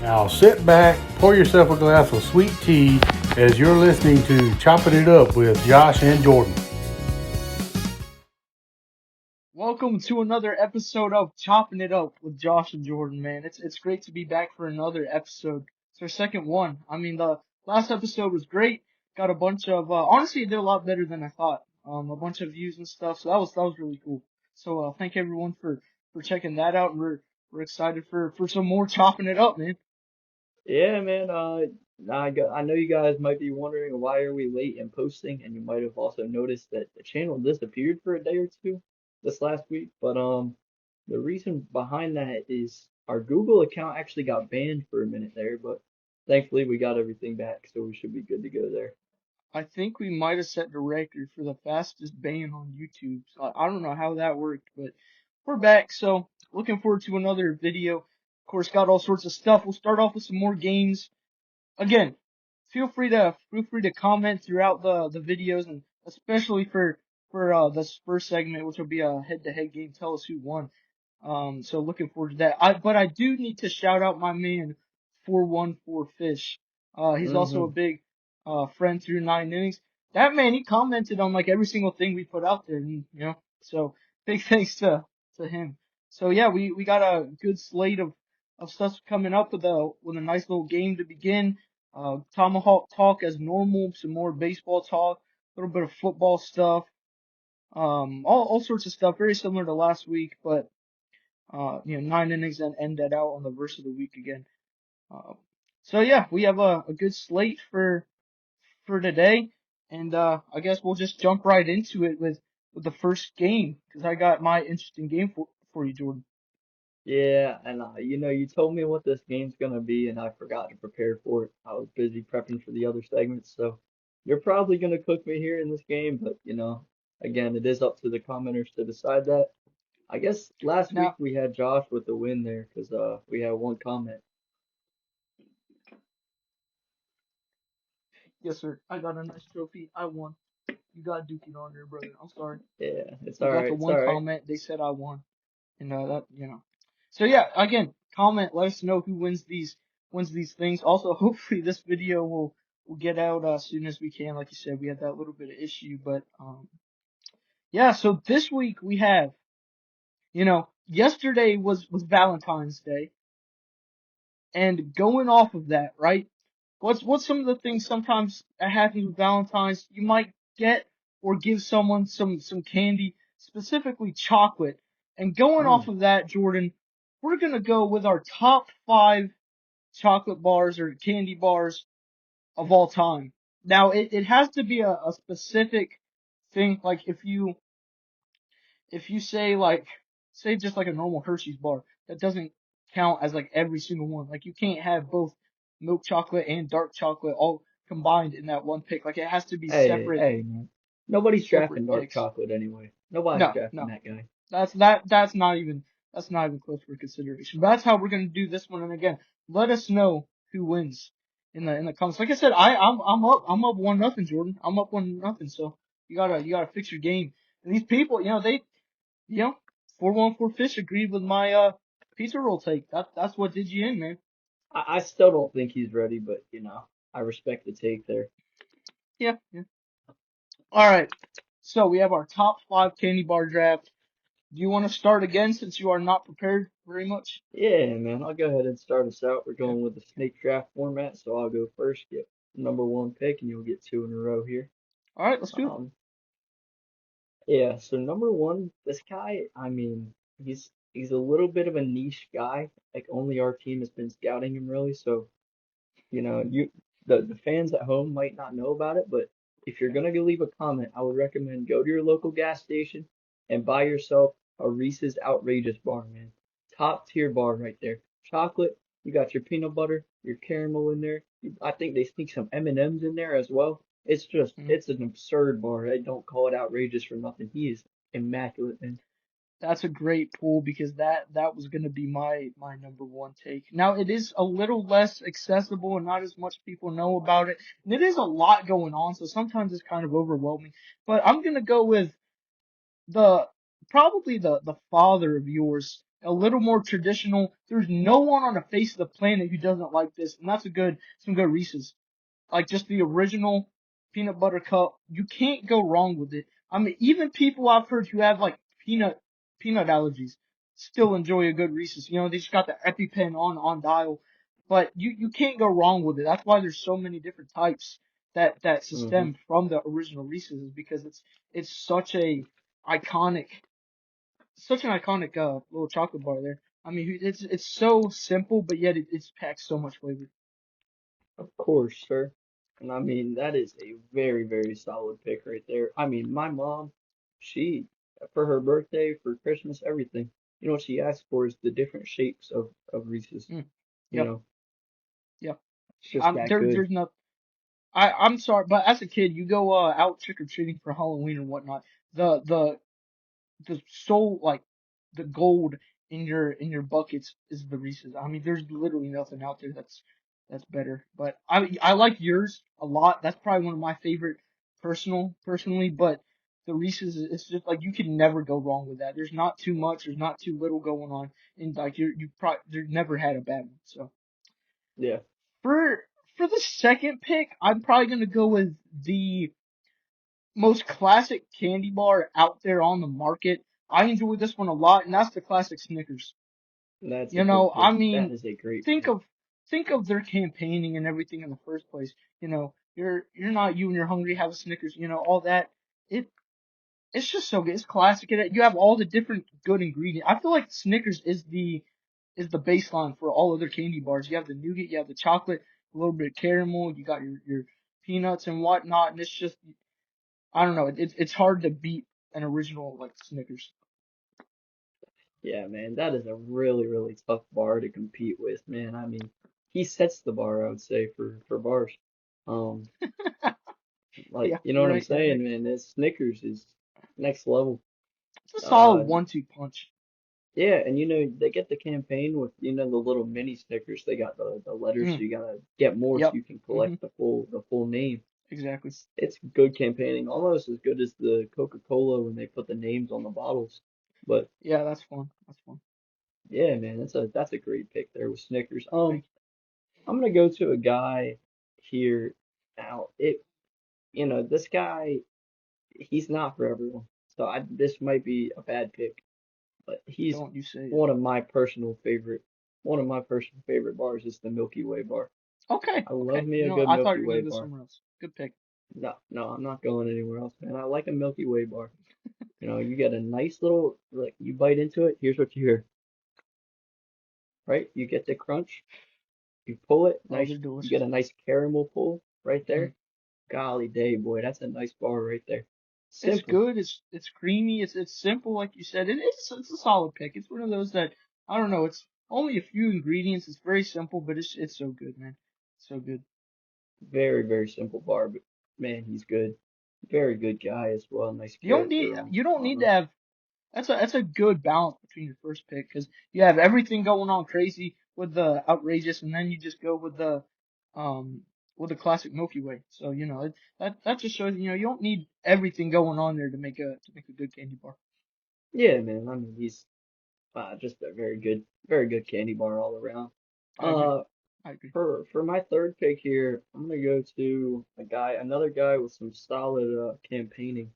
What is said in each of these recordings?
Now sit back, pour yourself a glass of sweet tea as you're listening to Chopping It Up with Josh and Jordan. Welcome to another episode of Chopping It Up with Josh and Jordan, man. It's great to be back for another episode. It's our second one. I mean, the last episode was great. Got a bunch of honestly, it did a lot better than I thought. A bunch of views and stuff. So that was really cool. So thank everyone for checking that out. And we're excited for some more chopping it up, man. Yeah, man. I know you guys might be wondering why are we late in posting, and you might have also noticed that the channel disappeared for a day or two this last week. But the reason behind that is our Google account actually got banned for a minute there, but thankfully we got everything back, so we should be good to go there. I think we might have set the record for the fastest ban on YouTube. So I don't know how that worked, but we're back. So looking forward to another video. Of course, got all sorts of stuff. We'll start off with some more games. Again, feel free to comment throughout the videos, and especially for this first segment, which will be a head-to-head game. Tell us who won. So looking forward to that. But I do need to shout out my man 414 Fish. He's also a Hmm. big friend through 9 innings. That man, he commented on like every single thing we put out there, and so big thanks to him. So yeah, we got a good slate of stuff coming up with a nice little game to begin. Tomahawk Talk as normal, some more baseball talk, a little bit of football stuff, all sorts of stuff, very similar to last week, but 9 innings and end that out on the verse of the week again. Uh, so yeah, we have a good slate for today, and I guess we'll just jump right into it with the first game because I got my interesting game for you, Jordan. Yeah, and you told me what this game's gonna be, and I forgot to prepare for it. I was busy prepping for the other segments, so you're probably gonna cook me here in this game, but again, it is up to the commenters to decide that. I guess last week Now, we had Josh with the win there because we had one comment. yes sir, I got a nice trophy. I won. You got Dookie on there, brother. I'm sorry. Yeah, it's You all got right, the it's one all right. comment. They said I won, and that. So yeah, again, comment. Let us know who wins these things. Also, hopefully this video will get out as soon as we can. Like you said, we had that little bit of issue, but yeah. So this week we have, yesterday was Valentine's Day, and going off of that, right? What's some of the things sometimes that happens with Valentine's? You might get or give someone some candy, specifically chocolate. And going off Mm. of that, Jordan, we're gonna go with our top five chocolate bars or candy bars of all time. Now it has to be a specific thing. Like if you say say just like a normal Hershey's bar, that doesn't count as like every single one. Like you can't have both milk chocolate and dark chocolate all combined in that one pick. Like it has to be Hey, separate hey, man. Nobody's separate drafting dark picks. chocolate anyway. Nobody's No, drafting no. that guy. That's not even close for consideration. But that's how we're gonna do this one. And again, let us know who wins in the comments. Like I said, I'm up 1-0, Jordan. I'm up 1-0. So you gotta fix your game. And these people, you know, 414 Fish agreed with my pizza roll take. That's what did you in, man. I still don't think he's ready, but I respect the take there. Yeah, yeah. All right. So we have our top five candy bar draft. Do you want to start again since you are not prepared very much? Yeah, man, I'll go ahead and start us out. We're Okay. going with the snake draft format, so I'll go first, get number one pick, and you'll get two in a row here. All right, let's do it. Um, yeah, so number one, this guy, I mean, he's a little bit of a niche guy. Like only our team has been scouting him really, so you the fans at home might not know about it, but if you're gonna go leave a comment, I would recommend go to your local gas station and buy yourself a Reese's Outrageous bar, man. Top tier bar right there. Chocolate, you got your peanut butter, your caramel in there. I think they sneak some M&Ms in there as well. Mhm. It's an absurd bar. I don't call it outrageous for nothing. He is immaculate, man. That's a great pool because that was gonna be my number one take. Now it is a little less accessible and not as much people know about it. And it is a lot going on, so sometimes it's kind of overwhelming. But I'm gonna go with the probably the father of yours a little more traditional. There's no one on the face of the planet who doesn't like this, and that's some good Reese's. Like just the original peanut butter cup. You can't go wrong with it. I mean, even people I've heard who have like peanut allergies still enjoy a good Reese's. You know, they just got the EpiPen on dial, but you can't go wrong with it. That's why there's so many different types that Hmm. stem from the original Reese's, is because it's iconic, such an iconic little chocolate bar there. I mean, it's so simple, but yet it's packed so much flavor. Of course, sir. And I mean, that is a very, very solid pick right there. I mean, my mom, she, for her birthday, for Christmas, everything, you know what she asked for is the different shapes of Reese's. Mm. You Yep, know, yep. it's just that good. There's no. I'm sorry, but as a kid, you go out trick or treating for Halloween or whatnot. The the the sole, like the gold in your buckets is the Reese's. I mean, there's literally nothing out there that's better. But I like yours a lot. That's probably one of my favorite personally. But the Reese's, it's just like you can never go wrong with that. There's not too much. There's not too little going on, and like you probably you've never had a bad one. So Yeah, for for the second pick, I'm probably gonna go with the most classic candy bar out there on the market. I enjoy this one a lot, and that's the classic Snickers. that's a You good know, I pick. That mean, is a great think pick. of think of their campaigning and everything in the first place. You know, you're not you and you're hungry, have a Snickers. You know, all that. It it's just so good. It's classic. You have all the different good ingredients. I feel like Snickers is the baseline for all other candy bars. You have the nougat, you have the chocolate, a little bit of caramel, you got your peanuts and whatnot, and it's just I don't know. It's hard to beat an original like Snickers. Yeah, man, that is a really, really tough bar to compete with, man. I mean, he sets the bar, I would say, for bars. Um, like, Yeah, you know you're what I'm right there, saying, Nick. man? This Snickers is next level. It's a solid Uh, 1-2 punch. yeah, and you know, they get the campaign with, you know, the little mini Snickers. They got the letters, so Mm, you gotta get more so yep. you can Mhm. collect the full name. Exactly. It's good campaigning, almost as good as the Coca-Cola when they put the names on the bottles. But Yeah, that's fun. That's fun. yeah, man, that's a great pick there with Snickers. Thank I'm gonna go to a guy here now. You know, this guy, he's not for everyone. So this might be a bad pick, but you. he's Don't you say it. one of my personal favorite. One of my personal favorite bars is the Milky Way bar. Okay. I love Okay. me You a know, good I thought Milky you were gonna Way go bar. somewhere else. Good pick. No, no, I'm not going anywhere else, man. I like a Milky Way bar. You know, you get a nice little, like, you bite into it. Here's what you hear, right? You get the crunch. You pull it, Oh, nice. they're You get delicious. a nice caramel pull right Mm. there. Golly day, boy, that's a nice bar right there. It's Simple, good. It's creamy. It's simple, like you said. It's a solid pick. It's one of those that I don't know. It's only a few ingredients. It's very simple, but it's so good, man. So good. very, very simple bar, but man, he's good. Very good guy as well. Nice character You don't on need to him. have that's a good balance between your first pick because you have everything going on crazy with the outrageous, and then you just go um with the classic Milky Way. So you know that just shows you know you don't need everything going on there to make a good candy bar. Yeah, man. I mean, he's just a very good candy bar all around. I agree. Uh, I agree. for my third pick here, I'm gonna go to another guy with some solid campaigning.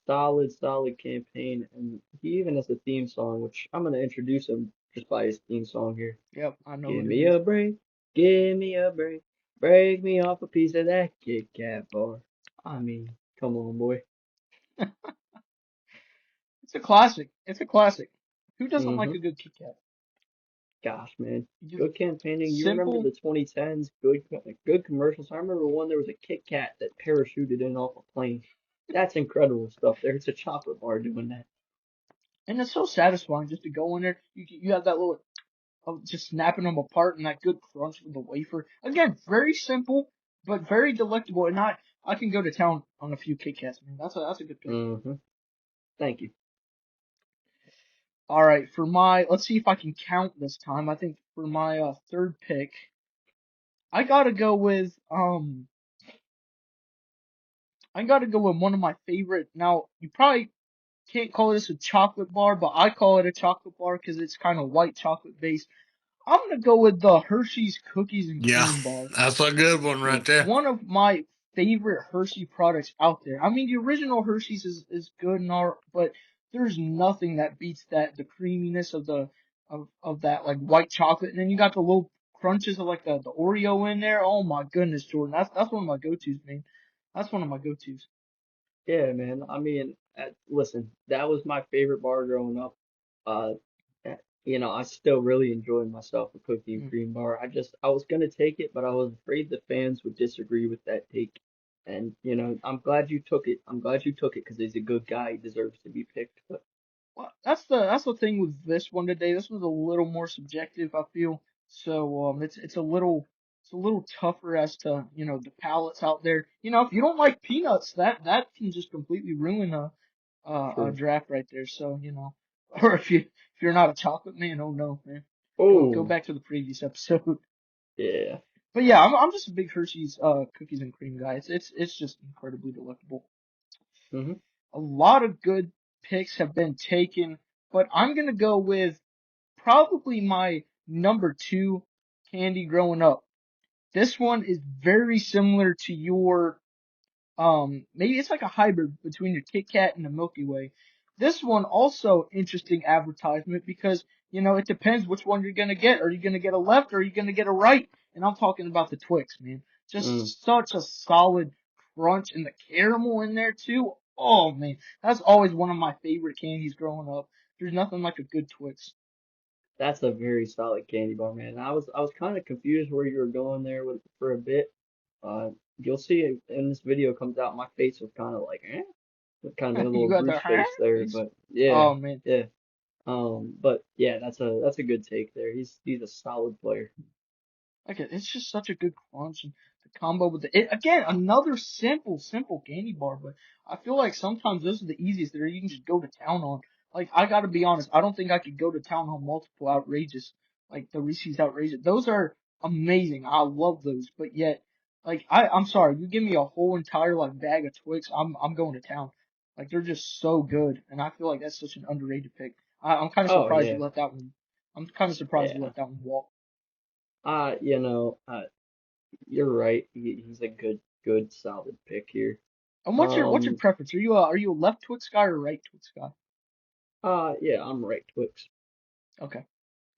Solid campaign, and he even has a theme song, which I'm gonna introduce him just by his theme song here. Yep, I know Give what it me is. a break, give me a break, break me off a piece of that Kit Kat bar. I mean, come on, boy. It's a classic. It's a classic. Who doesn't like Hmm. a good Kit Kat? Gosh, man, You just good campaigning. You remember simple. the 2010s? Good commercials. I remember one there was a Kit Kat that parachuted in off a plane. That's incredible stuff. There, it's a chocolate bar doing that. And it's so satisfying just to go in there. You have that little of just snapping them apart and that good crunch with the wafer. Again, very simple, but very delectable. And I can go to town on a few Kit Kats, man. That's a good pick. Hmm. Thank you. All right, for my let's see if I can count this time. I think for my third pick, I gotta go with I gotta go with one of my favorite. Now you probably can't call this a chocolate bar, but I call it a chocolate bar because it's kind of white chocolate based. I'm gonna go with the Hershey's Cookies and Yeah, Cream bar. that's a good one right there. One of my favorite Hershey products out there. I mean, the original Hershey's is good and all, but there's nothing that beats the creaminess of of that like white chocolate, and then you got the little crunches of like the Oreo in there. Oh my goodness, Jordan, that's one of my go-tos, man. That's one of my go-tos. Yeah, man. I mean, listen, that was my favorite bar growing up. Uh, I still really enjoyed myself a cookie and Mm. cream bar. I was gonna take it, but I was afraid the fans would disagree with that take. And I'm glad you took it. I'm glad you took it because he's a good guy. He deserves to be picked. But Well, that's the thing with this one today. This one's a little more subjective, I feel. So it's a little tougher as to the palates out there. If you don't like peanuts, that can just completely ruin a true. draft right there. So or if you're not a chocolate man, oh no, man, go Oh, back to the previous episode. yeah. But yeah, I'm just a big Hershey's cookies and cream guy. It's just incredibly delectable. Hmm. A lot of good picks have been taken, but I'm gonna go with probably my number two candy growing up. This one is very similar to your maybe it's like a hybrid between your Kit Kat and the Milky Way. This one also interesting advertisement because it depends which one you're gonna get. Are you gonna get a left or are you gonna get a right? And I'm talking about the Twix, man. Mm. Just such a solid crunch and the caramel in there too. Oh man, that's always one of my favorite candies growing up. There's nothing like a good Twix. That's a very solid candy bar, man. I was kind of confused where you were going there with for a bit. Uh, you'll see it in this video comes out. My face was kind of like, eh, kind of made a You little got the goose face there, face. but yeah, Oh man. yeah. But yeah, that's a good take there. He's a solid player. Like it's just such a good crunch and the combo with it again, another simple candy bar, but I feel like sometimes those are the easiest that you can just go to town on. Like I gotta be honest, I don't think I could go to town on multiple outrageous, like the Reese's outrageous. Those are amazing. I love those, but yet, like I'm sorry, you give me a whole entire like bag of Twix, I'm going to town. Like they're just so good, and I feel like that's such an underrated pick. I'm kind of Oh surprised you yeah, let that one. I'm kind of surprised you yeah. let that one walk. You know, you're right. He's a good solid pick here. And what's your Um, preference? Are you a left Twix guy or a right Twix guy? yeah, I'm right Twix. Okay.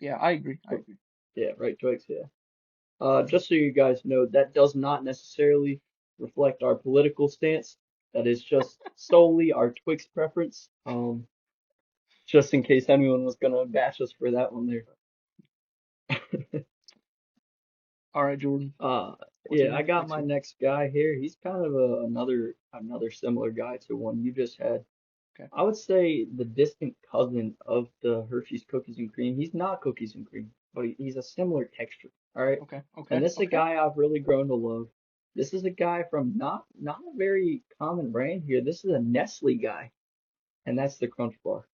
Yeah, I agree. I agree. Yeah, right Twix. Yeah. Just so you guys know, that does not necessarily reflect our political stance. That is just solely our Twix preference. Just in case anyone was gonna bash us for that one there. All right, Jordan. Uh, What's your yeah, I next got pick, my sir? next guy here. He's kind of another similar guy to one you just had. Okay. I would say the distant cousin of the Hershey's Cookies and Cream. He's not cookies and cream, but he's a similar texture. All right. Okay. And Okay. this is a Okay. guy I've really grown to love. This is a guy from not a very common brand here. This is a Nestle guy, and that's the Crunch Bar.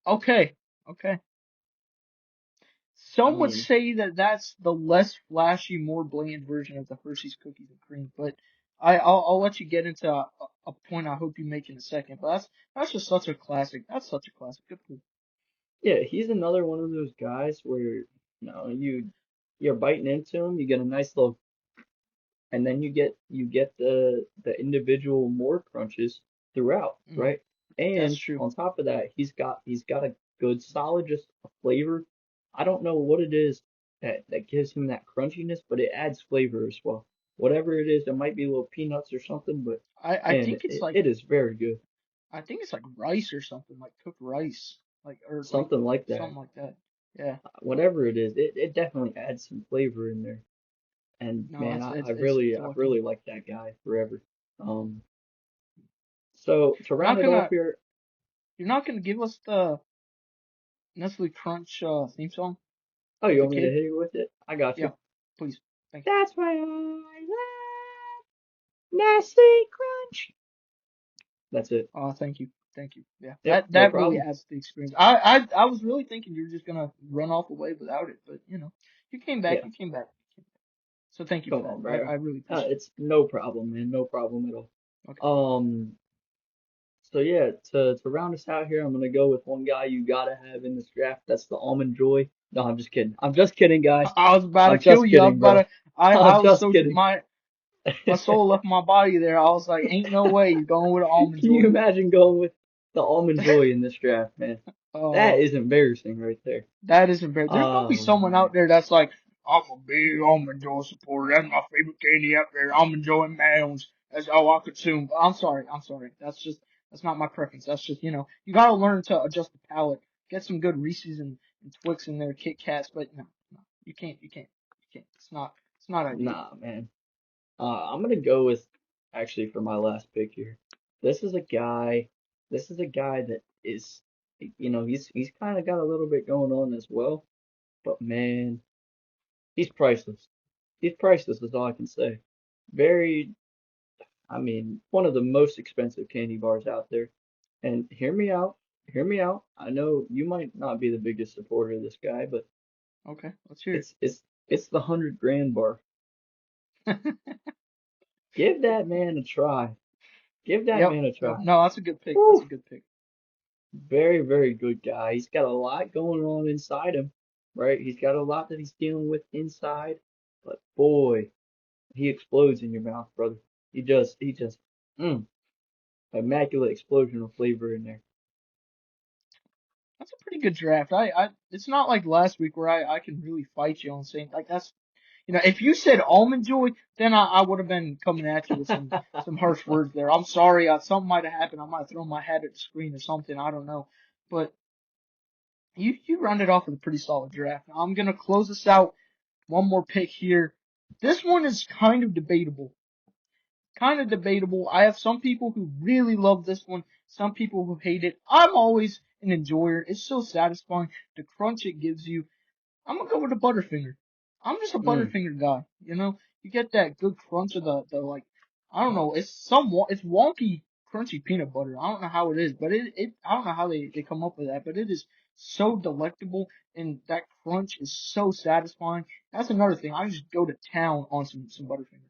Okay. Okay. I Some would mean, say that that's the less flashy, more bland version of the Hershey's cookies and cream, but I'll let you get into a point I hope you make in a second. But that's just such a classic. That's such a classic. Good pull. yeah, he's another one of those guys where you're biting into him, you get a nice little and then you get the individual more crunches throughout, Mm, right? that's And true. on top of that, he's got a good solid just a flavor. I don't know what it is that gives him that crunchiness, but it adds flavor as well. Whatever it is, it might be little peanuts or something, but I man, think it's like it is very good. I think it's like rice or something, like cooked rice, like or like Something like that. something like that. Yeah. Whatever it is, it definitely adds some flavor in there. And No, man, it's I, it's I it's really I've delectable. really liked that guy forever. Um, so to You're round not it off gonna here, you're not gonna give us the Nestle Crunch theme song oh, as you a want me to kid? hit you with it? I got Yeah, you. please. Thank That's why I love Nestle Crunch. That's it. you. Thank you. Yeah, Yep, no that really problem. adds to the experience. I was really thinking you were just gonna run off away without it, but you came back. Yeah, You came back. So thank you for come that. on, I bro. really appreciate It's no problem, man. No problem at it. Okay. all. So yeah, to round us out here, I'm gonna go with one guy you gotta have in this draft. That's the Almond Joy. No, I'm just kidding. I'm just kidding, guys. I was about to I'm kill just you. I was kidding, about bro. to. I I'm I was just so kidding. my soul left my body there. I was like, ain't no way you're going with an almond Can joy. you imagine going with the Almond Joy in this draft, man? That Oh, is embarrassing right there. that isn't fair. There's gonna be Oh someone man. out there that's like, I'm a big almond joy supporter. That's my favorite candy out there. Almond joy and mounds. That's all I consume. But I'm sorry. I'm sorry. That's not my preference. That's just you gotta learn to adjust the palate. Get some good Reese's and Twix in there, Kit Kats. But no, you can't. It's not ideal. Nah, man. I'm gonna go with actually for my last pick here. This is a guy. This is a guy that is, he's kind of got a little bit going on as well. But man, he's priceless. He's priceless is all I can say. Very, I mean, one of the most expensive candy bars out there. And hear me out. Hear me out. I know you might not be the biggest supporter of this guy, but Okay, let's hear it's the 100 grand bar. it. Give that man a try. Give that Yep. man a Yep. try. No, that's a good pick. That's a Woo! good pick. Very, very good guy. He's got a lot going on inside him, right? He's got a lot that he's dealing with inside, but boy, he explodes in your mouth, brother. He just, mm, immaculate explosion of flavor in there. That's a pretty good draft. It's not like last week where I can really fight you on saying like that's, if you said almond joy, then I would have been coming at you with some harsh words there. I'm sorry, something might have happened. I might have thrown my head at the screen or something. I don't know, but you rounded off with a pretty solid draft. Now I'm gonna close this out. One more pick here. This one is kind of debatable. Kind of debatable. I have some people who really love this one, some people who hate it. I'm always an enjoyer. It's so satisfying. The crunch it gives you. I'm gonna go with the Butterfinger. I'm just a Mm. Butterfinger guy. You get that good crunch of the like. I don't know. It's wonky, crunchy peanut butter. I don't know how it is, but I don't know how they come up with that, but it is so delectable, and that crunch is so satisfying. That's another thing. I just go to town on some Butterfinger.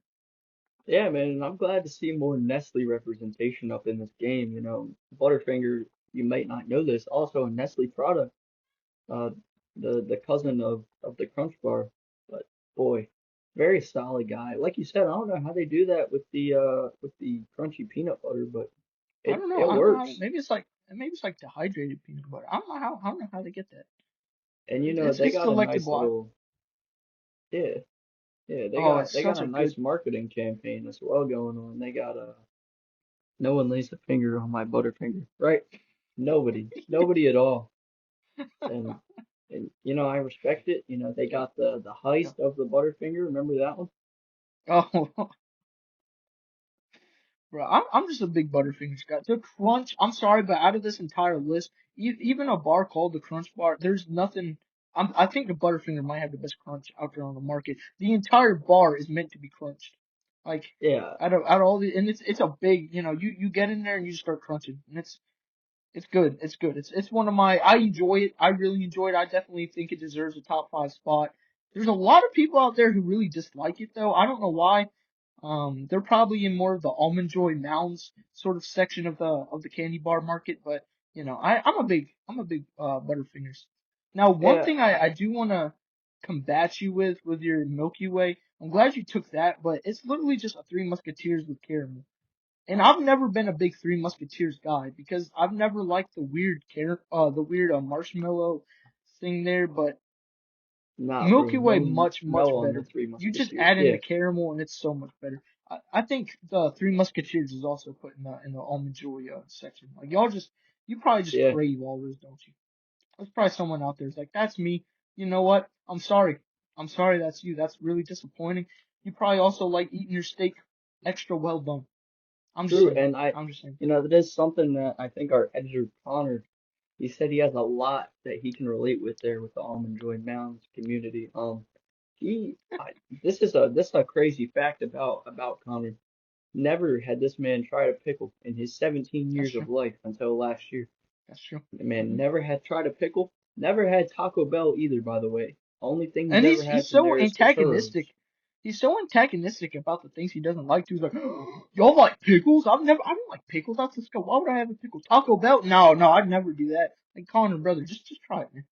Yeah, man, and I'm glad to see more Nestle representation up in this game. Butterfinger, you might not know this, also a Nestle product, uh, the cousin of the Crunch Bar. But boy, very solid guy. Like you said, I don't know how they do that with the crunchy peanut butter, but I it don't know. it I don't know how. works. Maybe it's like dehydrated peanut butter. I don't know how they get that. And It's they it's got a nice delectable. little yeah, yeah, Oh, it's they got such a a good. nice marketing campaign as well going on. They got no one lays a finger on my Butterfinger, right? Nobody at all. And I respect it. They got the Yeah. heist of the Butterfinger. Remember that one? Oh, bro, I'm just a big Butterfingers guy. The crunch. I'm sorry, but out of this entire list, even a bar called the Crunch Bar, there's nothing. I think the Butterfinger might have the best crunch out there on the market. The entire bar is meant to be crunched. Like Yeah, out of all the, and it's a big. You get in there and you just start crunching, and it's good. It's good. It's one of my. I enjoy it. I really enjoy it. I definitely think it deserves a top five spot. There's a lot of people out there who really dislike it though. I don't know why. They're probably in more of the Almond Joy Mounds sort of section of the candy bar market, but I'm a big Butterfingers. Now, one yeah. thing I do want to combat you with your Milky Way. I'm glad you took that, but it's literally just a Three Musketeers with caramel. And I've never been a big Three Musketeers guy because I've never liked the weird marshmallow thing there. But Nah, bro, Milky Way, no much no on the better. Three You just Musketeers. add in Yeah, the caramel and it's so much better. I think the Three Musketeers is also put in the almond joy section. Like you probably just yeah. crave all those, don't you? There's probably someone out there's like, that's me. You know what? I'm sorry. I'm sorry that's you. That's really disappointing. You probably also like eating your steak extra well done. I'm just True, saying. and I'm just saying. that is something that I think our editor Connor, he said he has a lot that he can relate with there with the Almond Joy Mounds community. He, I, this is a crazy fact about Connor. Never had this man tried a pickle in his 17 That's years true. of life until last year. That's true. The man Hmm. never had tried a pickle. Never had Taco Bell either, by the way. Only thing he's And ever he's had from so there is the churros. antagonistic. he's so antagonistic about the things he doesn't like. He's like, y'all like pickles? I don't like pickles. That's just why would I have a pickle? Taco Bell? No, I'd never do that. Like Connor, brother, just try it, man.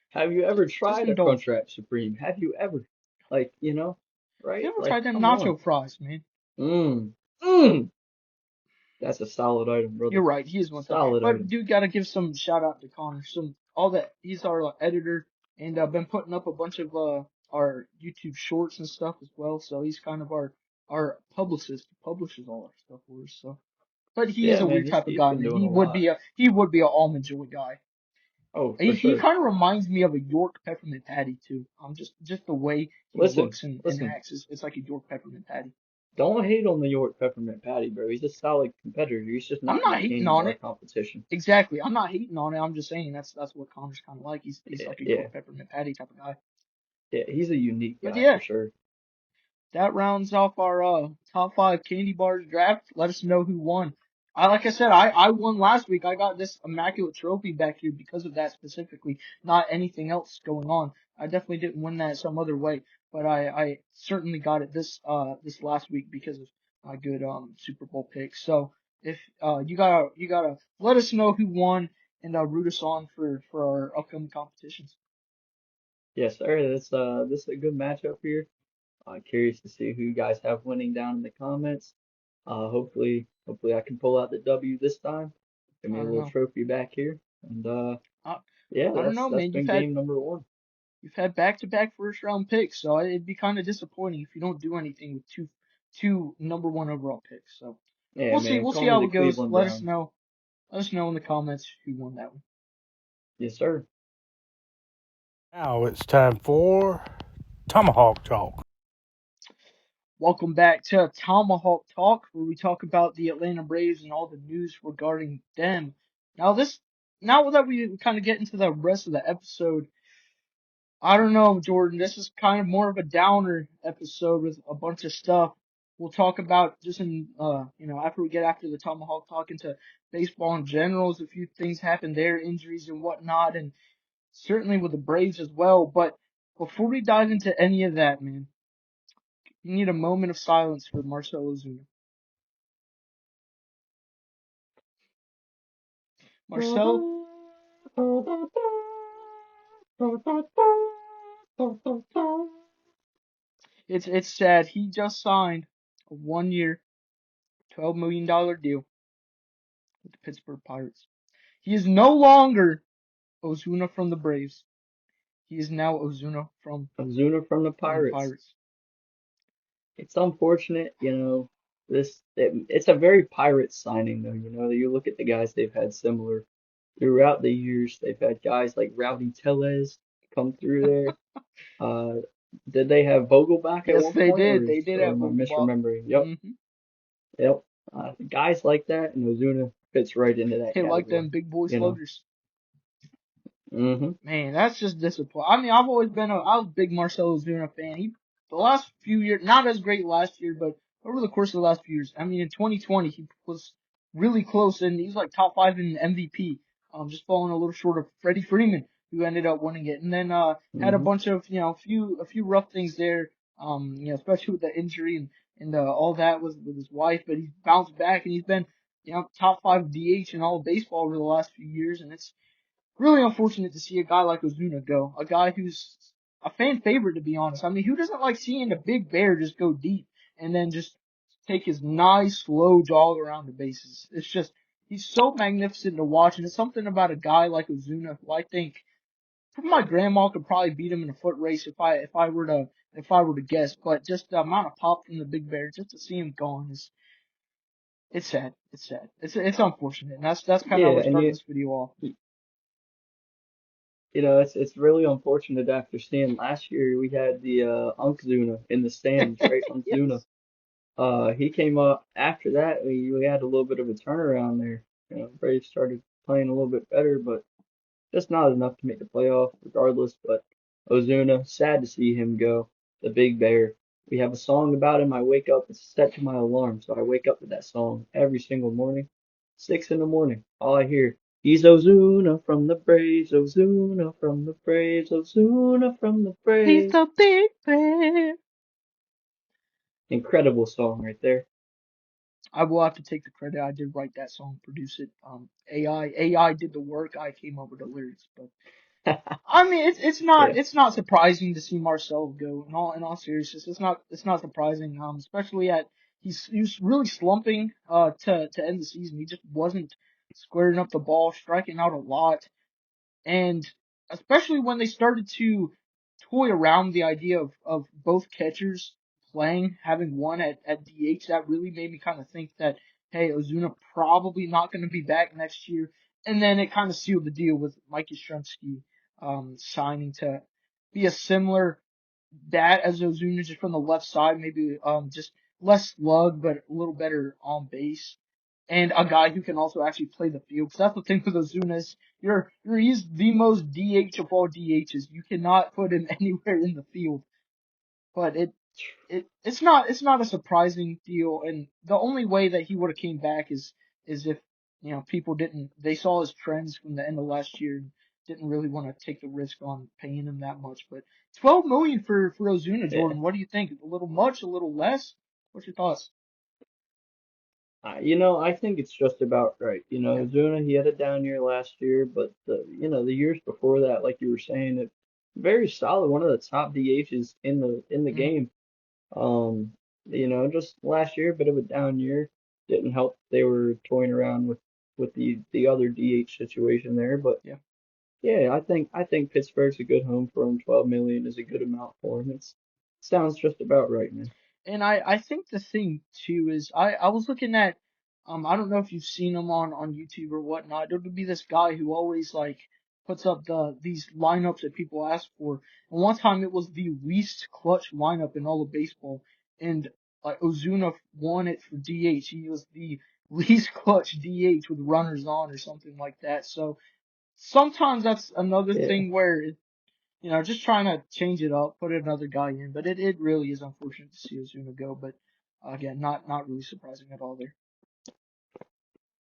Have you ever Just tried a indulge. Crunchwrap Supreme? Have you ever? Like, You right? ever Like, tried them come on. nacho fries, man? Mmm. Mmm. That's a solid item, You're brother. right, he is one time. Solid But item. dude, gotta give some shout out to Connor. All that he's our editor and been putting up a bunch of our YouTube shorts and stuff as well. So he's kind of our publicist. He publishes all our stuff for us. So, but he is Yeah, a man, weird he's type of he's guy, been man. doing a lot. He would be a almond joy guy. Oh, for He sure. kind of reminds me of a York peppermint patty too. Just the way he Listen, looks and listen. acts is it's like a York peppermint patty. Don't hate on the York Peppermint Patty, bro. He's a solid competitor. He's just I'm not not hating entertaining to on our it. competition. Exactly. I'm not hating on it. I'm just saying that's what Connor's kind of like. He's Yeah, like a yeah, York peppermint patty type of guy. yeah. He's a unique But guy for yeah, sure. that rounds off our top five candy bars draft. Let us know who won. Like I said, I won last week. I got this immaculate trophy back here because of that specifically, not anything else going on. I definitely didn't win that some other way, but I certainly got it this last week because of my good Super Bowl pick. So if you gotta let us know who won and root us on for our upcoming competitions. Yes, sir. This is a good matchup here. Curious to see who you guys have winning down in the comments. Hopefully I can pull out the W this time. Give I me a don't little know. trophy back here. And I, yeah, I don't that's know, that's man. been game number one. You've had back-to-back first-round picks, so it'd be kind of disappointing if you don't do anything with two number one overall picks. So Yeah, we'll see. man. We'll see Call me how the it goes. Cleveland Browns. Let us know in the comments who won that one. Yes, sir. Now it's time for Tomahawk Talk. Welcome back to Tomahawk Talk, where we talk about the Atlanta Braves and all the news regarding them. Now now that we kind of get into the rest of the episode, I don't know, Jordan. This is kind of more of a downer episode with a bunch of stuff. We'll talk about just after we get after the Tomahawk talk into baseball in general, as a few things happen there, injuries and whatnot, and certainly with the Braves as well. But before we dive into any of that, man, you need a moment of silence for Marcell Ozuna. Marcel, it's sad. He just signed a 1 year, $12 million deal with the Pittsburgh Pirates. He is no longer Ozuna from the Braves. He is now Ozuna Ozuna from the from the Pirates. Pirates. It's unfortunate, it's a very Pirates signing though. You look at the guys they've had similar throughout the years. They've had guys like Rowdy Tellez come through there. Uh, did they have Vogelback at Yes, one they point, did. They did or have am I Vogelbach. misremembering? Yep, Hmm yep. Guys like that, and Ozuna fits right into that They like category. them big boy You know. sluggers. hmm Man, that's just disappointing. I mean, I was a big Marcell Ozuna fan. The last few years, not as great last year, but over the course of the last few years, I mean, in 2020, he was really close and he was like top five in MVP. Just falling a little short of Freddie Freeman, who ended up winning it. And then, had a hmm bunch of, a few rough things there, especially with the injury and all that with his wife, but he's bounced back and he's been, top five DH in all of baseball over the last few years. And it's really unfortunate to see a guy like Ozuna go. A guy who's a fan favorite, to be honest. I mean, who doesn't like seeing the big bear just go deep and then just take his nice, slow jog around the bases? It's just, he's so magnificent to watch, and it's something about a guy like Ozuna who I think my grandma could probably beat him in a foot race if I were to guess. But just the amount of pop from the big bear, just to see him gone is it's sad. It's sad. It's unfortunate, and that's kind of how Yeah, we're and starting this video off. it's really unfortunate after seeing last year we had the Unkzuna in the stands, right? Unkzuna. Yes. He came up after that. We had a little bit of a turnaround there. Braves started playing a little bit better, but just not enough to make the playoff regardless. But Ozuna, sad to see him go. The Big Bear. We have a song about him. I wake up, it's set to my alarm, so I wake up to that song every single morning. 6 in the morning. All I hear, he's Ozuna from the Braves, Ozuna from the Braves, Ozuna from the He's Braves. the big bear. incredible song right there. I will have to take the credit. I did write that song, produce it. AI did the work. I came up with the lyrics, but I mean, Yeah, it's not surprising to see Marcel go. In all seriousness, it's not surprising. Especially at he's really slumping. To end the season, he just wasn't squaring up the ball, striking out a lot. And especially when they started to toy around the idea of both catchers playing, having one at DH, that really made me kind of think that, hey, Ozuna probably not going to be back next year. And then it kind of sealed the deal with Mike Yastrzemski, signing to be a similar bat as Ozuna, just from the left side, maybe just less slug, but a little better on base, and a guy who can also actually play the field. 'Cause that's the thing with Ozuna is he's the most DH of all DHs. You cannot put him anywhere in the field. But it's not a surprising deal, and the only way that he would have came back is if people didn't they saw his trends from the end of last year and didn't really want to take the risk on paying him that much. But 12 million for Ozuna, yeah. Jordan. What do you think? A little much, a little less? What's your thoughts? I think it's just about right. Yeah. Zuna, he had a down year last year, but the years before that, like you were saying, it very solid, one of the top DHs in the Mm, game. Um, just last year, a bit of a down year. Didn't help. They were toying around with the other DH situation there, but yeah. yeah, I think Pittsburgh's a good home for him. 12 million is a good amount for him. Sounds just about right, man. And I think the thing too is I was looking at I don't know if you've seen him on YouTube or whatnot. There would be this guy who always like puts up these lineups that people ask for. And one time it was the least clutch lineup in all of baseball, and like Ozuna won it for DH. He was the least clutch DH with runners on or something like that. So sometimes that's another Yeah. thing where just trying to change it up, put another guy in. But it really is unfortunate to see Ozuna go. But again, not really surprising at all there.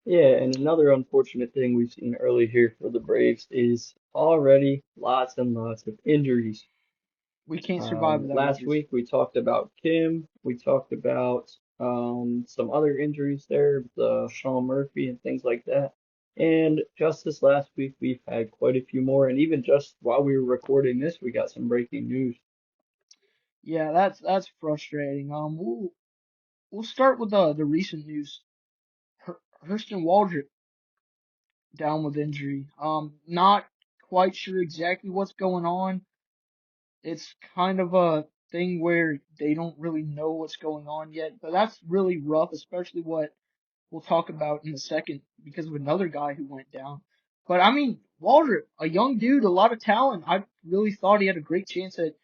Yeah, and another unfortunate thing we've seen early here for the Braves is already lots and lots of injuries. We can't survive without Last injuries. week we talked about Kim, we talked about some other injuries there, the Sean Murphy and things like that. And just this last week we've had quite a few more, and even just while we were recording this, we got some breaking news. Yeah, that's frustrating. We'll start with the recent news. Hurston Waldrop down with injury. Not quite sure exactly what's going on. It's kind of a thing where they don't really know what's going on yet, but that's really rough, especially what we'll talk about in a second because of another guy who went down. But I mean, Waldrop, a young dude, a lot of talent. I really thought he had a great chance at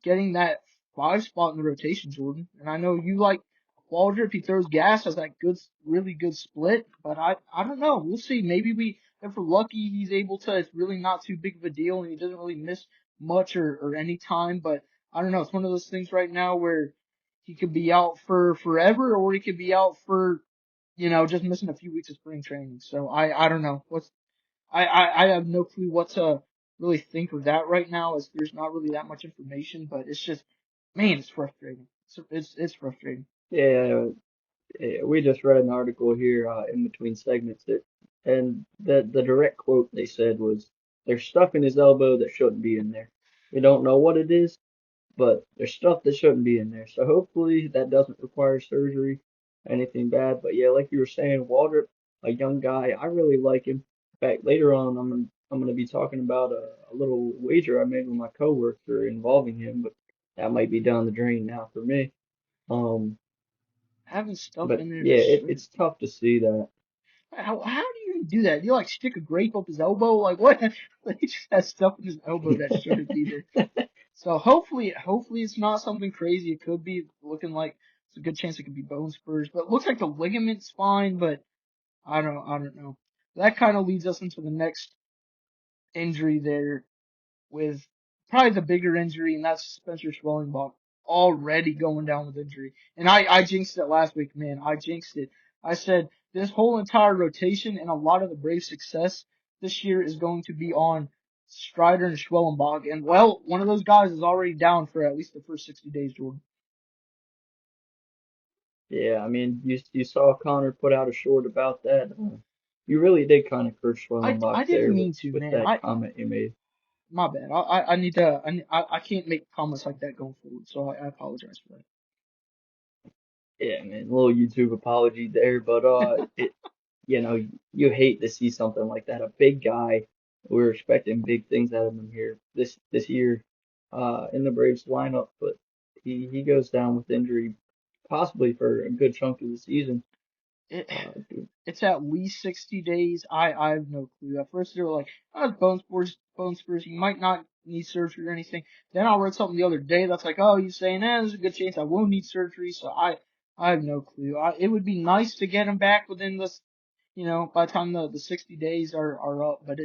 getting that 5 spot in the rotation, Jordan. And I know you like Waldrop. He throws gas, has that good, really good split. But I don't know. We'll see. Maybe if we're lucky, he's able to. It's really not too big of a deal, and he doesn't really miss much or any time. But I don't know. It's one of those things right now where he could be out for forever, or he could be out for just missing a few weeks of spring training. So I don't know. I have no clue what to really think of that right now, as there's not really that much information, but it's just, man, it's frustrating. It's frustrating. Yeah, we just read an article here in between segments that, and the direct quote they said was, "There's stuff in his elbow that shouldn't be in there. We don't know what it is, but there's stuff that shouldn't be in there. So hopefully that doesn't require surgery, anything bad. But yeah, like you were saying, Waldrop, a young guy, I really like him. In fact, later on, I'm gonna be talking about a little wager I made with my coworker involving him, but that might be down the drain now for me. Um, Having stuff but in there yeah, that shouldn't. it's tough to see that. How do you even do that? You like stick a grape up his elbow? Like what? Like he just has stuff in his elbow that shouldn't be there. So hopefully it's not something crazy. It could be looking like it's a good chance it could be bone spurs, but it looks like the ligament's fine. But I don't know. That kind of leads us into the next injury there with probably the bigger injury, and that's Spencer Schwellenbach already going down with injury. And I jinxed it last week, man. I jinxed it. I said this whole entire rotation and a lot of the Braves' success this year is going to be on Strider and Schwellenbach. And well, one of those guys is already down for at least the first 60 days, Jordan. Yeah, I mean, you saw Connor put out a short about that. You really did kind of curse I Schwellenbach didn't there mean to, with man. that comment you made. My bad. I need to, I can't make comments like that going forward, so I apologize for Yeah, man, a little YouTube apology there, but it you know, you hate to see something like that. A big guy, we were expecting big things out of him here this year, in the Braves lineup, but he goes down with injury, possibly for a good chunk of the season. that. Uh, It's at least 60 days. I have no clue. At first they were like, oh, it's bone spurs. You might not need surgery or anything. Then I read something the other day that's like, oh, he's saying, there's a good chance I won't need surgery. So I have no clue. It would be nice to get him back within this, by the time the 60 days are up, but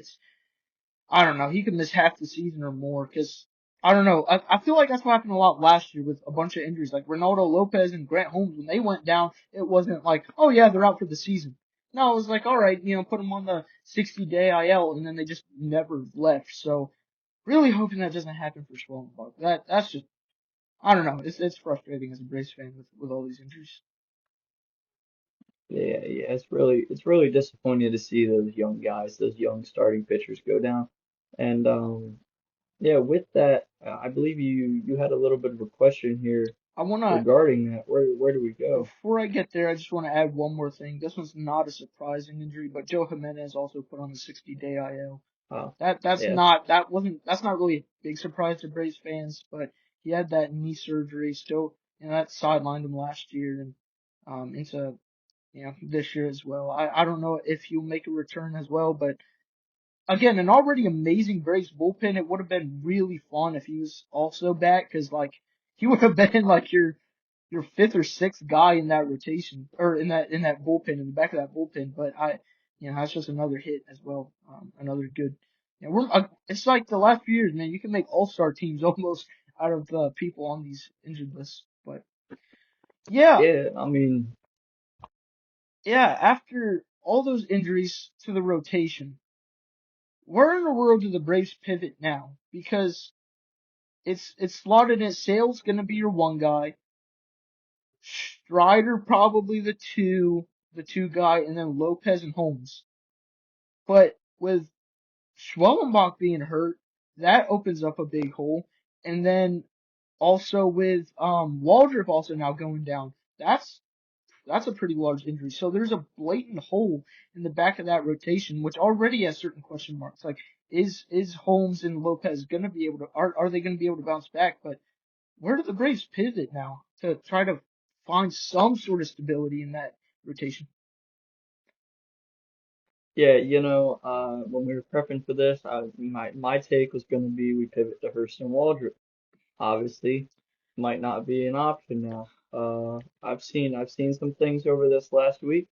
I don't know. He could miss half the season or more because I don't know. I feel like that's what happened a lot last year with a bunch of injuries. Like Ronaldo Lopez and Grant Holmes, when they went down, it wasn't like, oh yeah, they're out for the season. No, it was like, all right, put them on the 60-day IL, and then they just never left. So really hoping that doesn't happen for Schwellenbach. That's just, I don't know. It's frustrating as a Braves fan with all these injuries. yeah, it's really disappointing to see those young guys, those young starting pitchers go down. And yeah, with that, I believe you had a little bit of a question here I wanna regarding that. Where do we go? Before I get there, I just want to add one more thing. This one's not a surprising injury, but Joe Jimenez also put on the 60-day IL. Oh, yeah, That's not really a big surprise to Braves fans, but he had that knee surgery still, that sidelined him last year and into this year as well. I don't know if he'll make a return as well, but again, an already amazing Braves bullpen. It would have been really fun if he was also back, because like he would have been like your fifth or sixth guy in that rotation or in that bullpen in the back of that bullpen. But that's just another hit as well. Another good. It's like the last few years, man. You can make all-star teams almost out of the people on these injured lists. But yeah, yeah. I mean, yeah. After all those injuries to the rotation, where in the world do the Braves pivot now? Because it's slotted in. Sale's gonna be your one guy. Strider probably the two guy, and then Lopez and Holmes. But with Schwellenbach being hurt, that opens up a big hole. And then also with Waldrop also now going down, that's a pretty large injury. So there's a blatant hole in the back of that rotation, which already has certain question marks. Like, is Holmes and Lopez gonna be able to are they gonna be able to bounce back? But where do the Braves pivot now to try to find some sort of stability in that rotation? yeah, when we were prepping for this, my take was going to be we pivot to Hurston Waldrop. Obviously, might not be an option now. I've seen some things over this last week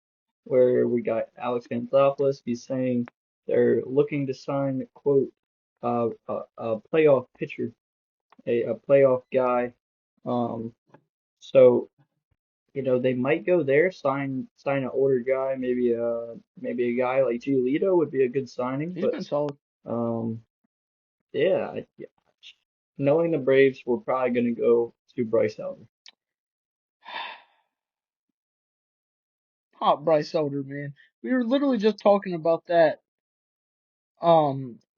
where we got Alex Anthopoulos. He's saying they're looking to sign, quote, a playoff pitcher, a playoff guy. Um, so they might go there, sign an older guy, maybe a guy like Giolito would be a good signing, He's but been solid. um, yeah, knowing the Braves, we're probably gonna go to Bryce Elder. Hot Bryce Elder, man. We were literally just talking about that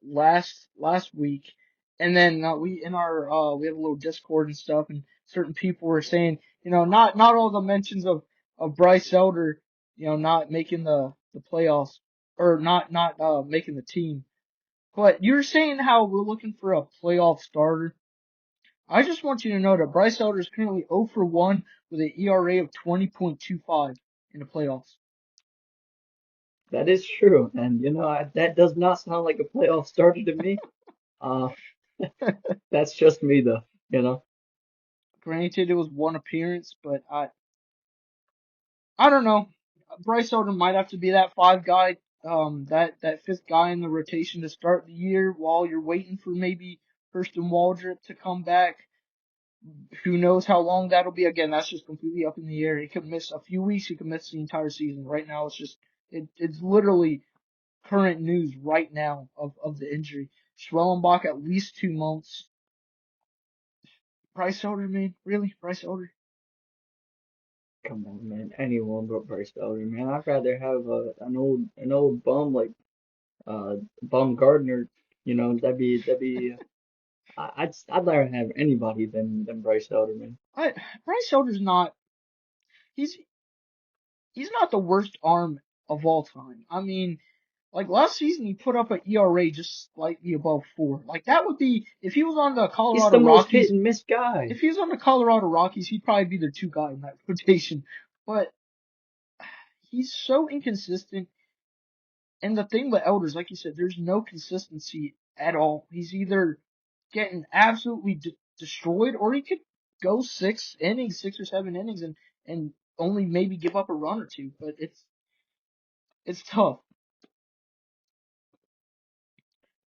last week, and then we have a little Discord and stuff, and certain people were saying, not all the mentions of Bryce Elder, not making the playoffs or not making the team. But you're saying how we're looking for a playoff starter. I just want you to know that Bryce Elder is currently 0 for 1 with an ERA of 20.25 in the playoffs. That is true, and that does not sound like a playoff starter to me. Uh, that's just me though. You know. Granted, it was one appearance, but I don't know. Bryce Elder might have to be that five guy, that fifth guy in the rotation to start the year while you're waiting for maybe Hurston Waldrop to come back. Who knows how long that'll be? Again, that's just completely up in the air. He could miss a few weeks. He could miss the entire season. Right now, it's literally current news right now of the injury. Schwellenbach at least 2 months. Bryce Elder, man, really, Bryce Elder. Come on, man. Anyone but Bryce Elder, man. I'd rather have an old bum like Bum Gardner. That'd be. I'd rather have anybody than Bryce Elder, man. I, Bryce Elder's not. He's he's not the worst arm of all time. I mean, like last season, he put up an ERA just slightly above 4. Like that would be if he was on the He's Colorado the most hit Rockies. and miss guy. If he was on the Colorado Rockies, he'd probably be their 2 guy in that rotation. But he's so inconsistent. And the thing with Elders, like you said, there's no consistency at all. He's either getting absolutely destroyed, or he could go 6 innings, 6 or 7 innings, and only maybe give up a run or two. But it's tough.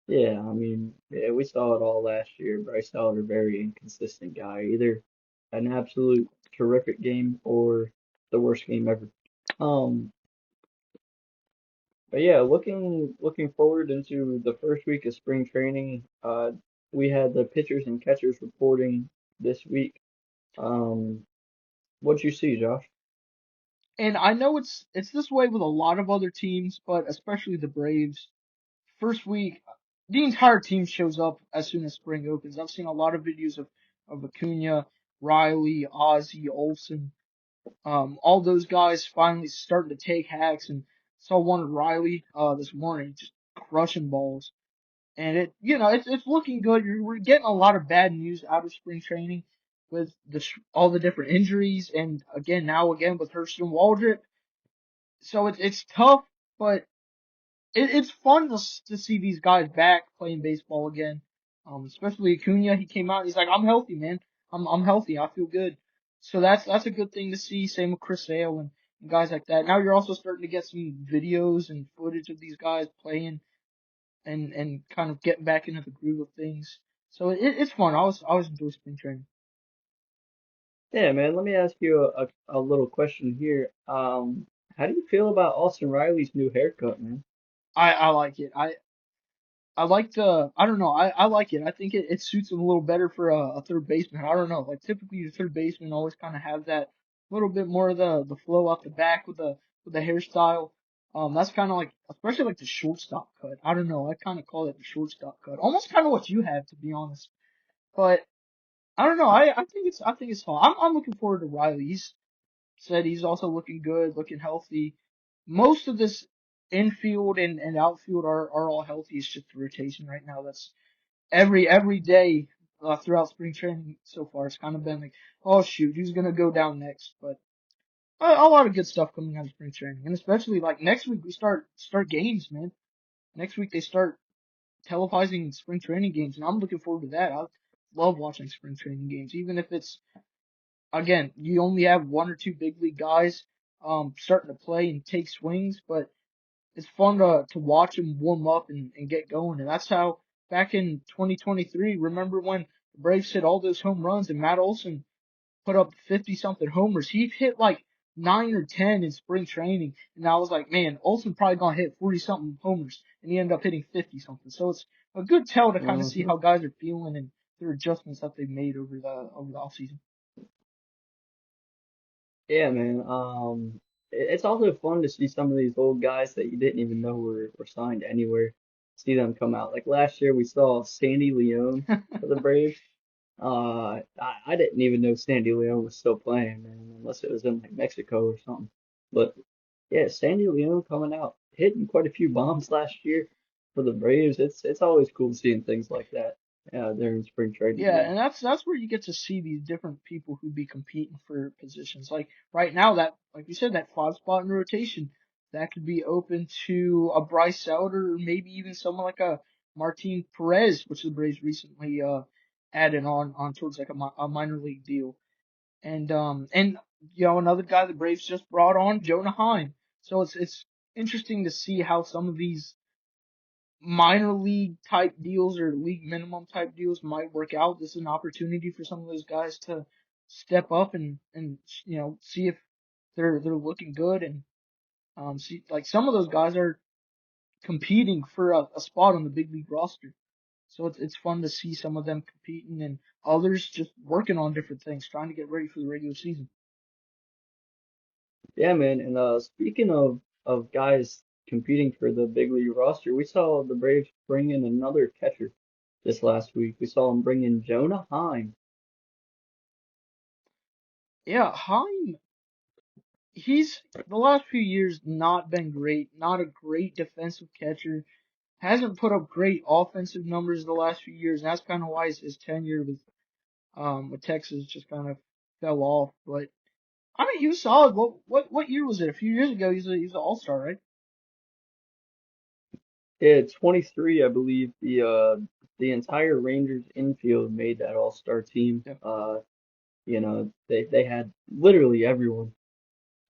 Yeah, I mean, yeah, we saw it all last year. Bryce Elder, very inconsistent guy. Either an absolute terrific game or the worst game ever. Um, but yeah, looking forward into the first week of spring training. We had the pitchers and catchers reporting this week. Um, what'd you see, Josh? And I know it's this way with a lot of other teams, but especially the Braves. First week, the entire team shows up as soon as spring opens. I've seen a lot of videos of Acuna, Riley, Ozzy, Olson, all those guys finally starting to take hacks, and saw one of Riley this morning just crushing balls. And it's looking good. We're getting a lot of bad news out of spring training with all the different injuries, and again with Hurst and Waldrop. So it's tough, but it's fun to see these guys back playing baseball again. Especially Acuna, he came out, he's like, I'm healthy, man. I'm healthy. I feel good. So that's a good thing to see. Same with Chris Sale and guys like that. Now you're also starting to get some videos and footage of these guys playing and kind of getting back into the groove of things. So it's fun. I was enjoying spring training. Yeah, man. Let me ask you a little question here. How do you feel about Austin Riley's new haircut, man? I like it. I like I don't know, I like it. I think it suits him a little better for a third baseman. I don't know, like typically the third baseman always kind of have that little bit more of the flow out the back with the hairstyle. That's kind of like, especially like the shortstop cut. I don't know, I kind of call it the shortstop cut. Almost kind of what you have, to be honest. But I don't know, I think it's fun. I'm looking forward to Riley. He's said he's also looking good, looking healthy. Most of this infield and outfield are all healthy. It's just the rotation right now that's every day throughout spring training so far. It's kind of been like, oh shoot, who's gonna go down next? But a lot of good stuff coming out of spring training, and especially like next week we start games, man. Next week they start televising spring training games, and I'm looking forward to that. I love watching spring training games, even if it's again you only have 1 or 2 big league guys starting to play and take swings, but it's fun to watch them warm up and get going. And that's how back in 2023, remember when the Braves hit all those home runs and Matt Olson put up 50 something homers? He hit like 9 or 10 in spring training. And I was like, man, Olson probably gonna hit 40 something homers. And he ended up hitting 50 something. So it's a good tell to kind of see Hmm. how guys are feeling and their adjustments that they've made over the offseason. Yeah, man. It's also fun to see some of these old guys that you didn't even know were signed anywhere. See them come out. Like last year, we saw Sandy Leone for the Braves. I didn't even know Sandy Leone was still playing, man, unless it was in like Mexico or something. But yeah, Sandy Leone coming out, hitting quite a few bombs last year for the Braves. It's always cool seeing things like that. Yeah, during spring training, Yeah, man. and that's where you get to see these different people who be competing for positions. Like right now, that like you said, that 5 spot in the rotation that could be open to a Bryce Elder or maybe even someone like a Martin Perez, which the Braves recently added on towards like a minor league deal. And another guy the Braves just brought on, Jonah Heim. So it's interesting to see how some of these minor league type deals or league minimum type deals might work out. This is an opportunity for some of those guys to step up and see if they're looking good and see like some of those guys are competing for a spot on the big league roster. So it's fun to see some of them competing and others just working on different things, trying to get ready for the regular season. Yeah, man. And speaking of guys competing for the big league roster, we saw the Braves bring in another catcher this last week. We saw them bring in Jonah Heim. Yeah, Heim, he's the last few years not been great. Not a great defensive catcher. Hasn't put up great offensive numbers the last few years. And that's kind of why his tenure with Texas just kind of fell off. But I mean, he was solid. What year was it? A few years ago, he's an all-star, right? Yeah, 23, I believe. The entire Rangers infield made that All-Star team. Yeah. They had literally everyone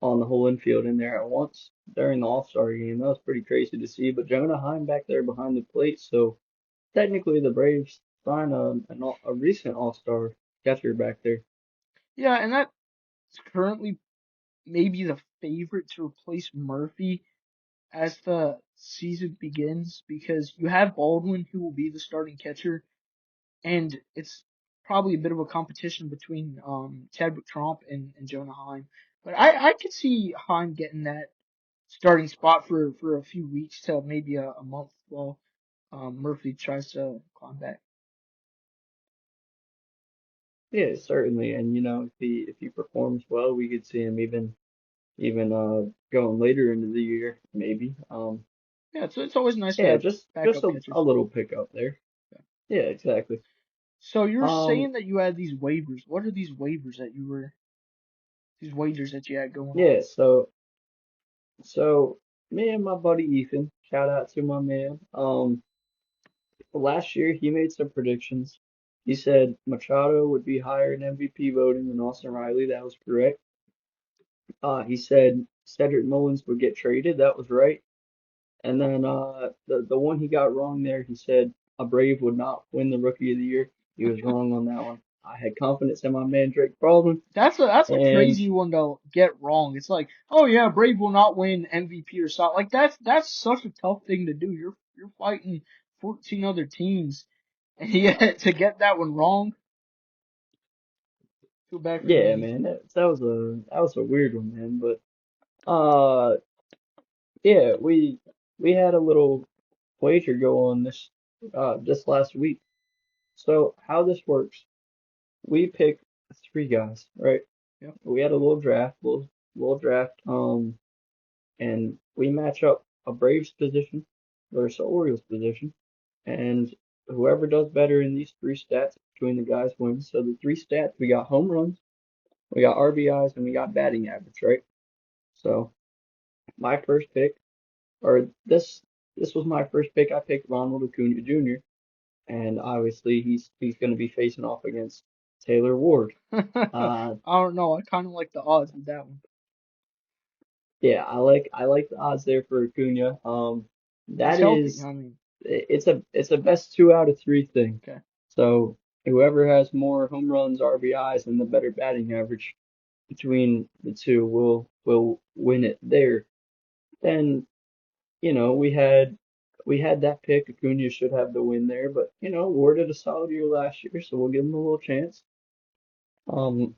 on the whole infield in there at once during the All-Star game. That was pretty crazy to see. But Jonah Heim back there behind the plate, so technically the Braves signed a recent All-Star catcher back there. Yeah, and that's currently maybe the favorite to replace Murphy as the season begins because you have Baldwin who will be the starting catcher, and it's probably a bit of a competition between Chadwick Tromp and Jonah Heim. But I could see Heim getting that starting spot for a few weeks to maybe a month while Murphy tries to climb back. Yeah, certainly. And if he performs well, we could see him even going later into the year, maybe. Yeah, so it's always nice to Yeah, have just backup a catchers. little pickup there. Yeah. Yeah, exactly. So you're Um, saying that you had these waivers. What are these wagers that you had going on? yeah, so me and my buddy Ethan, shout out to my man. Last year he made some predictions. He said Machado would be higher in MVP voting than Austin Riley. That was correct. He said Cedric Mullins would get traded. That was right. And then the one he got wrong there, he said a Brave would not win the Rookie of the Year. He was wrong on that one. I had confidence in my man Drake Baldwin, That's a and crazy one to get wrong. It's like, oh yeah, Brave will not win MVP or something. Like that's such a tough thing to do. You're fighting 14 other teams, and yet to get that one wrong, feel bad for your yeah, man man, Ethan. that was a weird one, man. But uh, yeah, we had a little wager go on this last week. So how this works, we pick three guys, right? Yeah. We had a little draft, little draft, and we match up a Braves position versus a Orioles position, and whoever does better in these three stats between the guys wins. So the three stats, we got home runs, we got RBIs, and we got batting average, right? So my first pick, or this was my first pick. I picked Ronald Acuna Jr. and obviously he's going to be facing off against Taylor Ward. I Uh, don't know. I kind of like the odds with that one. yeah, I like the odds there for Acuna. He's That healthy. is I mean, it's a best 2 out of 3 thing. okay. So whoever has more home runs, RBIs, and the better batting average between the two will win it there. Then we had that pick. Acuna should have the win there, but Ward had a solid year last year, so we'll give him a little chance. Um,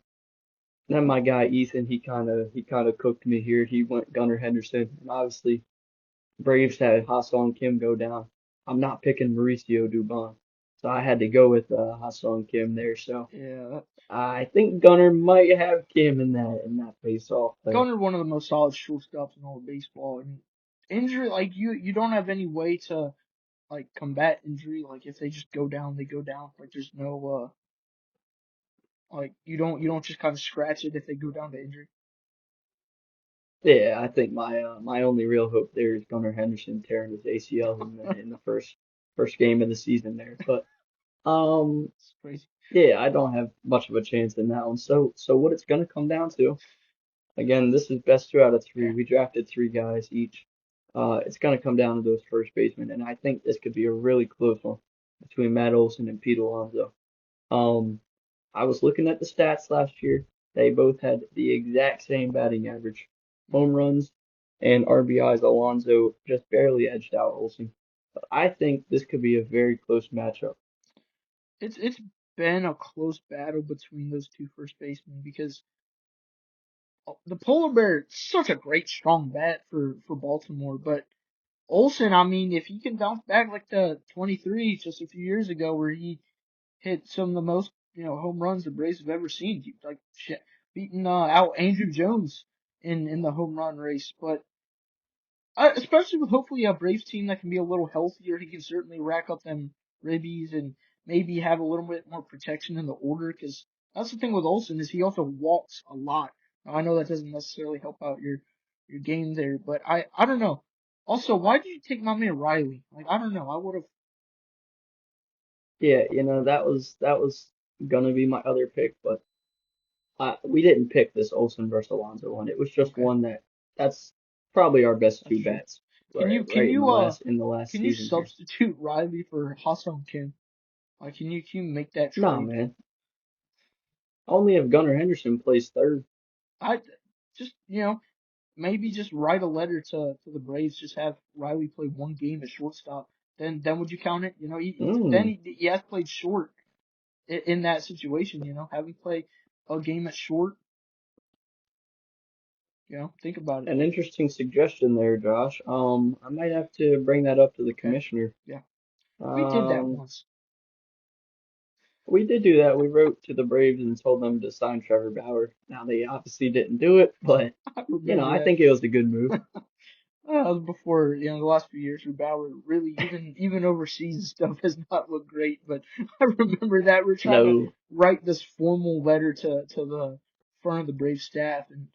then my guy Ethan, he kind of cooked me here. He went Gunnar Henderson, and obviously Braves had Ha-Seong Kim go down. I'm not picking Mauricio Dubon, so I had to go with Ha-Seong Kim there. So Yeah, I think Gunnar might have Kim in that face off there. Gunnar, one of the most solid shortstops in all of baseball. And injury, like you don't have any way to like combat injury. Like if they just go down, they go down. Like there's no like you don't just kind of scratch it if they go down to injury. Yeah, I think my only real hope there is Gunnar Henderson tearing his ACL in the first game of the season there. But um It's crazy. yeah, I don't have much of a chance in that one. So what it's gonna come down to, again, this is best 2 out of 3. Okay. We drafted 3 guys each. It's gonna come down to those first basemen, and I think this could be a really close one between Matt Olson and Pete Alonso. Um, I was looking at the stats last year. They both had the exact same batting average. Mhm. Home runs and RBIs, Alonso just barely edged out Olsen. But I think this could be a very close matchup. It's been a close battle between those two first basemen because the polar bear, such a great strong bat for Baltimore, but Olsen, I mean, if he can bounce back like the 23 just a few years ago where he hit some of the most, home runs the Braves have ever seen, like shit, beating out Andrew Jones in the home run race, but especially with hopefully a Braves team that can be a little healthier, he can certainly rack up them ribbies and maybe have a little bit more protection in the order. Because that's the thing with Olsen is he also walks a lot. Now, I know that doesn't necessarily help out your game there, but I don't know. Also, why did you take my man Riley? Like I don't know. I would have. Yeah, that was gonna be my other pick, but we didn't pick this Olsen versus Alonso one. It was just Okay, one that's probably our best that's two true. bets Can right you can right in the you uh last can you season here. substitute Riley for Hassan Kim? Like can you make that Nah, trade? man. Only if Gunnar Henderson plays third. I just maybe just write a letter to the Braves. Just have Riley play one game at shortstop. Then would you count it? Then Mm. he has played short in that situation. Have him play a game at short. Think about it. An interesting suggestion there, Josh. I might have to bring that up to the Okay, commissioner. yeah, we did that Um, once. we did do that. We wrote to the Braves and told them to sign Trevor Bauer. Now they obviously didn't do it, but I remember I that. think it was a good move. That was before, the last few years for Bauer, really, even overseas stuff has not looked great. But I remember that we're trying to No. write this formal letter to the front of the Brave staff and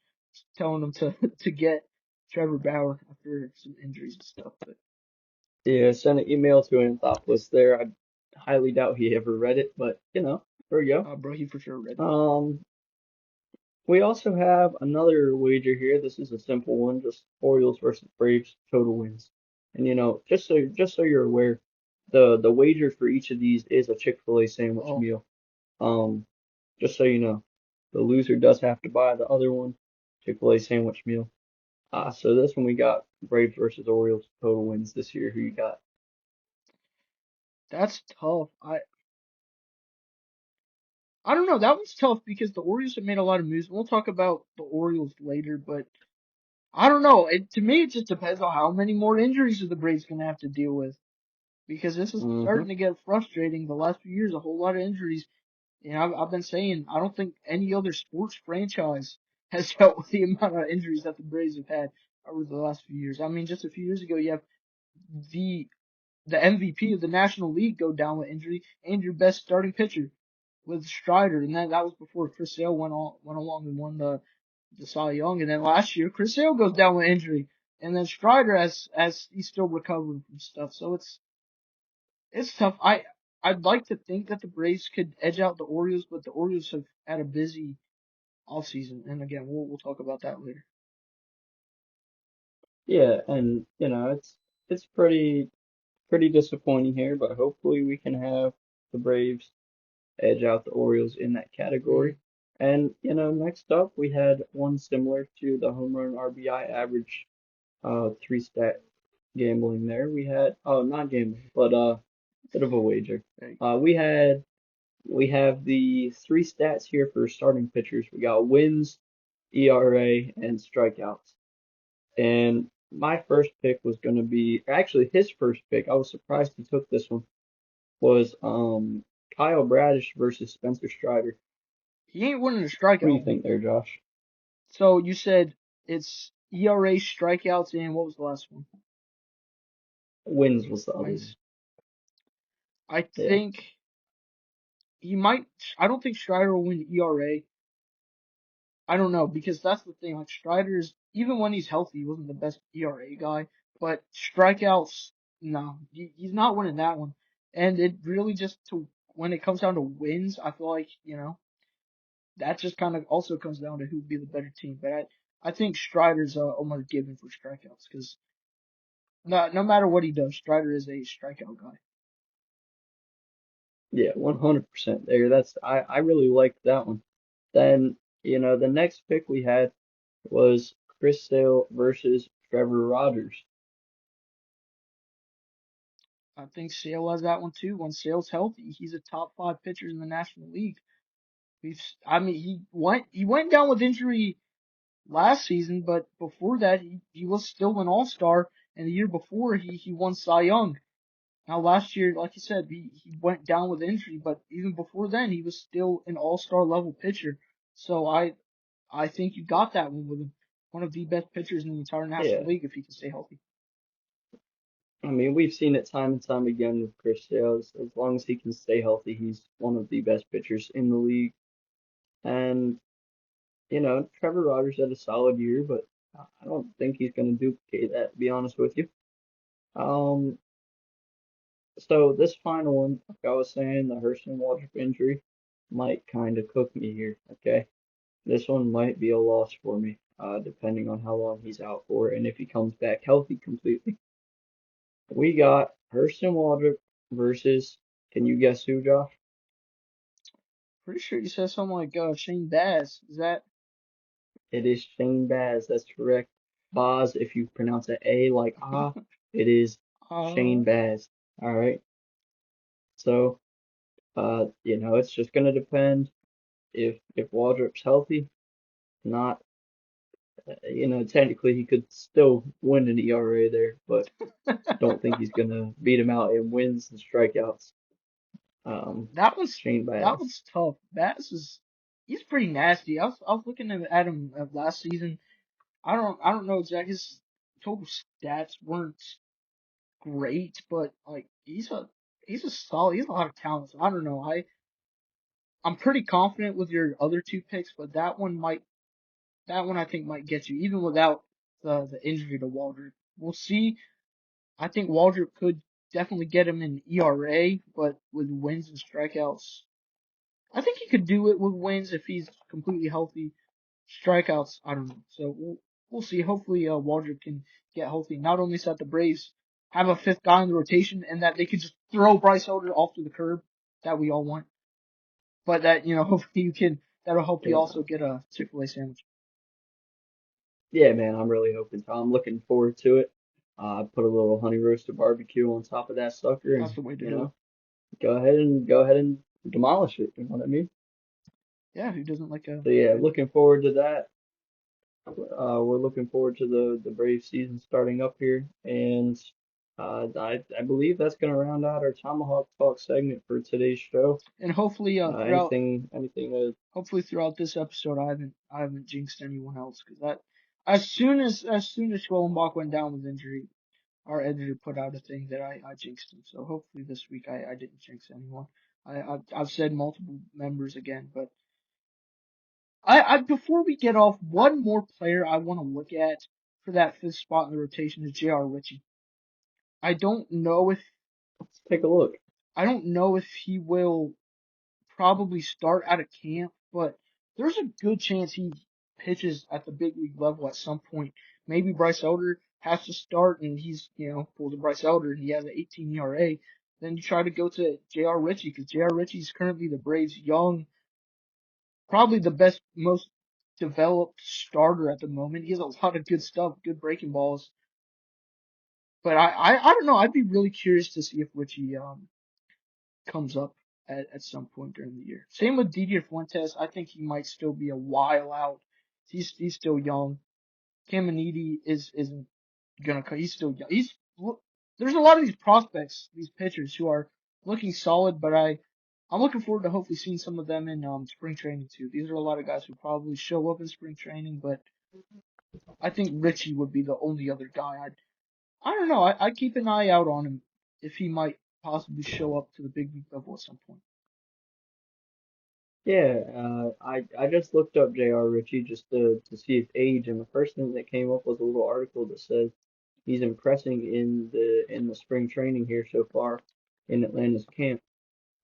telling them to to get Trevor Bauer after some injuries and stuff. But Yeah, sent an email to Anthopoulos there. I highly doubt he ever read it, but there we go. bro, he for sure read it. Um, we also have another wager here. This is a simple one, just Orioles versus Braves total wins. And just so you're aware, the wager for each of these is a Chick-fil-A sandwich Oh, meal. Um, just so you know, the loser does have to buy the other one, Chick-fil-A sandwich meal. So this one we got Braves versus Orioles total wins this year. Who you got? that's tough. I don't know. That one's tough because the Orioles have made a lot of moves. We'll talk about the Orioles later, but I don't know. To me, it just depends on how many more injuries are the Braves gonna have to deal with. Because this is Mm-hmm. starting to get frustrating. The last few years, a whole lot of injuries. And I've been saying, I don't think any other sports franchise has dealt with the amount of injuries that the Braves have had over the last few years. I mean, just a few years ago, you have the the MVP of the National League go down with injury, and your best starting pitcher with Strider, and that was before Chris Sale went along and won the Cy Young. And then last year, Chris Sale goes down with injury, and then Strider as he's still recovering from stuff. So it's tough. I'd like to think that the Braves could edge out the Orioles, but the Orioles have had a busy offseason. And again, we'll talk about that later. Yeah, and it's pretty disappointing here, but hopefully we can have the Braves edge out the Orioles in that Hmm. category. And next up we had one similar to the home run RBI average, three stat gambling there. We had not gambling, but bit of a wager. Hey, We have the three stats here for starting pitchers. We got wins, ERA, and strikeouts. And my first pick was going to be actually his first pick. I was surprised he took this one. Was Kyle Bradish versus Spencer Strider. he ain't winning a What do you strikeout one. think there, Josh? So you said it's ERA, strikeouts, and what was the last one? Wins was the other one. Wins. I Yeah. think he might. I don't think Strider will win ERA. I don't know because that's the thing. Like Strider's, even when he's healthy, he wasn't the best ERA guy. But strikeouts, no, he's not winning that one. And it really just to when it comes down to wins, I feel like that just kind of also comes down to who would be the better team. But I think Strider's almost given for strikeouts because no matter what he does, Strider is a strikeout guy. Yeah, 100% there. I really liked that one. Then, the next pick we had was Chris Sale versus Trevor Rogers. I think Sale has that one too. When Sale's healthy, he's a top five pitcher in the National League. I mean, he went down with injury last season, but before that he was still an all-star, and the year before he won Cy Young. Now last year, like you said, he went down with injury, but even before then he was still an all-star level pitcher. So I think you got that one with him. One of the best pitchers in the entire National Yeah. League if he can stay healthy. I mean, we've seen it time and time again with Chris Sales. As long as he can stay healthy, he's one of the best pitchers in the league. And, Trevor Rogers had a solid year, but I don't think he's going to duplicate that, to be honest with you. Um, so this final one, like I was saying, the Hurston Waldrop injury might kind of cook me here, okay? This one might be a loss for me, depending on how long he's out for and if he comes back healthy completely. We got Hurston Waldrop versus, can you guess who, Josh? Pretty sure you said something like Shane Baz. Is that It is Shane Baz. That's correct. Baz, if you pronounce it A like ah, it is Shane uh Baz. All right. So, it's just gonna depend if Waldrop's healthy. Not, technically he could still win an ERA there, but don't think he's gonna beat him out in wins and strikeouts. Um, that one's Shane that Baz. one's tough. Baz is he's pretty nasty. I was looking at him last season. I don't know exactly his total stats weren't great, but like he's a solid. He has a lot of talent. So I don't know. I'm pretty confident with your other two picks, but that one I think might get you even without the injury to Waldrop. We'll see. I think Waldrop could definitely get him in ERA, but with wins and strikeouts, I think he could do it with wins if he's completely healthy. Strikeouts, I don't know. So we'll see. Hopefully, Waldrop can get healthy. Not only so that the Braves have a fifth guy in the rotation and that they could just throw Bryce Elder off to the curb that we all want, but that hopefully that'll help you Yeah. also get a Chick-fil-A sandwich. Yeah, man, I'm really hoping to. I'm looking forward to it. I put a little honey roasted barbecue on top of that sucker, That's and the way to do it. go ahead and demolish it. You know what I mean? Yeah, who doesn't like a So yeah, good? looking forward to that. We're looking forward to the Brave season starting up here, and I believe that's gonna round out our Tomahawk Talk segment for today's show. And hopefully, Anything throughout this episode, I haven't jinxed anyone else because that as soon as Schwellenbach went down with injury, our editor put out a thing that I jinxed him. So hopefully this week I didn't jinx anyone. I've said multiple members again, but I before we get off, one more player I want to look at for that fifth spot in the rotation is J.R. Ritchie. I don't know if let's take a look. I don't know if he will probably start out of camp, but there's a good chance he pitches at the big league level at some point. Maybe Bryce Elder has to start and he's, pulls a Bryce Elder and he has an 18 ERA. Then you try to go to J.R. Ritchie because J.R. Ritchie is currently the Braves' young, probably the best, most developed starter at the moment. He has a lot of good stuff, good breaking balls. But I don't know. I'd be really curious to see if Ritchie comes up at some point during the year. Same with Didier Fuentes. I think he might still be a while out. He's still young. Caminiti isn't gonna come. He's still young. There's a lot of these prospects, these pitchers who are looking solid, but I'm looking forward to hopefully seeing some of them in spring training too. These are a lot of guys who probably show up in spring training, but I think Richie would be the only other guy. I don't know. I'd keep an eye out on him if he might possibly show up to the big league level at some point. Yeah, I just looked up J.R. Ritchie just to see his age, and the first thing that came up was a little article that says he's impressing in the spring training here so far in Atlanta's camp.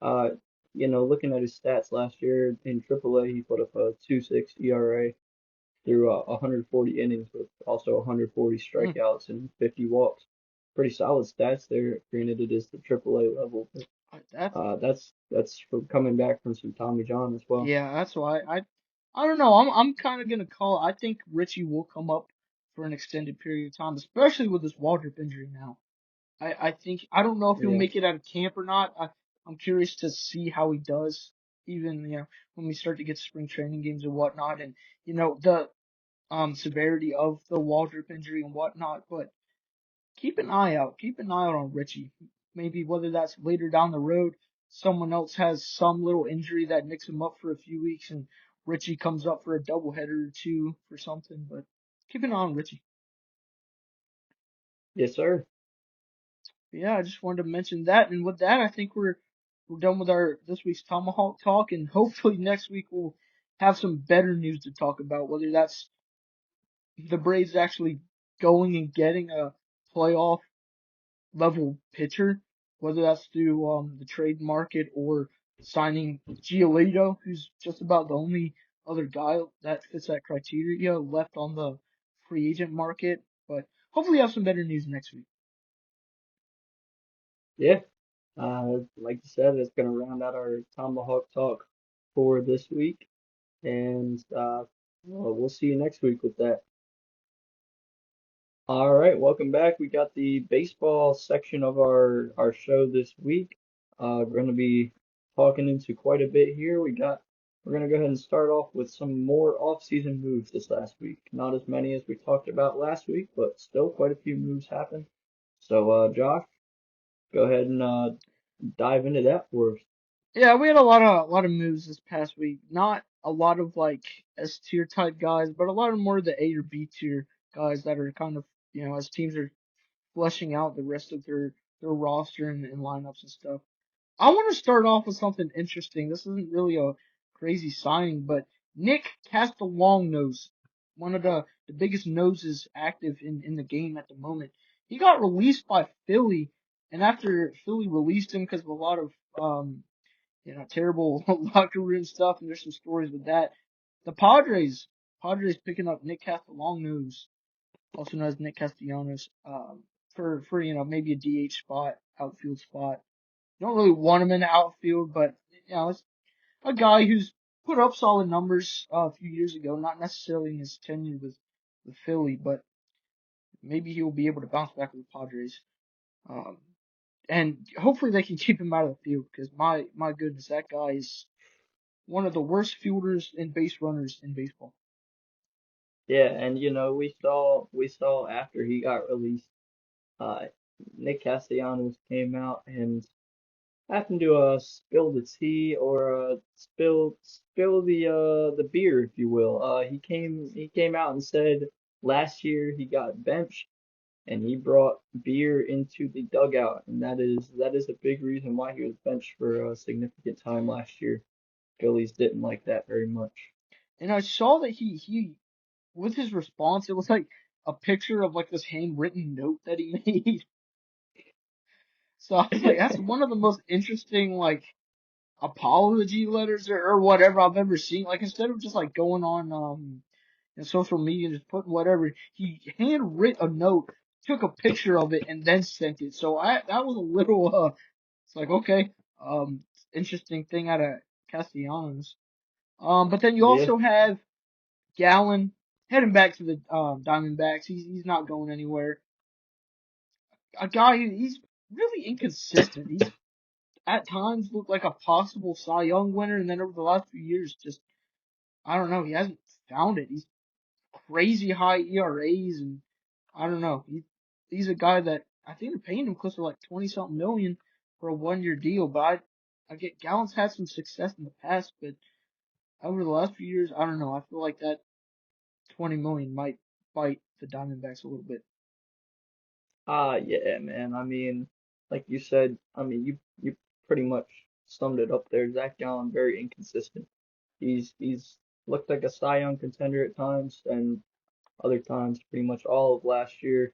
Uh, looking at his stats last year in AAA, he put up a 2.6 ERA through 140 innings with also 140 Hmm. strikeouts and 50 walks. Pretty solid stats there. Granted, it is the AAA level, but That's that's from coming back from some Tommy John as well. yeah. That's why I don't know. I'm kind of gonna call. I think Richie will come up for an extended period of time, especially with this Waldrop injury now. I think I don't know if he'll Yeah. make it out of camp or not. I'm curious to see how he does, even when we start to get spring training games and whatnot. And the severity of the Waldrop injury and whatnot, but keep an eye out. Keep an eye out on Richie. Maybe whether that's later down the road, someone else has some little injury that nicks him up for a few weeks and Richie comes up for a doubleheader or two for something, but keep an eye on Richie. Yes, sir. Yeah, I just wanted to mention that. And with that, I think we're done with our this week's Tomahawk Talk, and hopefully next week we'll have some better news to talk about. Whether that's the Braves actually going and getting a playoff level pitcher, whether that's through the trade market or signing Giolito, who's just about the only other guy that fits that criteria left on the free agent market. But hopefully have some better news next week. Yeah. Like you said, it's gonna round out our Tomahawk talk for this week, and well, we'll see you next week with that. All right, welcome back. We got the baseball section of our show this week. We're going to be talking into quite a bit here. We're going to go ahead and start off with some more off-season moves this last week. Not as many as we talked about last week, but still quite a few moves happened. So, Josh, go ahead and dive into that for us. Yeah, we had a lot of moves this past week. Not a lot of like S tier type guys, but a lot of more of the A or B tier guys that are kind of as teams are fleshing out the rest of their roster and lineups and stuff. I want to start off with something interesting. This isn't really a crazy signing, but Nick Castellanos, one of the biggest noses active in the game at the moment, he got released by Philly, and after Philly released him because of a lot of terrible locker room stuff, and there's some stories with that. The Padres picking up Nick Castellanos, also known as Nick Castellanos, for maybe a DH spot, outfield spot. Don't really want him in the outfield, but it's a guy who's put up solid numbers a few years ago. Not necessarily in his tenure with Philly, but maybe he'll be able to bounce back with the Padres. Um, and hopefully they can keep him out of the field because my goodness, that guy is one of the worst fielders and base runners in baseball. Yeah, and we saw after he got released, uh, Nick Castellanos came out and happened to spill the tea or spill the beer, if you will. He came out and said last year he got benched and he brought beer into the dugout, and that is a big reason why he was benched for a significant time last year. Phillies didn't like that very much. And I saw that he with his response, it was like a picture of like this handwritten note that he made. So I was like, that's one of the most interesting like apology letters or whatever I've ever seen. Like instead of just like going on in social media and just putting whatever, he handwrit a note, took a picture of it, and then sent it. So I that was a little it's like okay, interesting thing out of Castellanos. But then you Yeah. also have Gallon heading back to the Diamondbacks. He's not going anywhere. A guy he's really inconsistent. He's at times looked like a possible Cy Young winner, and then over the last few years, just I don't know. He hasn't found it. He's crazy high ERAs, and I don't know. He's a guy that I think they're paying him close to like 20 something million for a 1 year deal. But I get Gallon's had some success in the past, but over the last few years, I don't know. I feel like that 20 million might bite the Diamondbacks a little bit. Yeah, man. I mean, like you said, I mean, you pretty much summed it up there. Zach Gallen, very inconsistent. He's looked like a Cy Young contender at times, and other times, pretty much all of last year,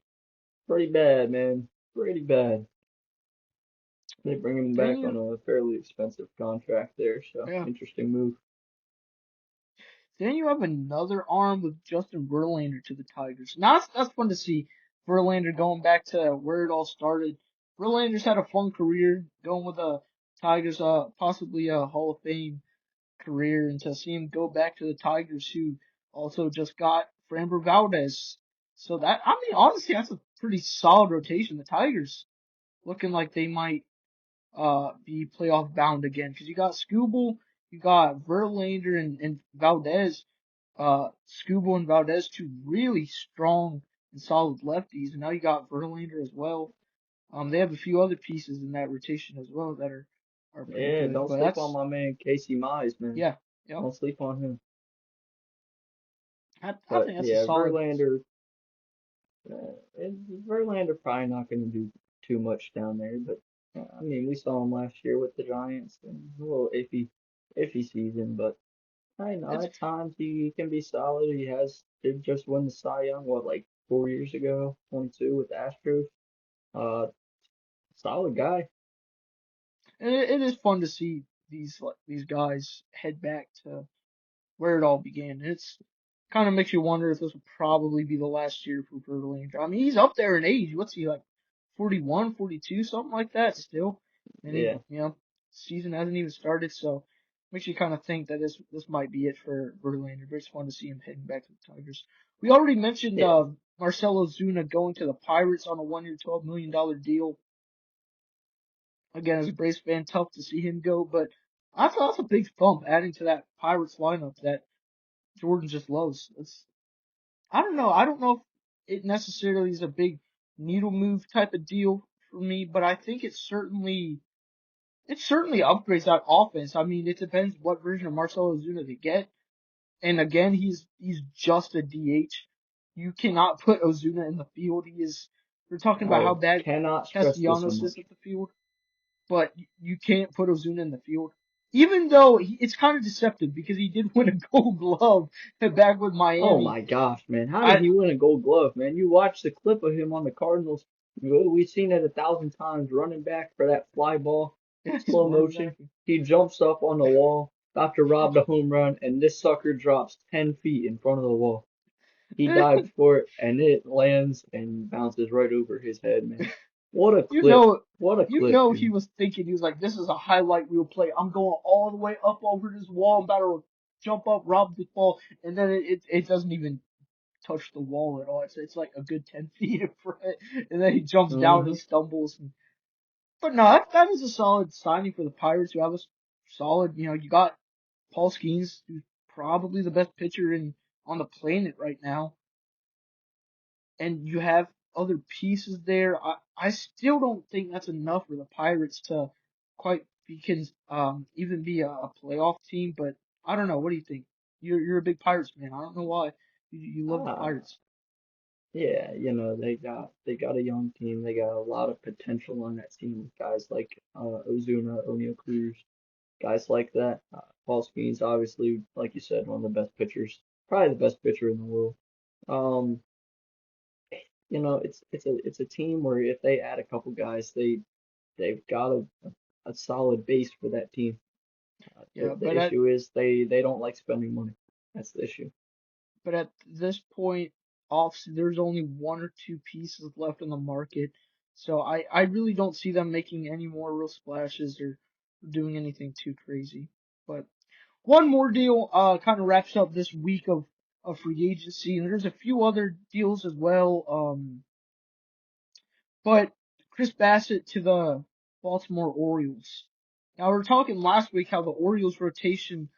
pretty bad, man. Pretty bad. They bring him Then back on you, a fairly expensive contract there, so yeah. interesting move. Then you have another arm with Justin Verlander to the Tigers. Now that's fun to see. Verlander going back to where it all started. Verlander's had a fun career going with the Tigers, possibly a Hall of Fame career, and to see him go back to the Tigers, who also just got Framber Valdez. So that I mean, honestly, that's a pretty solid rotation. The Tigers looking like they might be playoff bound again because you got Skubal, you got Verlander and Valdez. Skubal and Valdez, two really strong and solid lefties, and now you got Verlander as well. They have a few other pieces in that rotation as well that are pretty Yeah, good. don't But sleep on that's my man Casey Mize, man. yeah, yeah. Don't sleep on him. I But think that's a yeah, solid. Verlander probably not going to do too much down there. But I mean, we saw him last year with the Giants, and a little iffy season. But I know It's at times he can be solid. Did just win the Cy Young like 4 years ago, 22 with the Astros. Uh, Solid guy. it is fun to see these guys head back to where it all began. It's kind of makes you wonder if this will probably be the last year for Verlander. I mean, he's up there in age. What's he like, 41, 42, something like that still, and he, Yeah, season hasn't even started, so makes you kind of think that this might be it for Verlander. But it's fun to see him heading back to the Tigers. We already mentioned yeah. Marcell Ozuna going to the Pirates on a 1-year, $12 million deal. Again, as a Braves fan, tough to see him go, but I thought that's a big thump adding to that Pirates lineup that Jordan just loves. I don't know. I don't know if it necessarily is a big needle move type of deal for me, but I think it certainly upgrades that offense. I mean, it depends what version of Marcelo Ozuna they get. And again, he's just a DH. You cannot put Ozuna in the field. We're talking about how Oh, bad cannot stress this Castellanos enough. is at the field, but you can't put Ozuna in the field. Even though it's kind of deceptive because he did win a Gold Glove back with Oh Miami. my gosh, man. How did I he win a gold glove, man? You watch the clip of him on the Cardinals. We've seen it 1,000 times running back for that fly ball, just slow running motion. back. He jumps up on the wall, about to rob the home run, and this sucker drops 10 feet in front of the wall. He dives for it, and it lands and bounces right over his head, man. What a you clip. know, What a you clip, know he dude. was thinking, he was like, this is a highlight reel play. I'm going all the way up over this wall. I'm about to jump up, rob this ball, and then it doesn't even touch the wall at all. It's like a good 10 feet in front, and then he jumps down and he Mm-hmm. stumbles. But no, that is a solid signing for the Pirates who have a solid, you got Paul Skeens, who's probably the best pitcher on the planet right now, and you have other pieces there. I still don't think that's enough for the Pirates to quite even be a playoff team, but I don't know. What do you think? You're a big Pirates fan. I don't know why. You love the Ah, Pirates. yeah, they got a young team. They got a lot of potential on that team with guys like Ozuna, O'Neal Cruz, guys like that. Paul Skeens, obviously, like you said, one of the best pitchers, probably the best pitcher in the world. Um, it's a team where if they add a couple guys, they've got a solid base for that team. The Yeah, the issue is they don't like spending money. That's the issue. but at this point, off there's only one or two pieces left on the market, so I really don't see them making any more real splashes or doing anything too crazy. But one more deal kind of wraps up this week of free agency, and there's a few other deals as well. But Chris Bassett to the Baltimore Orioles. Now we were talking last week how the Orioles rotation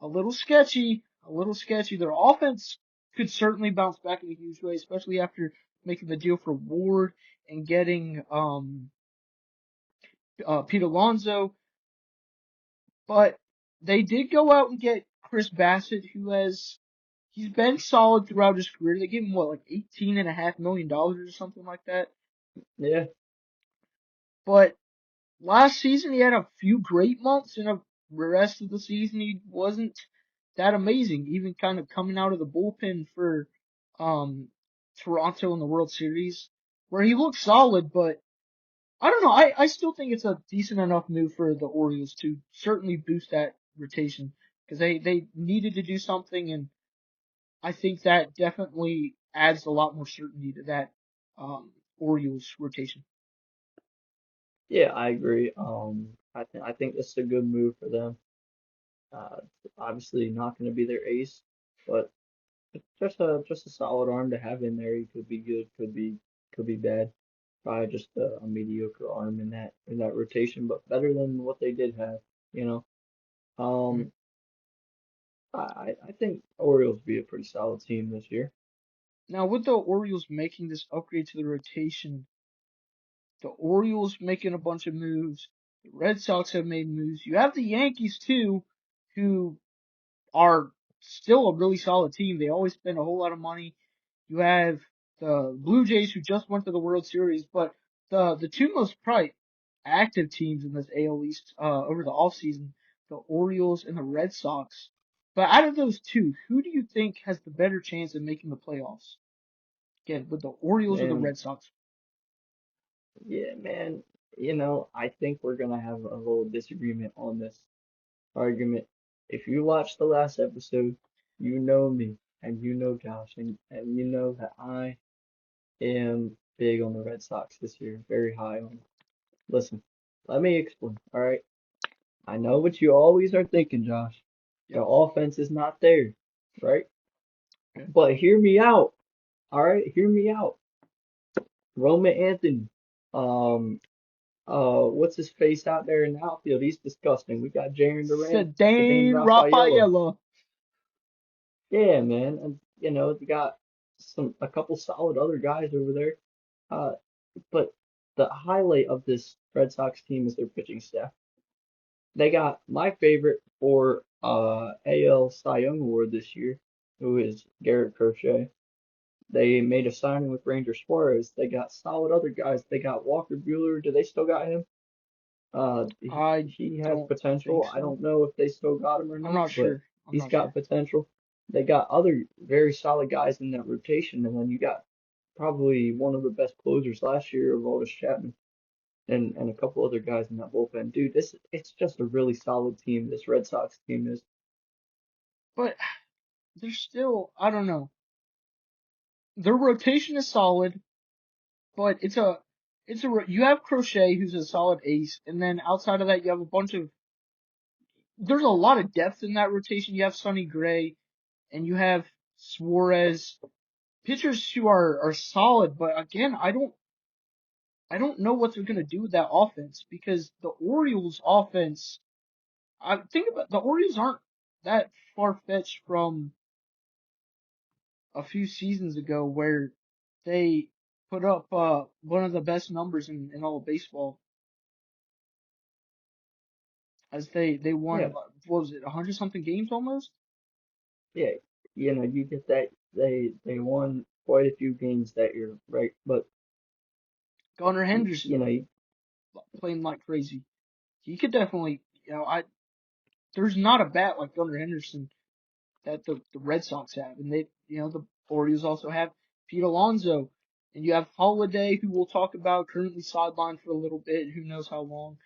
a little sketchy. Their offense could certainly bounce back in a huge way, especially after making the deal for Ward and getting Pete Alonso. But they did go out and get Chris Bassett, he's been solid throughout his career. They gave him what, like $18.5 million or something like that. Yeah, But last season he had a few great months, and the rest of the season he wasn't that amazing. Even kind of coming out of the bullpen for um Toronto in the World Series, where he looked solid, but I don't know. I still think it's a decent enough move for the Orioles to certainly boost that rotation because they needed to do something, and I think that definitely adds a lot more certainty to that Orioles rotation. yeah, I agree. I think this is a good move for them. Uh, Obviously not going to be their ace, but just a solid arm to have in there. He could be good, could be bad. Probably just a mediocre arm in that rotation, but better than what they did have, you know. Mm. Um, I think Orioles be a pretty solid team this year. Now, with the Orioles making this upgrade to the rotation, the Orioles making a bunch of moves, the Red Sox have made moves. You have the Yankees too, who are still a really solid team. They always spend a whole lot of money. You have the Blue Jays who just went to the World Series, but the two most probably active teams in this AL East over the offseason, the Orioles and the Red Sox. But out of those two, who do you think has the better chance of making the playoffs? Again, with the Orioles or the Man, Red Sox? yeah, man. I think we're gonna have a little disagreement on this argument. If you watched the last episode, you know me and you know Josh and you know that I am big on the Red Sox this year, very high on them. Listen, let me explain, all right? I know what you always are thinking, Josh. The Yep. offense is not there, right? Okay. But hear me out, all right? Hear me out. Roman Anthony, um, what's his face out there in the outfield? He's disgusting. We got Jaren Durant, Cedane Sedane Rafaela. Rafaela. Yeah, man, and they got a couple solid other guys over there. Uh, but the highlight of this Red Sox team is their pitching staff. They got my favorite for AL Cy Young Award this year, who is Garrett Crochet. They made a signing with Ranger Suarez. They got solid other guys. They got Walker Buehler. Do they still got him? I He has don't think potential. I so. don't know if they still got him or I'm not, not but sure. I'm he's not got sure. potential. They got other very solid guys in that rotation, and then you got probably one of the best closers last year of Otis Chapman and a couple other guys in that bullpen. Dude, it's just a really solid team. This Red Sox team is. But there's still, I don't know. Their rotation is solid, but you have Crochet who's a solid ace, and then outside of that you have a bunch of, there's a lot of depth in that rotation. You have Sonny Gray and you have Suarez, pitchers who are solid, but again, I don't know what they're gonna do with that offense because the Orioles offense, I think about the Orioles aren't that far fetched from a few seasons ago where they put up one of the best numbers in all of baseball as they won Yeah, what was it, 100 something games almost. yeah. You get that they won quite a few games that year, right? But Gunnar you Henderson know, playing like crazy. He could definitely, I there's not a bat like Gunnar Henderson that the Red Sox have, and the Orioles also have Pete Alonso, and you have Holiday, who we'll talk about, currently sidelined for a little bit, who knows how long.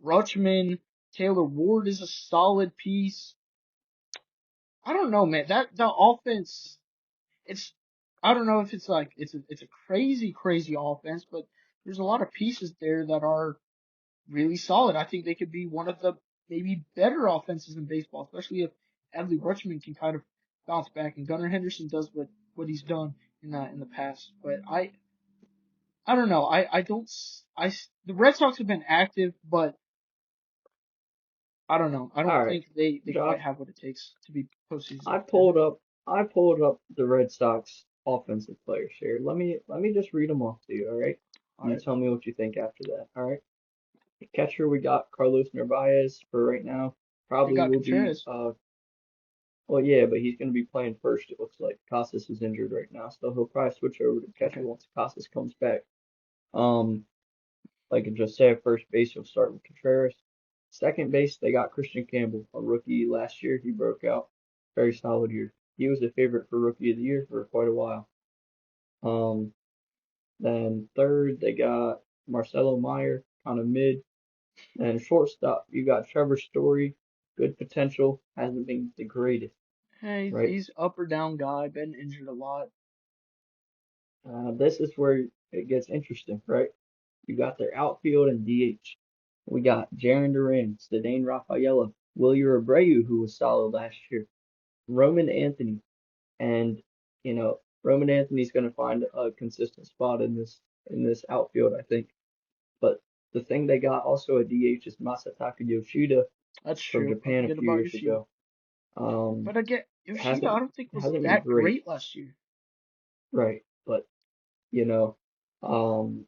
Rutschman, Taylor Ward is a solid piece. I don't know, man. That the offense, it's I don't know if it's like it's a crazy offense, but there's a lot of pieces there that are really solid. I think they could be one of the maybe better offenses in baseball, especially if Adley Rutschman can kind of bounce back and Gunnar Henderson does what he's done in the past. But I don't know. I don't the Red Sox have been active, but I don't know. I don't all right, think they quite Josh. have what it takes to be postseason I contender. pulled up I pulled up the Red Sox offensive players here. Let me just read them off to you, all right? All You right, tell me what you think after that, all right? Catcher, we got Carlos Narvaez for right now. they Probably got will be Contreras. well, yeah, but he's going to be playing first. It looks like Casas is injured right now, so he'll probably switch over to catcher Okay, once Casas comes back. Um, like I just said, first base he'll start with Contreras. Second base they got Christian Campbell, a rookie last year. He broke out, very solid year. He was a favorite for rookie of the year for quite a while. Um, then third they got Marcelo Meyer, kind of mid. And shortstop you got Trevor Story, good potential, hasn't been the greatest, hey, right? he's up or down guy, been injured a lot. This is where it gets interesting, right? You got their outfield and DH. We got Jaren Duran, Cedane Rafaela, Wilyer Abreu, who was solid last year, Roman Anthony, and Roman Anthony's going to find a consistent spot in this outfield, I think. But the thing they got also at DH is Masataka Yoshida That's from true. Don't Japan a forget few about years Yoshida. ago. Um, But again, Yoshida, I hasn't don't think was hasn't been that great, great last year. right? But you know, um,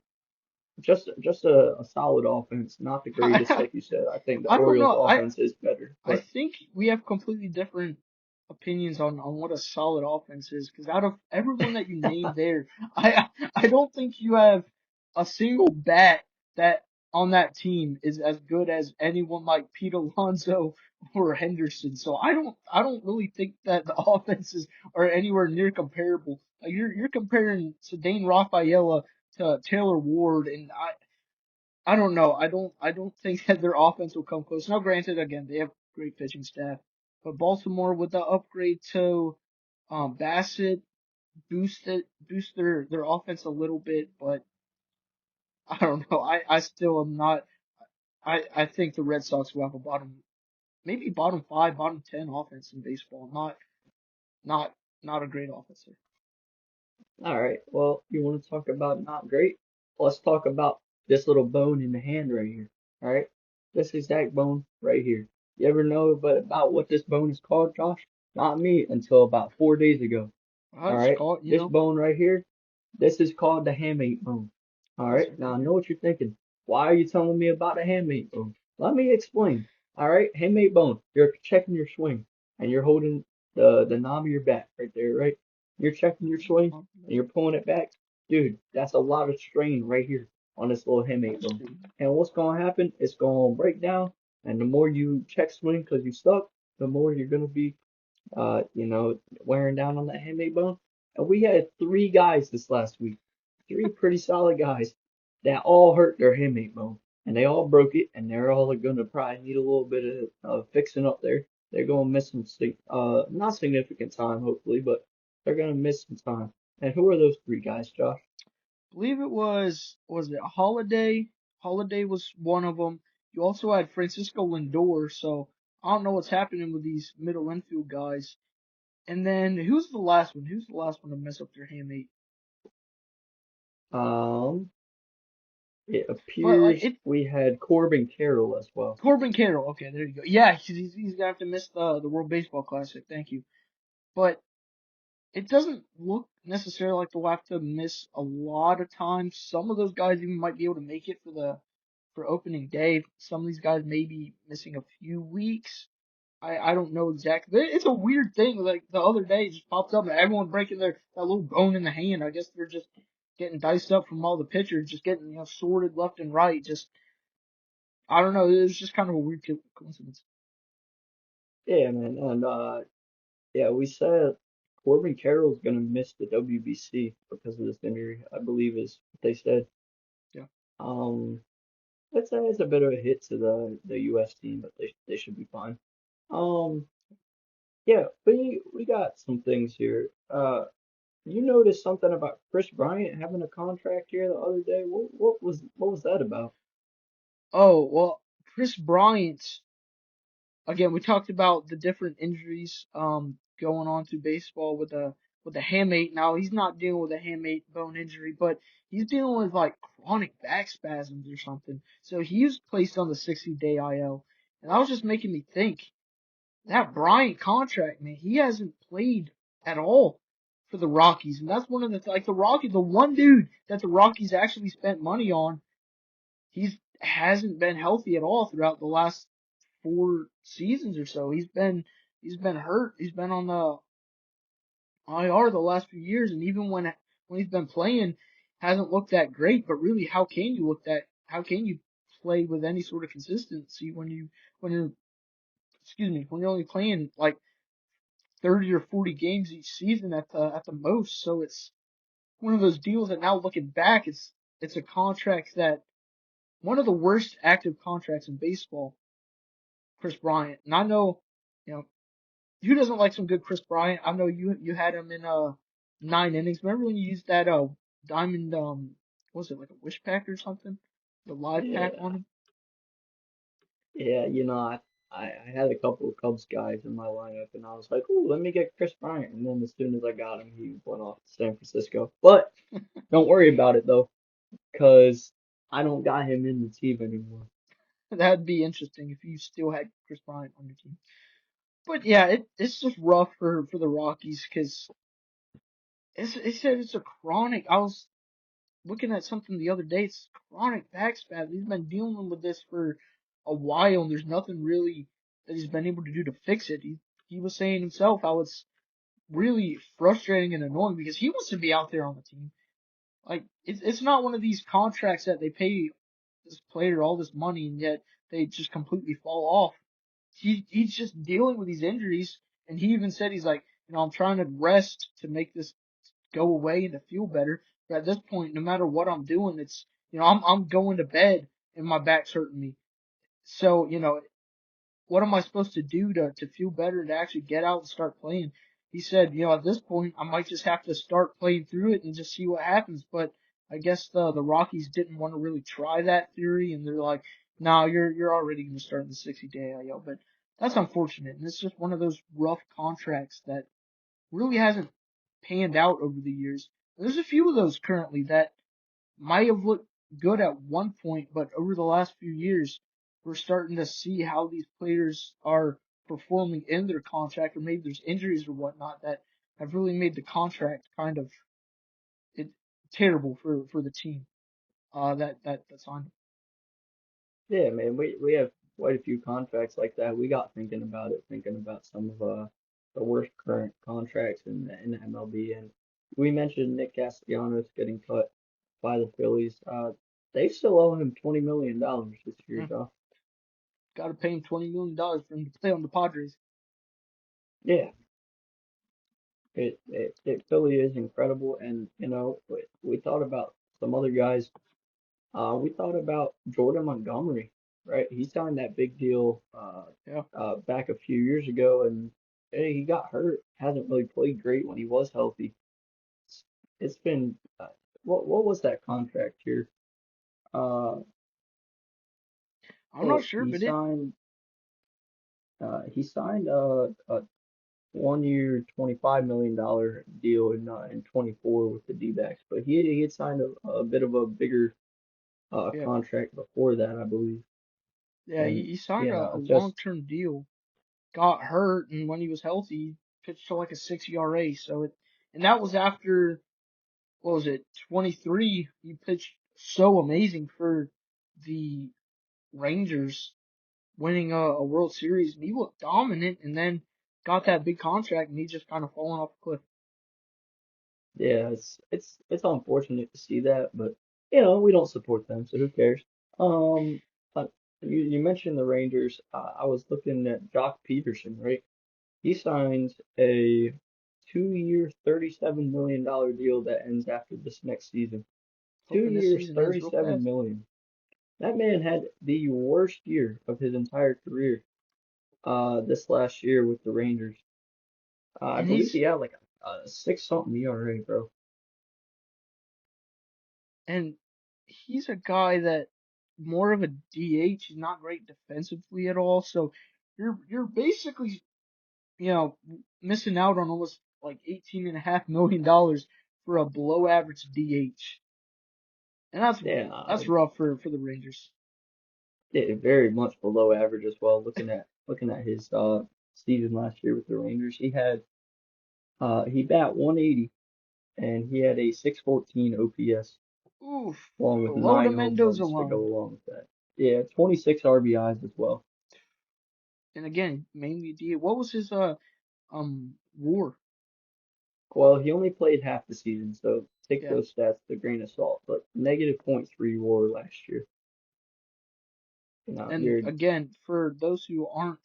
just a solid offense, not the greatest, I, like you said. I think the I don't Orioles know. offense is better, I but think we have completely different opinions on what a solid offense is. Because out of everyone that you named there, I don't think you have a single bat that on that team is as good as anyone like Pete Alonso or Henderson. So I don't really think that the offenses are anywhere near comparable. Like you're comparing Cedane Rafaela to Taylor Ward, and I don't know. I don't think that their offense will come close. Now, granted, again, they have great pitching staff, but Baltimore with the upgrade to Bassett boost their offense a little bit, but I don't know. I still am not. I think the Red Sox will have a maybe bottom five, bottom 10 offense in baseball. Not not a great offense. all right. Well, you want to talk about not great? Let's talk about this little bone in the hand right here. All right, this exact bone right here. You ever know about what this bone is called, Josh? Not me until about 4 days ago. I All just right, call it, this bone right here, this is called the hamate bone. All Yes, right, sir. now I know what you're thinking. Why are you telling me about a hamate bone? Let me explain. All right, hamate bone. You're checking your swing and you're holding the knob of your bat right there, right? You're checking your swing and you're pulling it back. Dude, that's a lot of strain right here on this little hamate bone. And what's gonna happen? It's gonna break down, and the more you check swing because you stuck, the more you're gonna be wearing down on that hamate bone. And we had three guys this last week, three pretty solid guys that all hurt their hamate bone, and they all broke it, and they're all gonna probably need a little bit of fixing up there. They're gonna miss some not significant time, hopefully, but they're gonna miss some time. And who are those three guys, Josh? Believe it was it Holiday? Holiday was one of them. You also had Francisco Lindor, so I don't know what's happening with these middle infield guys. And then who's the last one? Who's the last one to mess up their hamate? Um, it But like appears it, we had Corbin Carroll as well. Corbin Carroll. Okay, there you go. Yeah, he's gonna have to miss the World Baseball Classic. Thank you. But it doesn't look necessarily like they'll have to miss a lot of time. Some of those guys even might be able to make it for opening day. Some of these guys may be missing a few weeks. I don't know exactly. But it's a weird thing. Like the other day, it just popped up and everyone breaking that little bone in the hand. I guess they're just getting diced up from all the pitchers, just getting sorted left and right. Just I don't know. It was just kind of a weird coincidence. Yeah, man, and yeah, we said Corbin Carroll's gonna miss the WBC because of this injury, I believe is what they said. Yeah. Um, it's a bit of a hit to the U.S. team, but they should be fine. Um, yeah, we got some things here. You noticed something about Chris Bryant having a contract here the other day. What was that about? Oh well, Chris Bryant. Again, we talked about the different injuries going on to baseball with the hamate. Now he's not dealing with a hamate bone injury, but he's dealing with like chronic back spasms or something. So he was placed on the 60-day IL, and that was just making me think that Bryant contract, man, he hasn't played at all for the Rockies, and that's one of the Rockies, the one dude that the Rockies actually spent money on. He's hasn't been healthy at all throughout the last 4 seasons or so. He's been hurt. He's been on the IR the last few years, and even when he's been playing, hasn't looked that great. But really, how can you look that? How can you play with any sort of consistency when you're excuse me when you're only playing like 30 or 40 games each season at the most? So it's one of those deals that now looking back, it's a contract that one of the worst active contracts in baseball, Chris Bryant. And I know, you know, who doesn't like some good Chris Bryant? I know you had him in 9 innings. Remember when you used that diamond what was it like a wish pack or something? The live pack Yeah, on him. yeah, I had a couple of Cubs guys in my lineup, and I was like, "Ooh, let me get Chris Bryant." And then as soon as I got him, he went off to San Francisco. But don't worry about it though, because I don't got him in the team anymore. That'd be interesting if you still had Chris Bryant on your team. But yeah, it's just rough for the Rockies because it said it's a chronic. I was looking at something the other day. It's chronic back spasm. He's been dealing with this for a while, and there's nothing really that he's been able to do to fix it. He was saying himself how it's really frustrating and annoying because he wants to be out there on the team. Like it's not one of these contracts that they pay this player all this money and yet they just completely fall off. He's just dealing with these injuries, and he even said he's like, I'm trying to rest to make this go away and to feel better. But at this point, no matter what I'm doing, it's I'm going to bed and my back's hurting me. So what am I supposed to do to feel better to actually get out and start playing? He said, at this point, I might just have to start playing through it and just see what happens. But I guess the Rockies didn't want to really try that theory, and they're like, no, you're already going to start in the 60-day IL. But that's unfortunate, and it's just one of those rough contracts that really hasn't panned out over the years. There's a few of those currently that might have looked good at one point, but over the last few years, we're starting to see how these players are performing in their contract, or maybe there's injuries or whatnot that have really made the contract kind of it, terrible for the team that signed Yeah, man, we have quite a few contracts like that. We got thinking about it, thinking about some of the worst current contracts in the MLB, and we mentioned Nick Castellanos getting cut by the Phillies. They still owe him $20 million this year, him. though. Got to pay him $20 million for him to play on the Padres. Yeah, it really is incredible, and we thought about some other guys. We thought about Jordan Montgomery, right? He signed that big deal Yeah, back a few years ago, and hey, he got hurt. Hasn't really played great when he was healthy. It's been what was that contract here? Uh, I'm not sure, he but it. signed a 1 year, $25 million deal in 24 with the D-backs, but he had signed a bit of a bigger Yeah, contract before that, I believe, yeah, he, and he signed you a know just long-term deal, got hurt, and when he was healthy, he pitched to like a 6 ERA. And that was after, what was it, 23? He pitched so amazing for the Rangers, winning a World Series, and he looked dominant, and then got that big contract, and he just kind of fallen off a cliff. Yeah, it's unfortunate to see that, but we don't support them, so who cares? But you mentioned the Rangers. I was looking at Jock Peterson, right? He signed a 2 year, $37 million deal that ends after this next season. two Hoping this years, season ends real 37 fast. million. That man had the worst year of his entire career. This last year with the Rangers. I And believe he had like a six something ERA, bro. and he's a guy that more of a DH. He's not great defensively at all. So you're basically missing out on almost like $18.5 million for a below average DH, and Yeah, that's rough for the Rangers. very much below average as well. Looking at his season last year with the Rangers, he bat 180 and he had a 614 OPS Oof, along with below the nine home Mendoza runs to go line, along with that. Yeah, 26 RBIs as well. and again mainly DH. What was his WAR? Well, he only played half the season, so take Yeah, those stats with a grain of salt. But negative point 0.3 WAR last year. and You're again for those who aren't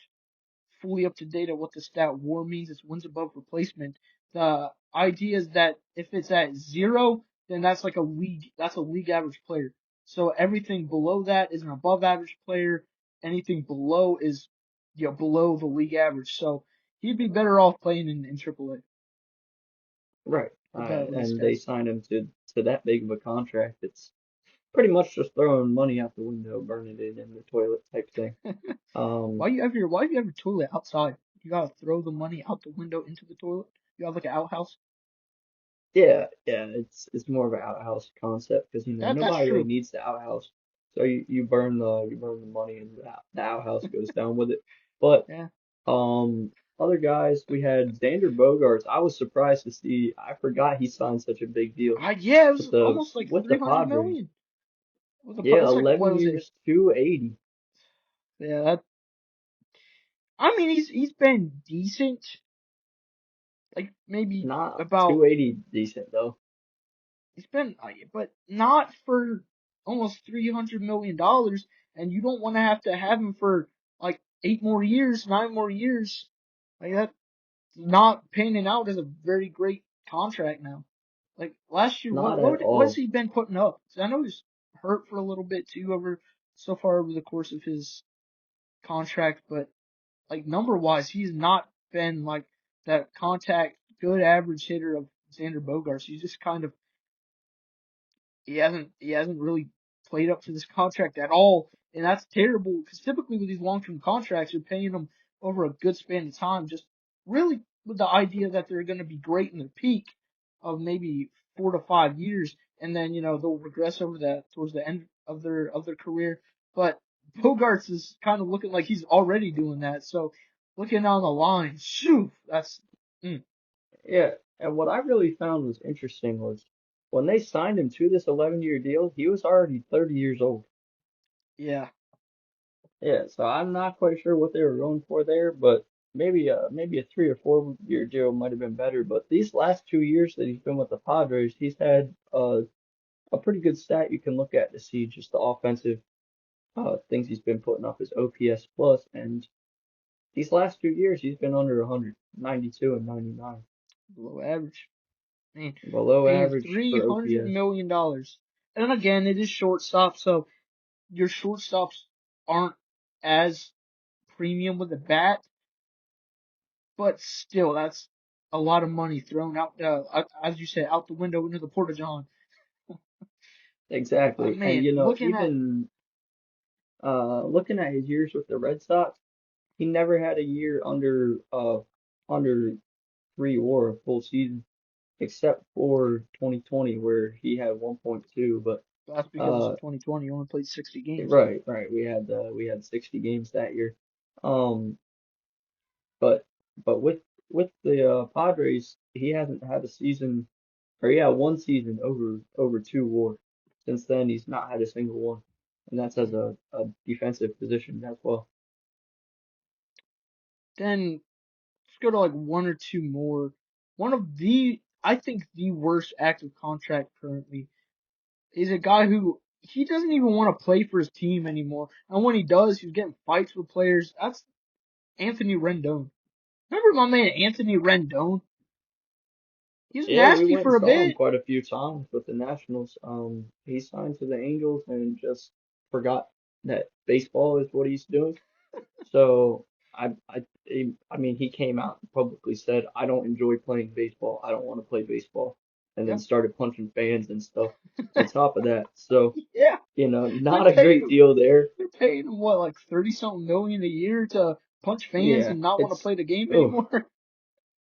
fully up to date on what the stat WAR means, it's wins above replacement. The idea is that if it's at zero, then that's a league average player. So everything below that is an above average player. Anything below is, below the league average. So he'd be better off playing in AAA right. with these And they guys. signed him to that big of a contract. It's pretty much just throwing money out the window, burning it in the toilet type thing. Um, Why do you have your toilet outside? You gotta throw the money out the window into the toilet. You have like an outhouse. yeah, it's more of an outhouse concept because That's nobody really true. needs the outhouse. So you burn the money and the outhouse goes down with it. But Yeah. um other guys, we had Xander Bogaerts. I was surprised to see. I forgot he signed such a big deal Yeah, it with was the almost like with the 300 Padres. million. Yeah, It's like, what 11 was it? years, 280. Yeah, I mean, he's been decent. Like maybe Not about 280 decent though. he's been, but not for almost $300 million. And you don't want to have him for like 8 more years, 9 more years. Like that's not panning out as a very great contract now. Like last year, Not at what's all. he been putting up? 'Cause I know he's hurt for a little bit too so far over the course of his contract, but like number wise, he's not been like that contact good average hitter of Xander Bogaerts. He's just kind of he hasn't really played up to this contract at all, and that's terrible because typically with these long term contracts, you're paying them over a good span of time, just really with the idea that they're going to be great in their peak of maybe 4 to 5 years, and then they'll regress over that towards the end of their career. But Bogarts is kind of looking like he's already doing that. So looking down the line, shoo, that's mm, Yeah, and what I really found was interesting was when they signed him to this 11-year deal, he was already 30 years old. yeah, Yeah, so I'm not quite sure what they were going for there, but maybe a 3 or 4 year deal might have been better. But these last 2 years that he's been with the Padres, he's had a pretty good stat you can look at to see just the offensive things he's been putting up his OPS plus, and these last 2 years he's been under 100, 92 and 99, below average. I mean, below paying average three for hundred OPS. million dollars, and again, it is shortstop, so your shortstops aren't as premium with the bat, but still, that's a lot of money thrown out, as you said, out the window into the porta john. Exactly, and Man, looking at even looking at his years with the Red Sox, he never had a year under 3 WAR a full season, except for 2020 where he had 1.2. But that's because uh, 2020 you only played 60 games. right, we had 60 games that year. Um, but with the Padres, he hasn't had a season, or he had one season over 2 WAR. Since then, he's not had a single one, and that's as a defensive position as well. Then let's go to like one or two more. One of I think the worst active contract currently is a guy who he doesn't even want to play for his team anymore. And when he does, he's getting fights with players. That's Anthony Rendon. Remember my man Anthony Rendon? He was Yeah, we nasty went and for a saw him bit. quite a few times with the Nationals. He signed to the Angels and just forgot that baseball is what he's doing. So I mean, he came out and publicly said, "I don't enjoy playing baseball. I don't want to play baseball," and then Yeah, started punching fans and stuff on top of that. So, yeah. They're not a paying great him. deal there. They're paying him what, like 30 something million a year to punch fans Yeah, and not want to it's play the game oh, anymore.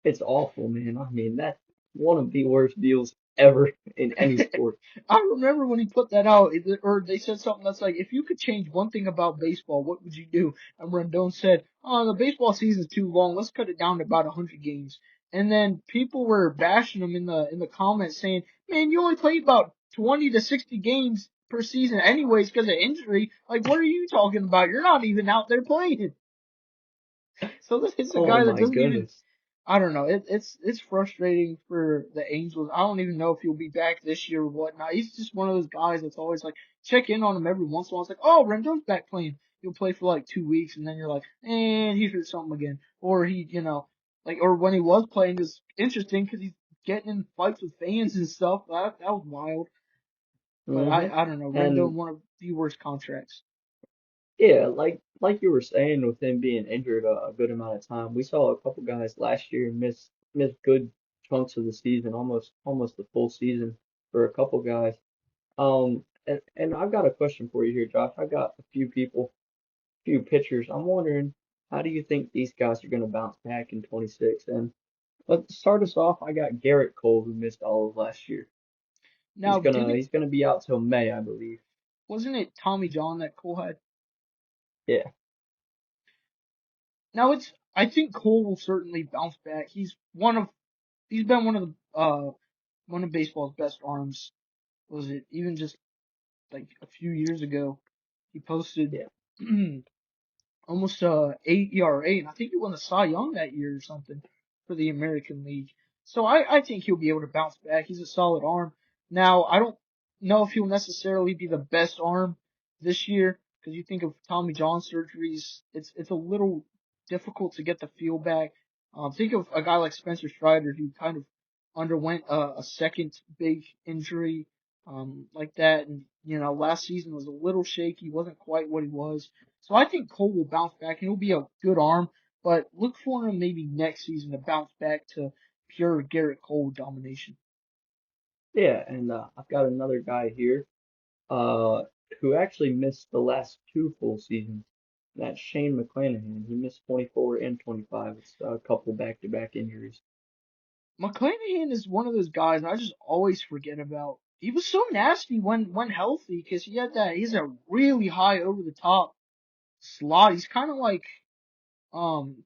it's awful, man. I mean, that's one of the worst deals ever in any sport. I remember when he put that out, or they said something that's like, if you could change one thing about baseball, what would you do? And Rendon said, "Oh, the baseball season's too long. Let's cut it down to about 100 games." And then people were bashing him in the comments saying, "Man, you only play about 20 to 60 games per season, anyways, because of injury. Like, what are you talking about? You're not even out there playing." So this is a Oh guy that my doesn't even goodness. I don't know. It's frustrating for the Angels. I don't even know if he'll be back this year or whatnot. He's just one of those guys that's always like check in on him every once in a while. It's like, oh, Rendon's back playing. He'll play for like 2 weeks, and then you're like, and he hurt something again, or or when he was playing, it's interesting because he's getting in fights with fans and stuff. That was wild. But hmm I don't know. Rendon, And one of the worst contracts. yeah, like you were saying, with him being injured a good amount of time, we saw a couple guys last year miss good chunks of the season, almost the full season for a couple guys. And I've got a question for you here, Josh. I've got a few people, few pitchers. I'm wondering, how do you think these guys are going to bounce back in 26? And let's start us off. I got Garrett Cole, who missed all of last year. He's Now, gonna didn't he's gonna be out till May, I believe. wasn't it Tommy John that Cole had? Yeah. Now I think Cole will certainly bounce back. He's been one of baseball's best arms. Was it even just like a few years ago? He posted Yeah. almost 8 ERA, and I think he won the Cy Young that year or something for the American League. So I think he'll be able to bounce back. He's a solid arm. Now I don't know if he'll necessarily be the best arm this year because you think of Tommy John surgeries, it's a little difficult to get the feel back. Think of a guy like Spencer Strider who kind of underwent a second big injury like that, and last season was a little shaky, wasn't quite what he was. So I think Cole will bounce back and he'll be a good arm, but look for him maybe next season to bounce back to pure Garrett Cole domination. Yeah, and I've got another guy here uh, who actually missed the last two full seasons. That's Shane McClanahan. He missed 24 and 25. It's a couple back-to-back injuries. McClanahan is one of those guys I just always forget about. He was so nasty when healthy because he's a really high over the top slot. He's kind of like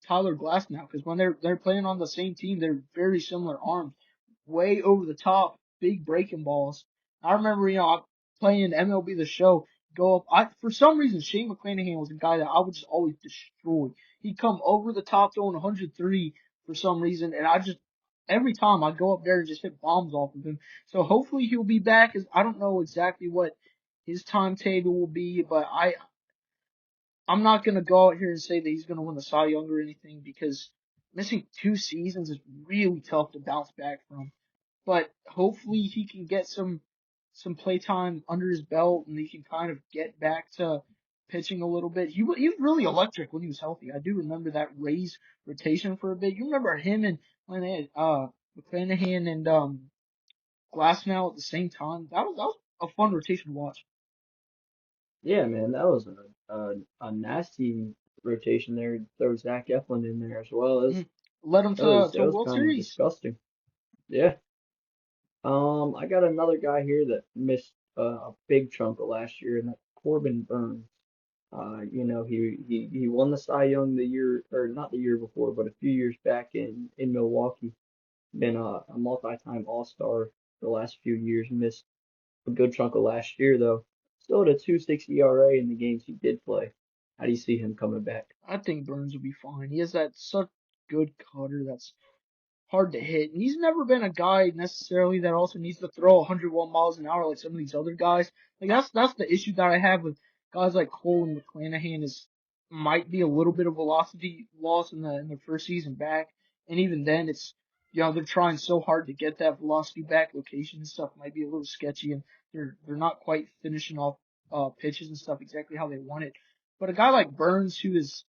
Tyler Glass now because when they're playing on the same team, they're very similar arms, way over the top, big breaking balls. I remember, I playing MLB The Show, go up. For some reason Shane McClanahan was a guy that I would just always destroy. He'd come over the top throwing 103 for some reason, and I just every time I'd go up there and just hit bombs off of him. So hopefully he'll be back. As I don't know exactly what his timetable will be, but I'm not gonna go out here and say that he's gonna win the Cy Young or anything because missing 2 seasons is really tough to bounce back from. But hopefully he can get some playtime under his belt and he can kind of get back to pitching a little bit. He was really electric when he was healthy. I do remember that Rays rotation for a bit. You remember him and when they had McClanahan and Glasnow at the same time? That was a fun rotation to watch. Yeah, man, that was a nasty rotation there. Throw Zach Eflin in there as well. Mm. Led him That to was World kind of Series. disgusting. Yeah. I got another guy here that missed a big chunk of last year, and that's Corbin Burns. He won the Cy Young the year, or not the year before, but a few years back in Milwaukee. Been a multi-time All-Star the last few years. Missed a good chunk of last year though. Still at a 2.6 ERA in the games he did play. How do you see him coming back? I think Burns will be fine. He has that such good cutter that's hard to hit. And he's never been a guy necessarily that also needs to throw 101 miles an hour like some of these other guys. Like that's the issue that I have with guys like Cole and McClanahan is might be a little bit of velocity loss in the first season back. And even then it's they're trying so hard to get that velocity back. Location and stuff might be a little sketchy and they're not quite finishing off pitches and stuff exactly how they want it. But a guy like Burns who is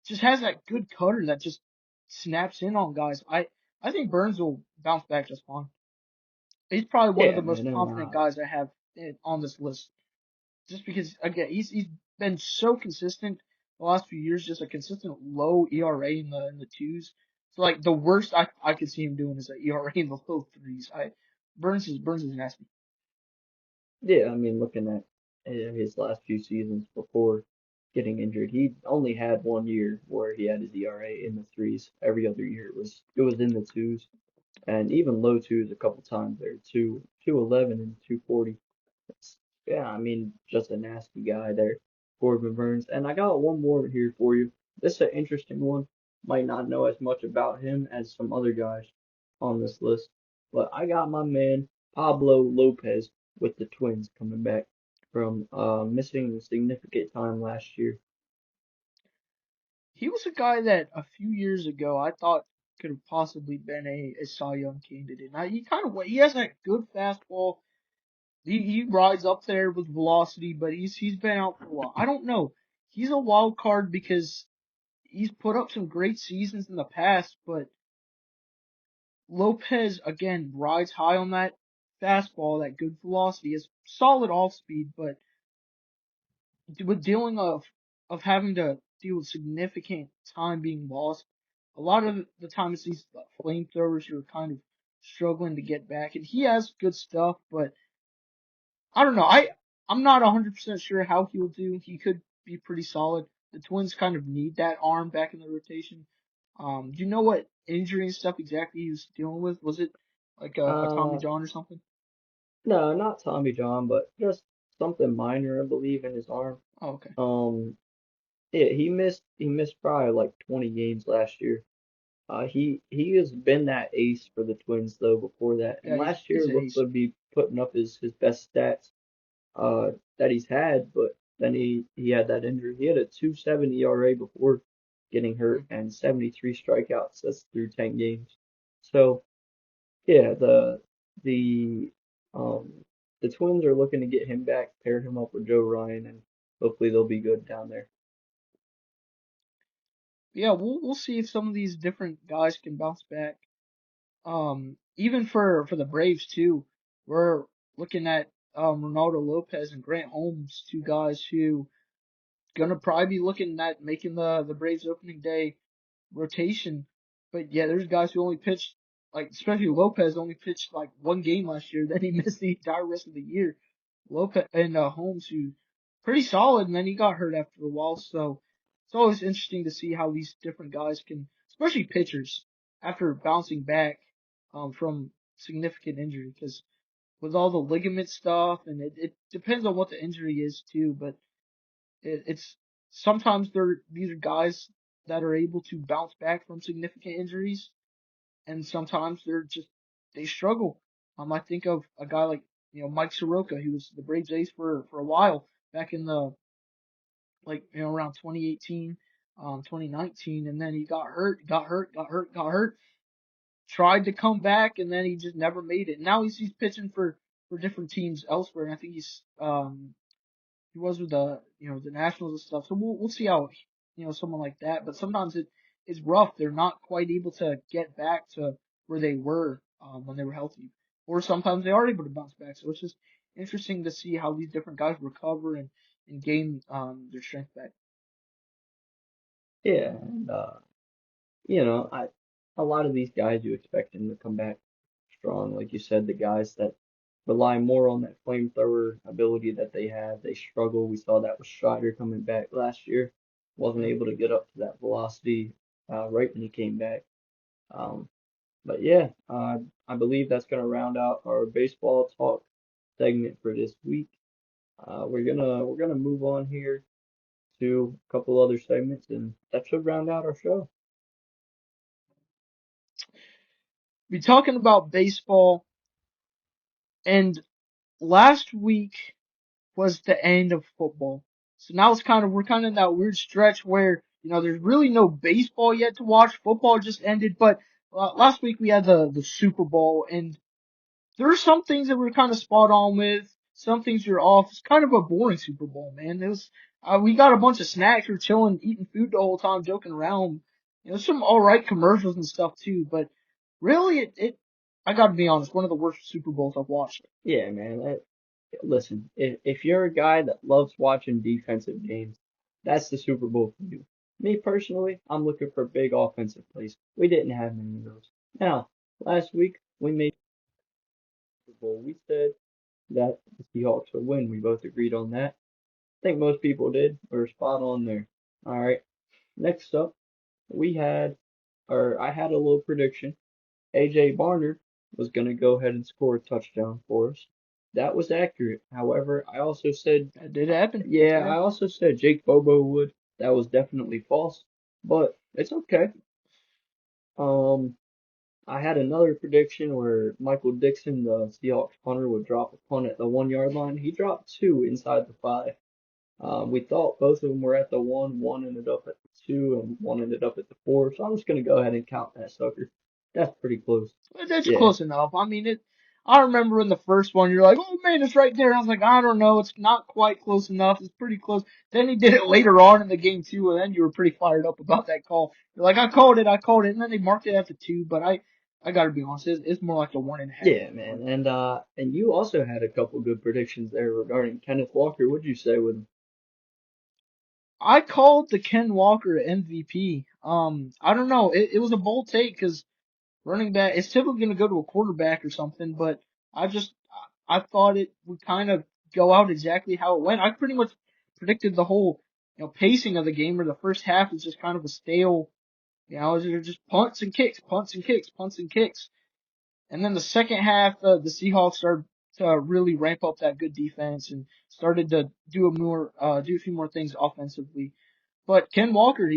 just has that good cutter that just snaps in on guys. I think Burns will bounce back just fine. He's probably one of Yeah, the most man, and confident guys I have on this list. Just because again, he's been so consistent the last few years, just a consistent low ERA in the twos. So like the worst I could see him doing is an ERA in the low threes. I Burns is nasty. yeah, I mean, looking at his last few seasons before getting injured, he only had 1 year where he had his ERA in the threes. Every other year it was in the twos, and even low twos a couple times there, 211 and 240. It's, yeah, I mean, just a nasty guy there, Corbin Burns. And I got one more here for you. This is an interesting one. Might not know as much about him as some other guys on this list, but I got my man Pablo Lopez with the Twins coming back from missing significant time last year. He was a guy that a few years ago I thought could have possibly been a Cy Young candidate. Now he has that good fastball. He rides up there with velocity, but he's been out for a while. I don't know. He's a wild card because he's put up some great seasons in the past, but Lopez again rides high on that fastball, that good velocity, is solid off speed, but with dealing of having to deal with significant time being lost, a lot of the time it's these flamethrowers who are kind of struggling to get back, and he has good stuff, but I don't know. I'm not 100% sure how he'll do. He could be pretty solid. The Twins kind of need that arm back in the rotation. Do you know what injury and stuff exactly he was dealing with? Was it like a Tommy Uh, John or something? no, not Tommy John, but just something minor, I believe, in his arm. Oh, okay. Um, yeah, he missed probably like 20 games last year. He has been that ace for the Twins though before that, and Yeah, last year he's an looked ace. to be putting up his best stats that he's had, but then he had that injury. He had a 2.7 ERA before getting hurt Mhm. and 73 strikeouts. That's through 10 games. So yeah, the um the Twins are looking to get him back, pair him up with Joe Ryan, and hopefully they'll be good down there. Yeah, we'll see if some of these different guys can bounce back. Even for the Braves too, we're looking at Ronaldo Lopez and Grant Holmes, two guys who gonna probably be looking at making the Braves opening day rotation. But yeah, there's guys who only pitched like especially Lopez only pitched like one game last year, then he missed the entire rest of the year. Lopez and Holmes who pretty solid, and then he got hurt after a while. So it's always interesting to see how these different guys can, especially pitchers, after bouncing back from significant injury, because with all the ligament stuff, and it depends on what the injury is too, but it's sometimes these are guys that are able to bounce back from significant injuries, and sometimes they struggle. I think of a guy like Mike Soroka, who was the Braves ace for a while back in the around 2018, 2019, and then he got hurt. Tried to come back, and then he just never made it. Now he's pitching for different teams elsewhere, and I think he was with the Nationals and stuff. So we'll see how someone like that. But sometimes it's rough. They're not quite able to get back to where they were when they were healthy, or sometimes they are able to bounce back. So it's just interesting to see how these different guys recover and gain their strength back. Yeah, and I a lot of these guys you expect them to come back strong, like you said, the guys that rely more on that flamethrower ability that they have, they struggle. We saw that with Strider coming back last year, wasn't Mhm. able to get up to that velocity right when he came back. Um, but yeah, I believe that's going to round out our baseball talk segment for this week. We're gonna move on here to a couple other segments, and that should round out our show. Be talking about baseball, and last week was the end of football. So now we're kind of in that weird stretch where, there's really no baseball yet to watch. Football just ended, but last week we had the Super Bowl, and there are some things that we're kind of spot on with. Some things you're off. It's kind of a boring Super Bowl, man. We got a bunch of snacks. We're chilling, eating food the whole time, joking around. Some alright commercials and stuff too, but really I gotta be honest, one of the worst Super Bowls I've watched. Yeah, man. Listen, if you're a guy that loves watching defensive games, that's the Super Bowl for you. Me personally, I'm looking for big offensive plays. We didn't have many of those. Now, last week we made the Super Bowl. We said that the Seahawks would win. We both agreed on that. I think most people did. We were spot on there. All right. Next up, we had, or I had a little prediction. AJ Barner was going to go ahead and score a touchdown for us. That was accurate. However, I also said, That did happen. yeah, Yeah. I also said Jake Bobo would. That was definitely false, but it's okay. Um, I had another prediction where Michael Dixon, the Seahawks punter, would drop a punt at the 1 yard line. He dropped two inside the five. We thought both of them were at the one. One ended up at the two, and one ended up at the four. So I'm just gonna go ahead and count that sucker. That's pretty close. That's Yeah, close enough. I mean, I remember in the first one, you're like, oh man, it's right there. I was like, I don't know, it's not quite close enough. It's pretty close. Then he did it later on in the game too, and then you were pretty fired up about that call. You're like, I called it, and then they marked it at the two. But I gotta be honest, it's more like a 1.5. yeah, man. And you also had a couple good predictions there regarding Kenneth Walker. What'd you say with him? I called the Ken Walker MVP. I don't know. It was a bold take because running back, it's typically going to go to a quarterback or something, but I thought it would kind of go out exactly how it went. I pretty much predicted the whole, pacing of the game where the first half is just kind of a stale, You know, it was just punts and kicks, punts and kicks, punts and kicks. And then the second half, the Seahawks started to really ramp up that good defense and started to do a few more things offensively. But Ken Walker,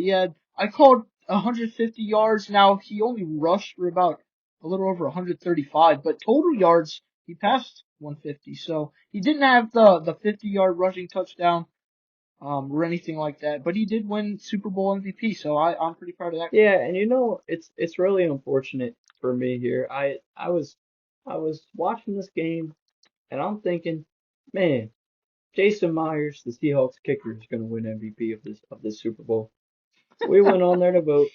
I called 150 yards. Now he only rushed for about a little over 135, but total yards, he passed 150. So he didn't have the 50-yard rushing touchdown, or anything like that, but he did win Super Bowl MVP. So I'm pretty proud of that kid. Yeah, and you know, it's really unfortunate for me here. I was watching this game and I'm thinking, man, Jason Myers, the Seahawks kicker, is going to win MVP of this Super Bowl. We went on there to vote.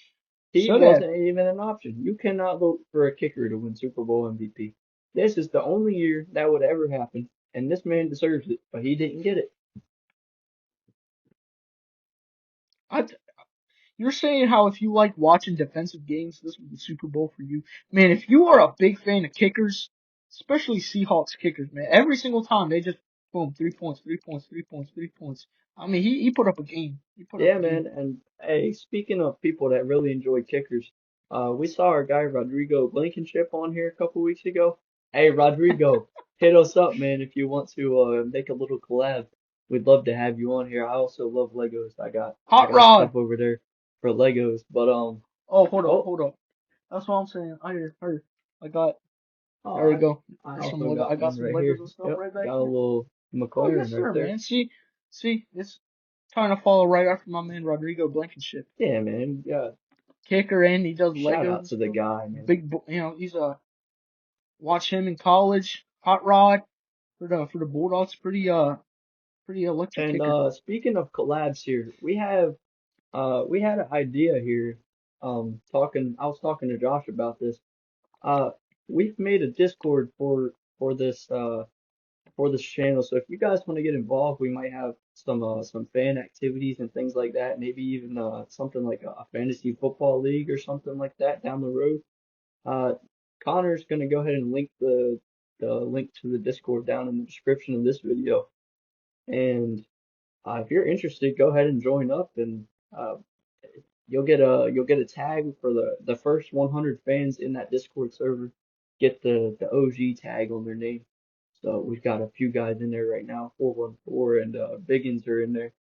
He Should have. wasn't even an option. You cannot vote for a kicker to win Super Bowl MVP. This is the only year that would ever happen, and this man deserves it, but he didn't get it. I You're saying how if you like watching defensive games, this was the Super Bowl for you. Man, if you are a big fan of kickers, especially Seahawks kickers, man, every single time they just boom, 3 points, 3 points, 3 points, 3 points. I mean, he put up a game. He put up Yeah, a game. man. And hey, speaking of people that really enjoy kickers, we saw our guy Rodrigo Blankenship on here a couple weeks ago. Hey, Rodrigo, hit us up, man, if you want to make a little collab. We'd love to have you on here. I also love Legos. I Hot got rod. stuff over there for Legos, but Oh, hold up, oh, hold up. That's what I'm saying. Here. I got. oh, There we go. I There's some also Lego. I got got one some right Legos here. and stuff Yep, right back got a here. little Oh yes, McLaren right sir, there. man. See, it's trying to follow right after my man Rodrigo Blankenship. Yeah, man. Yeah, Kicker and he does shout Legos out and to the stuff. guy, man. He's a watch him in college. Hot rod for the Bulldogs. Pretty electric And kicker. speaking of collabs here, we had an idea here. I was talking to Josh about this. Uh, we've made a Discord for this channel. So if you guys want to get involved, we might have some fan activities and things like that. Maybe even something like a fantasy football league or something like that down the road. Uh, Connor's gonna go ahead and link the link to the Discord down in the description of this video. And if you're interested, go ahead and join up, and uh, you'll get a tag for the first 100 fans in that Discord server. Get the OG tag on their name. So we've got a few guys in there right now, 414 and Biggins are in there.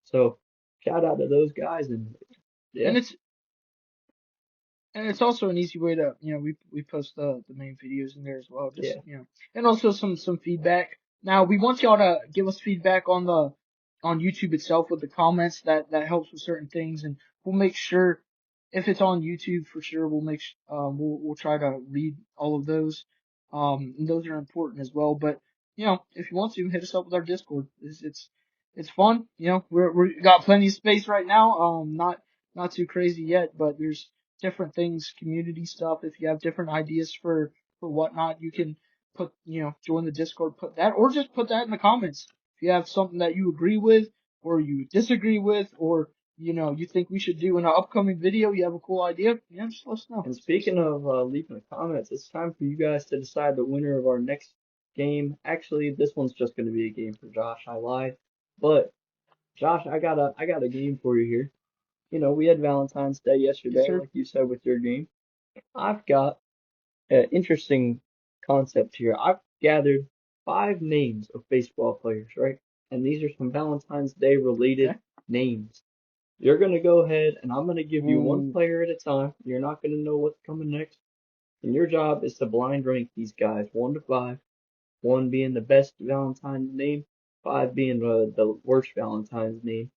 So shout out to those guys, and yeah, And it's also an easy way to, we post the main videos in there as well. Just, yeah. and also some feedback. Now we want y'all to give us feedback on YouTube itself with the comments. That helps with certain things, and we'll make sure if it's on YouTube for sure, we'll try to read all of those. And those are important as well. But if you want to, hit us up with our Discord. It's fun. We got plenty of space right now. Not too crazy yet, but there's different things, community stuff. If you have different ideas for whatnot, you can join the Discord, put that, or just put that in the comments. If you have something that you agree with, or you disagree with, or you think we should do in an upcoming video, you have a cool idea, just let us know. And speaking of leaving the comments, it's time for you guys to decide the winner of our next game. Actually, this one's just going to be a game for Josh. I lied, but Josh, I got a game for you here. You know, we had Valentine's Day Yes, yesterday, sir. like you said with your game. I've got an interesting concept here. I've gathered 5 names of baseball players, right? And these are some Valentine's Day related Okay. names. You're going to go ahead and I'm going to give you one Ooh. player at a time. You're not going to know what's coming next. And your job is to blind rank these guys 1 to 5, 1 being the best Valentine's name, 5 being the worst Valentine's name.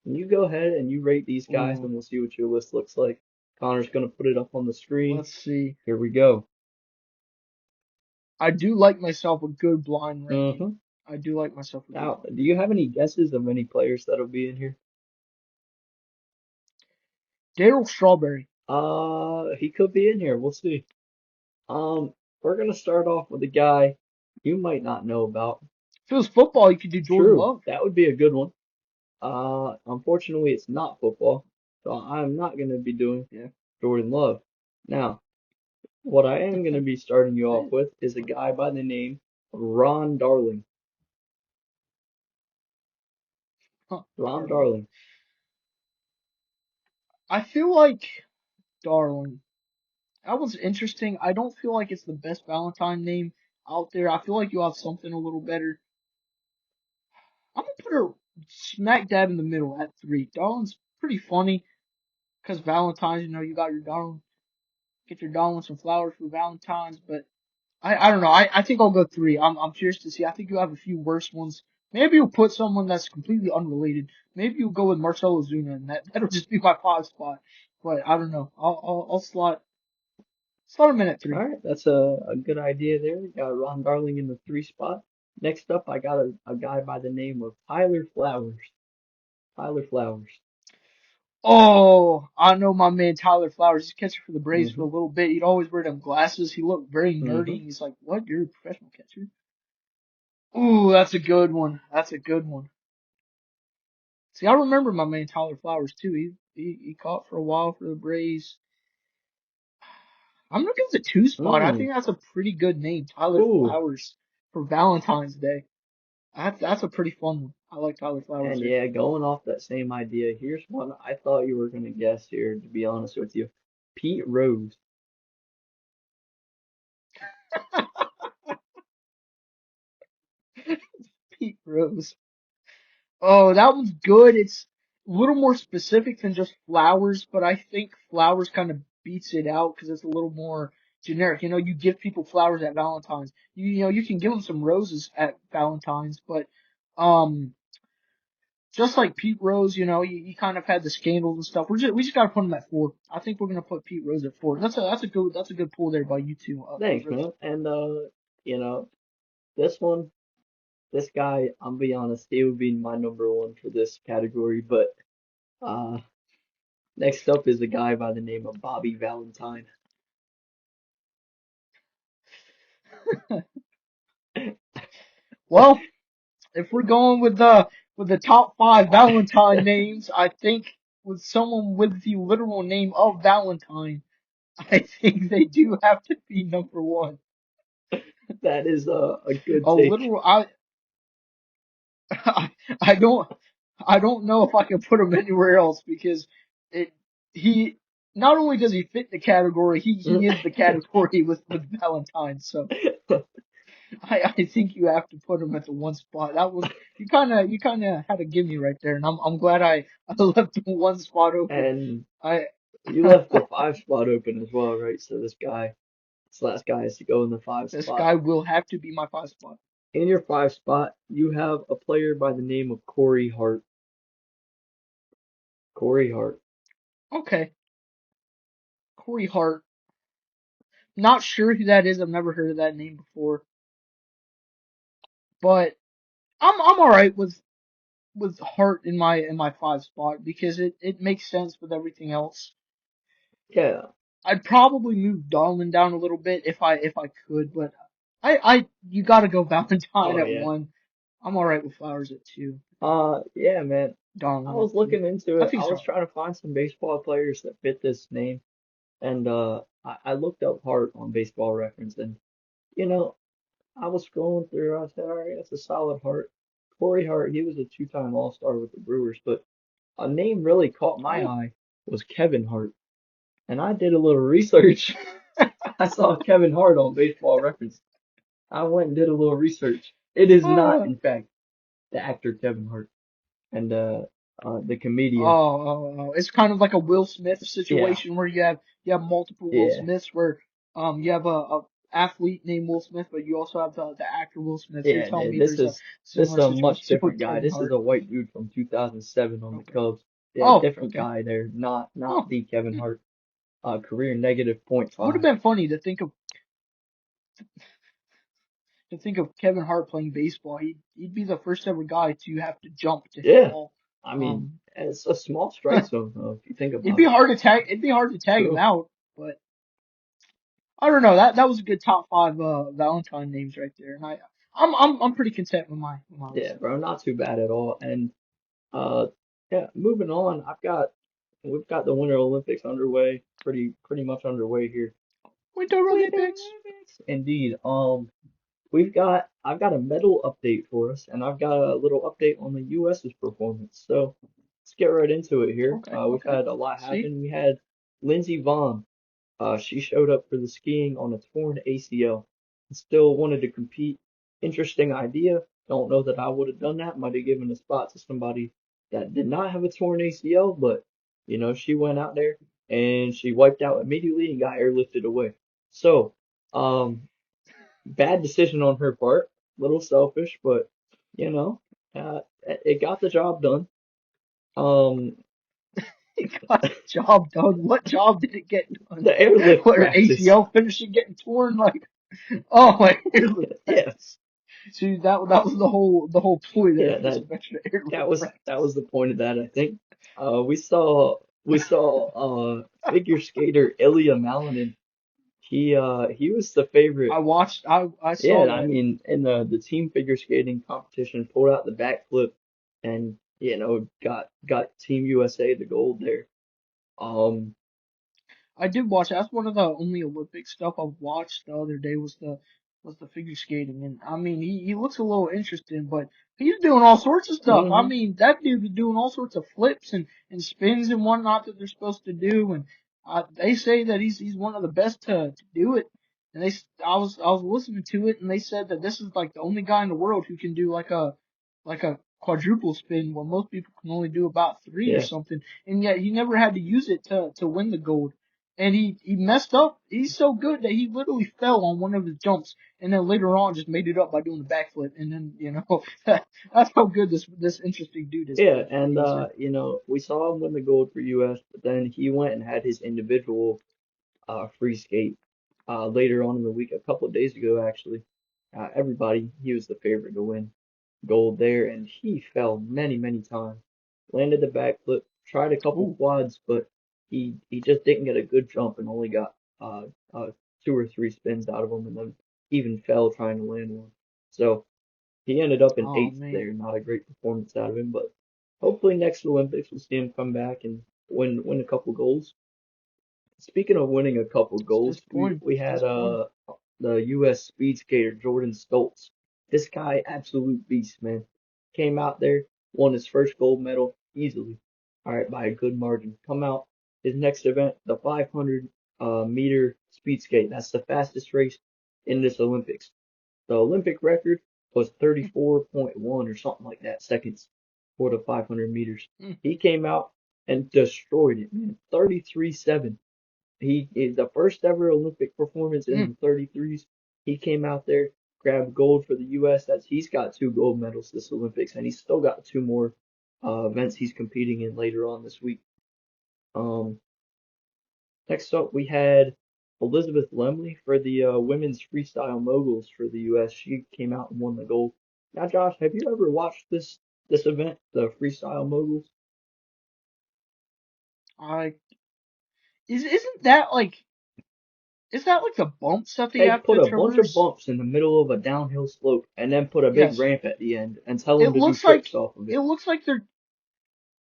And you go ahead and you rate these guys, Ooh. and we'll see what your list looks like. Connor's going to put it up on the screen. Let's see. Here we go. I do like myself a good blind ranking. hmm I do like myself a good Now, blind do you ranking. have any guesses of any players that'll be in here? Daryl Strawberry. He could be in here. We'll see. Um, we're gonna start off with a guy you might not know about. If it was football, you could do Jordan True, Love. that would be a good one. Unfortunately, it's not football, so I'm not gonna be doing Yeah. Jordan Love. Now, what I am gonna be starting you off Man. with is a guy by the name of Ron Darling. Huh, Ron Darling. Darling. I feel like Darling. That was interesting. I don't feel like it's the best Valentine name out there. I feel like you have something a little better. I'm gonna put her smack dab in the middle at 3. Darling's pretty funny because Valentine's, you got your darling, get your darling some flowers for Valentine's, but I don't know. I think I'll go 3. I'm curious to see. I think you have a few worse ones. Maybe you'll put someone that's completely unrelated. Maybe you'll go with Marcelo Ozuna, and that'll just be my 5 spot. But I don't know. I'll slot him in at All 3. right, that's a good idea there. We got Ron Darling in the 3 spot. Next up, I got a guy by the name of Tyler Flowers. Tyler Flowers. Oh, I know my man Tyler Flowers. He's catcher for the Braves for a Mm-hmm. little bit. He'd always wear them glasses. He looked very nerdy, Mm-hmm. and he's like, "What? You're a professional catcher?" Ooh, that's a good one. That's a good one. See, I remember my man Tyler Flowers too. He caught for a while for the Braves. I'm gonna give the 2 spot. I Mm. think that's a pretty good name, Tyler Ooh. Flowers, for Valentine's Day. That's a pretty fun one. I like Tyler Flowers And there. yeah, going off that same idea, here's one I thought you were gonna guess here, to be honest with you. Pete Rose. Pete Rose. Oh, that one's good. It's a little more specific than just flowers, but I think flowers kind of beats it out because it's a little more generic. You give people flowers at Valentine's. You can give them some roses at Valentine's, but um, just like Pete Rose, he kind of had the scandals and stuff. We just gotta put him at 4. I think we're gonna put Pete Rose at 4. That's a good pull there by you two, Pete Thanks, Rose. man. And you know, this one, this guy, I'm be honest, he would be my number one for this category, but uh next up is a guy by the name of Bobby Valentine. Well, if we're going with the top 5 Valentine names, I think with someone with the literal name of Valentine, I think they do have to be number 1. That is a good A take. literal I I don't I don't know if I can put him anywhere else because it he not only does he fit the category, he is the category with Valentine. So I think you have to put him at the 1 spot. That was you kind of had a gimme right there, and I'm glad I left the 1 spot open. And I you left the 5 spot open as well, right? So this last guy has to go in the 5 This spot. guy will have to be my 5 spot. In your 5 spot, you have a player by the name of Corey Hart. Corey Hart. Okay, Corey Hart. Not sure who that is. I've never heard of that name before, but I'm all right with Hart in my 5 spot because it makes sense with everything else. Yeah. I'd probably move Darwin down a little bit if I could, but you gotta go Valentine Oh at yeah. 1. I'm alright with Flowers at 2. Yeah, man. I Darwin at was 3. looking into I it. think I it's was alright. trying to find some baseball players that fit this name, and I looked up Hart on Baseball Reference, and you know, I was scrolling through. I said, all right, that's a solid Hart. Corey Hart, he was a two-time All-Star with the Brewers, but a name really caught my Oh. eye was Kevin Hart, and I did a little research. I saw Kevin Hart on Baseball Reference. I went and did a little research. It is not, Oh, in fact, the actor Kevin Hart and the comedian. it's kind of like a Will Smith Yeah, situation where you have multiple Will yeah, Smiths where you have a athlete named Will Smith, but you also have the actor Will Smith. So you're yeah. telling me This there's a is this is similar a much situation different with guy. Kevin This is Hart. a white dude from 2007 on the Okay. Cubs. Yeah, Oh, different okay. guy there. Not Oh, the Kevin hmm. Hart. Career negative point Would have five. been funny to think of Kevin Hart playing baseball. He'd be the first ever guy to have to jump to hit a Yeah, ball. I mean, Um, it's a small strike zone though, if you think it'd about be it. hard to tag. It'd be hard to tag him True. out, but I don't know. That was a good top 5 Valentine names right there, and I'm pretty content with my Yeah, list. bro, not too bad at all. And uh, yeah, moving on. We've got the Winter Olympics underway, pretty much underway here. Winter Winter Olympics. Olympics. Indeed. I've got a medal update for us, and I've got a little update on the U.S.'s performance. So let's get right into it here. Okay, We've okay. had a lot See, happen. We had Lindsey Vonn, she showed up for the skiing on a torn ACL and still wanted to compete. Interesting idea. Don't know that I would have done that. Might have given a spot to somebody that did not have a torn ACL, but she went out there and she wiped out immediately and got airlifted away. So, bad decision on her part. Little selfish, but you know, it got the job done. Um, It got the job done. What job did it get done? the airlift What, her practice. ACL finishing getting torn? Like, oh my airlift Yeah, practice. See, that was the whole ploy there yeah, was an extra that airlift was practice. the point of that, I think. We saw figure skater Ilya Malinin. He was the favorite. I saw Yeah, I that. mean, in the team figure skating competition, pulled out the backflip and got Team USA the gold there. Um, I did watch. That's one of the only Olympic stuff I've watched the other day was the figure skating, and I mean he looks a little interesting, but he's doing all sorts of stuff. I hmm mean that dude is doing all sorts of flips and spins and whatnot that they're supposed to do, and they say that he's one of the best to do it. And I was listening to it, and they said that this is like the only guy in the world who can do like a quadruple spin when most people can only do about three or Yeah, something, and yet he never had to use it to win the gold. And he messed up. He's so good that he literally fell on one of his jumps, and then later on just made it up by doing the backflip. And then that's how good this interesting dude is yeah, for and me. So we saw him win the gold for US, but then he went and had his individual free skate later on in the week, a couple of days ago actually. He was the favorite to win gold there, and he fell many, many times. Landed the backflip, tried a couple ooh, quads, but he just didn't get a good jump and only got uh, uh, two or three spins out of him, and then even fell trying to land one. So he ended up in oh eighth man, there. Not a great performance out of him, but hopefully next Olympics we'll see him come back and win a couple golds. Speaking of winning a couple it's goals, we disappointing. we It's had disappointing. the U.S. speed skater Jordan Stoltz. This guy, absolute beast, man. Came out there, won his first gold medal easily. All right, by a good margin. Come out his next event, the 500 meter speed skate. That's the fastest race in this Olympics. The Olympic record was 34.1 or something like that seconds for the 500 meters. Mm, He came out and destroyed it, man. 33.7. He is the first ever Olympic performance in mm. the 33s. He came out there, grabbed gold for the U.S. He's got two gold medals this Olympics, and he's still got two more events he's competing in later on this week. Um, Next up, we had Elizabeth Lemley for the women's freestyle moguls for the U.S. She came out and won the gold. Now, Josh, have you ever watched this event, the freestyle moguls? I isn't that like is that like the bumps that they They have put to a bunch of traverse? bumps in the middle of a downhill slope and then put a big Yes. ramp at the end and tell It them to do looks like tricks off of it it. looks like they're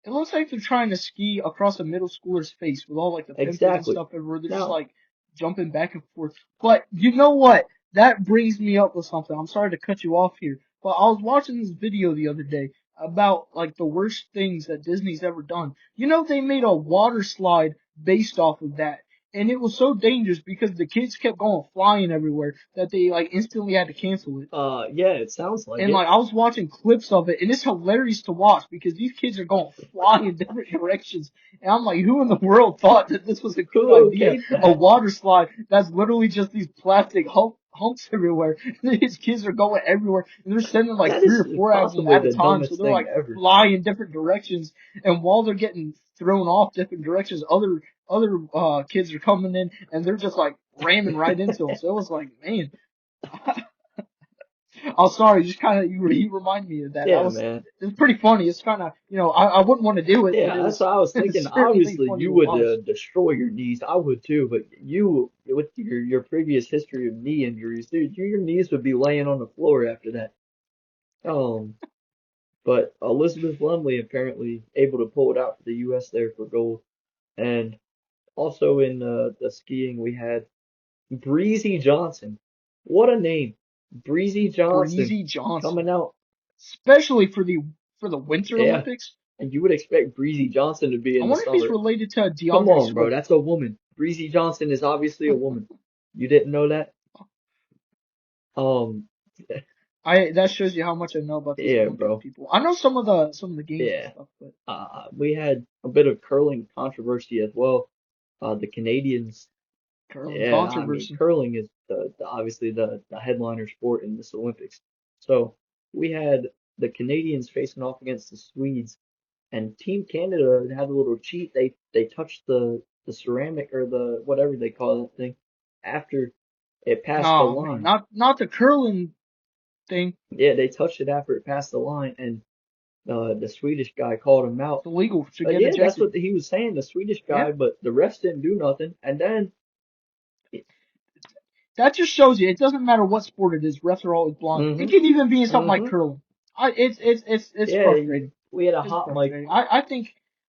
It looks like they're trying to ski across a middle schooler's face with all like the pimples and Exactly. stuff everywhere. They're just Now, like jumping back and forth. But you know what? That brings me up with something. I'm sorry to cut you off here, but I was watching this video the other day about like the worst things that Disney's ever done. You know, they made a water slide based off of that. And it was so dangerous because the kids kept going flying everywhere that they like instantly had to cancel it. yeah, it sounds like And it. like I was watching clips of it, and it's hilarious to watch because these kids are going flying in different directions. And I'm like, who in the world thought that this was a good Who idea? okayed A that? water slide that's literally just these plastic humps everywhere. These kids are going everywhere, and they're sending like That three is or four of them possibly at a the time, so dumbest they're thing like ever. flying in different directions. And while they're getting thrown off different directions, other kids are coming in, and they're just like ramming right into them. So it was like, man. Oh, sorry, just kind of you remind me of that. Yeah, man. It's pretty funny. It's kind of I wouldn't want to do it, but Yeah, that's what I was it's thinking. certainly Obviously, funny you to would watch. destroy your knees. I would too, but you, with your previous history of knee injuries, dude, your knees would be laying on the floor after that. Um, but Elizabeth Lumley apparently able to pull it out for the U.S. there for gold. And also in the skiing, we had Breezy Johnson. What a name, Breezy Johnson, Breezy Johnson, coming out. especially for the Winter Yeah, Olympics. And you would expect Breezy Johnson to be I in the wonder if he's summer. related to Come DeAndre on, bro. Swift. That's a woman. Breezy Johnson is obviously a woman. You didn't know that? Um, That shows you how much I know about these yeah, Olympic bro. people. I know some of the games and Yeah. stuff, but We had a bit of curling controversy as well. The Canadians, curling yeah, I mean, controversy. curling is the obviously the headliner sport in this Olympics. So we had the Canadians facing off against the Swedes, and Team Canada had a little cheat. They touched the ceramic or the whatever they call that thing after it passed the Oh man, line. not the curling thing. Yeah, they touched it after it passed the line, and the Swedish guy called him It's out. illegal to But get yeah, that's ejected. what he was saying, the Swedish Yeah. guy, but the refs didn't do nothing. And then, That just shows you it doesn't matter what sport it is. Refs are always blind. It mm-hmm, can even be in something like mm-hmm, curling. It's yeah, frustrating. we had a It's hot mic. frustrating.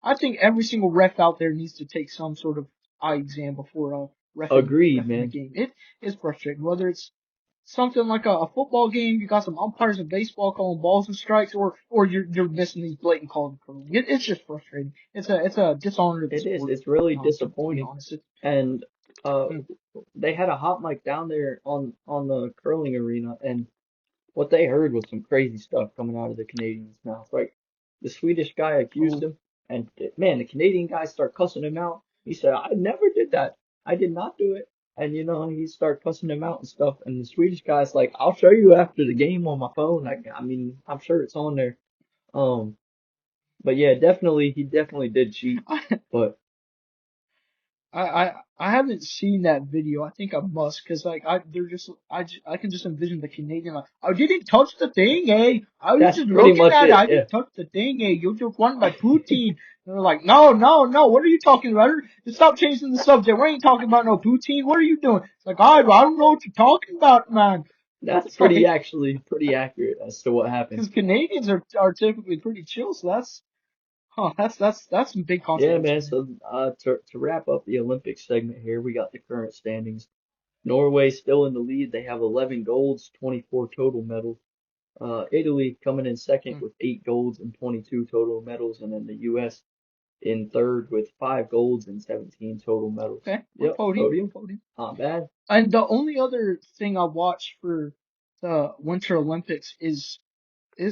I think every single ref out there needs to take some sort of eye exam before Agreed, refing a man. game. It is frustrating. Whether it's something like a football game, you got some umpires in baseball calling balls and strikes, or you're missing these blatant calls in curling. It's just frustrating. It's a dishonor to the It is. sport. It's really To be disappointing. honest. And uh, Mm. they had a hot mic down there on the curling arena, and what they heard was some crazy stuff coming out of the Canadians' mouth. Like the Swedish guy accused Oh, him, and man, the Canadian guy started cussing him out. He said, "I never did that. I did not do it." And he started cussing him out and stuff. And the Swedish guy's like, "I'll show you after the game on my phone. I mean, I'm sure it's on there." Um, but yeah, definitely, he definitely did cheat. But I haven't seen that video. I think I must, cause like I can just envision the Canadian like, I didn't touch the thing, eh? I was that's just pretty looking much at it. it. I Yeah, didn't touch the thing, eh? You just won by poutine. And they're like, no, no, no. What are you talking about? Just stop changing the subject. We ain't talking about no poutine. What are you doing? It's like, I don't know what you're talking about, man. that's It's pretty like, actually pretty accurate as to what happened. cause Canadians are typically pretty chill, so that's some big Yeah, controversy man. there. So to wrap up the Olympic segment here, we got the current standings. Norway still in the lead. They have 11 golds, 24 total medals. Italy coming in second Hmm. with 8 golds and 22 total medals, and then the U.S. in third with 5 golds and 17 total medals. Okay, we're Yep, podium, podium. podium. Not bad. And the only other thing I watch for the Winter Olympics is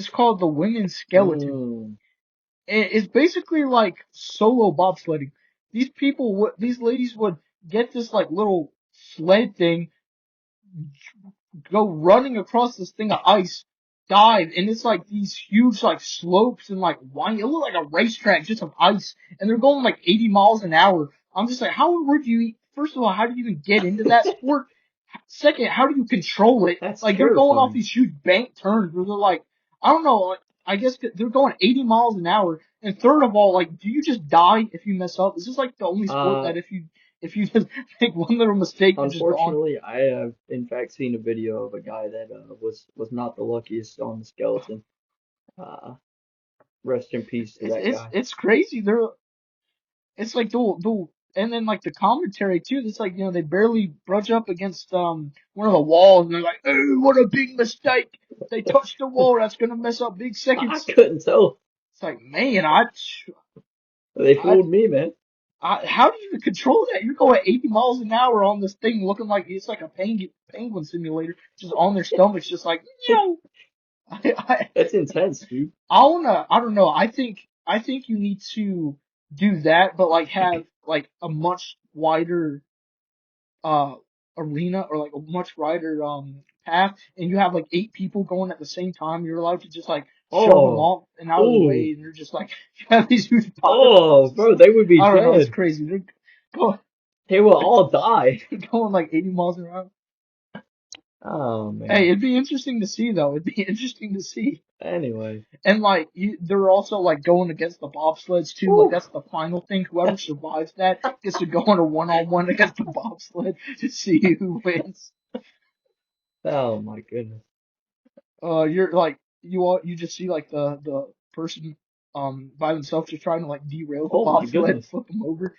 called the women's skeleton. Mm. It's basically like solo bobsledding. These ladies would get this like little sled thing, go running across this thing of ice, dive, and it's like these huge like slopes and like wind. It looked like a racetrack just of ice, and they're going like 80 miles an hour. I'm just like, how would you? First of all, how do you even get into that sport? Second, how do you control it? That's Like they're going off terrifying. these huge bank turns where they're like, I don't know, like, I guess they're going 80 miles an hour. And third of all, like, do you just die if you mess up? Is this like the only sport Uh, that if you just make one little mistake, you're just gone? Unfortunately, I have in fact seen a video of a guy that was not the luckiest on the skeleton. Uh, Rest in peace to It's that it's guy. it's crazy. It's like and then like the commentary too. It's like they barely brush up against one of the walls, and they're like, "Oh, what a big mistake! They touched the wall. That's gonna mess up big I seconds." couldn't tell. It's like, man, They I, fooled me, man. how do you even control that? You're going 80 miles an hour on this thing, looking like it's like a penguin simulator, just on their stomachs, just like, no. I, That's intense, dude. I don't know. I think you need to do that, but like have like a much wider uh arena or like a much wider path, and you have like 8 people going at the same time. You're allowed to just like shove them Oh, off and out of the way, ooh, and you're just like you have these huge piles. oh, It's just bro, like they would be I don't know. It's dead. crazy. They're going They will all die. going like 80 miles an hour. Oh Hey, man. it'd be interesting to see though. It'd be interesting to see. Anyway, And like they're also like going against the bobsleds too. Like whew. that's the final thing. Whoever survives that gets to go on a one-on-one against the bobsled to see who wins. Oh my goodness. You're like you just see like the person by themselves just trying to like derail the Oh my bobsled, goodness. flip them over.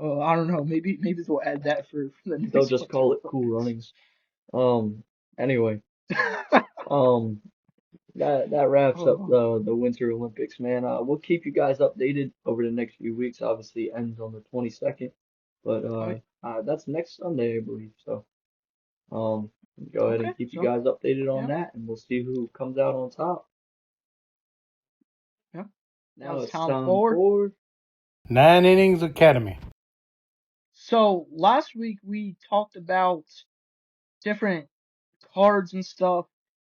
I don't know. Maybe they'll add that for the They'll next just Winter call it Cool Olympics. Runnings. Anyway, um, That wraps up Oh, the Winter Olympics, man. We'll keep you guys updated over the next few weeks. Obviously, it ends on the 22nd, but okay. that's next Sunday, I believe. So, um, go ahead Okay. and keep you So, guys updated on yeah, that, and we'll see who comes out on top. yeah. Now Now it's it's time time for. for 9 Innings Academy. So last week we talked about different cards and stuff,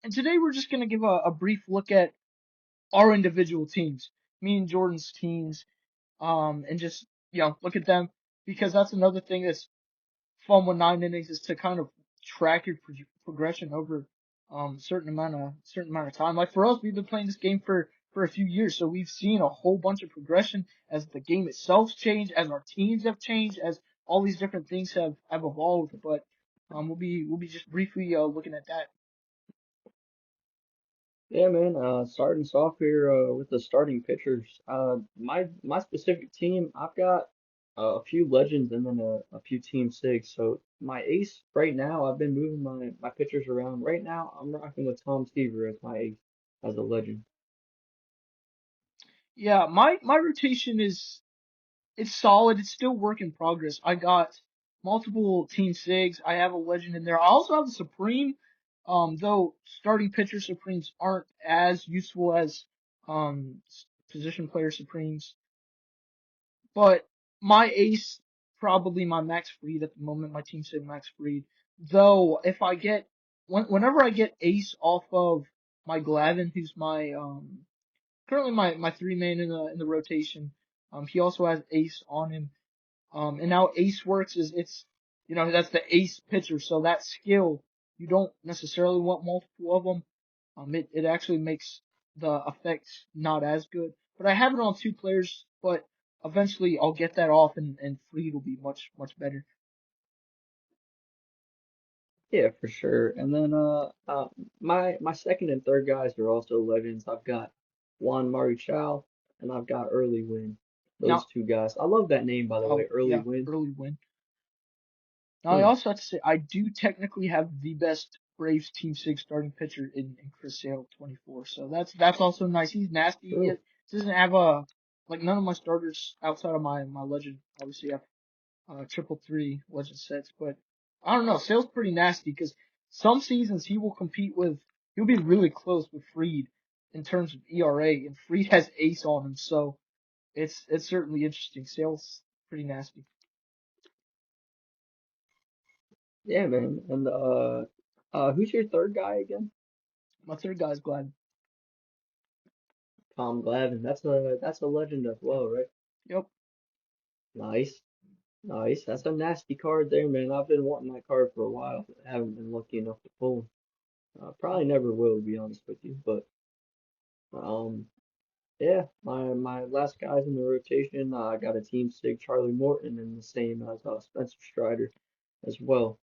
and today we're just gonna give a brief look at our individual teams, me and Jordan's teams, and just look at them because that's another thing that's fun with 9 innings is to kind of track your progression over certain amount of time. Like for us, we've been playing this game for a few years, so we've seen a whole bunch of progression as the game itself's changed, as our teams have changed, as all these different things have evolved. But we'll be just briefly looking at that. yeah, man. Starting us off here with the starting pitchers. My specific team, I've got a few legends and then a few team sigs. So my ace right now, I've been moving my pitchers around. Right now, I'm rocking with Tom Seaver as my ace as a legend. Yeah, my rotation is it's solid. It's still work in progress. I got multiple Team Sigs. I have a legend in there. I also have a Supreme. Though starting pitcher Supremes aren't as useful as position player Supremes. But my ace, probably my Max Fried at the moment. My Team Sig Max Fried. Though if I get whenever I get ace off of my Glavin, who's my currently my three man in the rotation. He also has ace on him. And now ace works is that's the ace pitcher. So that skill, you don't necessarily want multiple of them. It actually makes the effect not as good. But I have it on two players, but eventually I'll get that off and Freed will be much, much better. Yeah, for sure. And then my second and third guys are also legends. I've got Juan Marichal and I've got Early Win. Those Now, two guys. I love that name, by the way, oh Early yeah, Win. early win. Now I Hmm, also have to say I do technically have the best Braves Team Six starting pitcher in Chris Sale 24. So that's also nice. He's nasty. He true. doesn't have a like none of my starters outside of my legend obviously have triple three legend sets, but I don't know. Sale's pretty nasty because some seasons he'll be really close with Freed in terms of ERA, and Freed has ace on him, so it's certainly interesting. Sale's pretty nasty. Yeah, man. And who's your third guy again? My third guy's glad. Tom Glavine. That's a legend as well, right? Yep. Nice, nice. That's a nasty card there, man. I've been wanting that card for a while, but haven't been lucky enough to pull him. Probably never will, to be honest with you. But um, yeah, my last guys in the rotation, I got a team sig Charlie Morton and the same as Spencer Strider as well.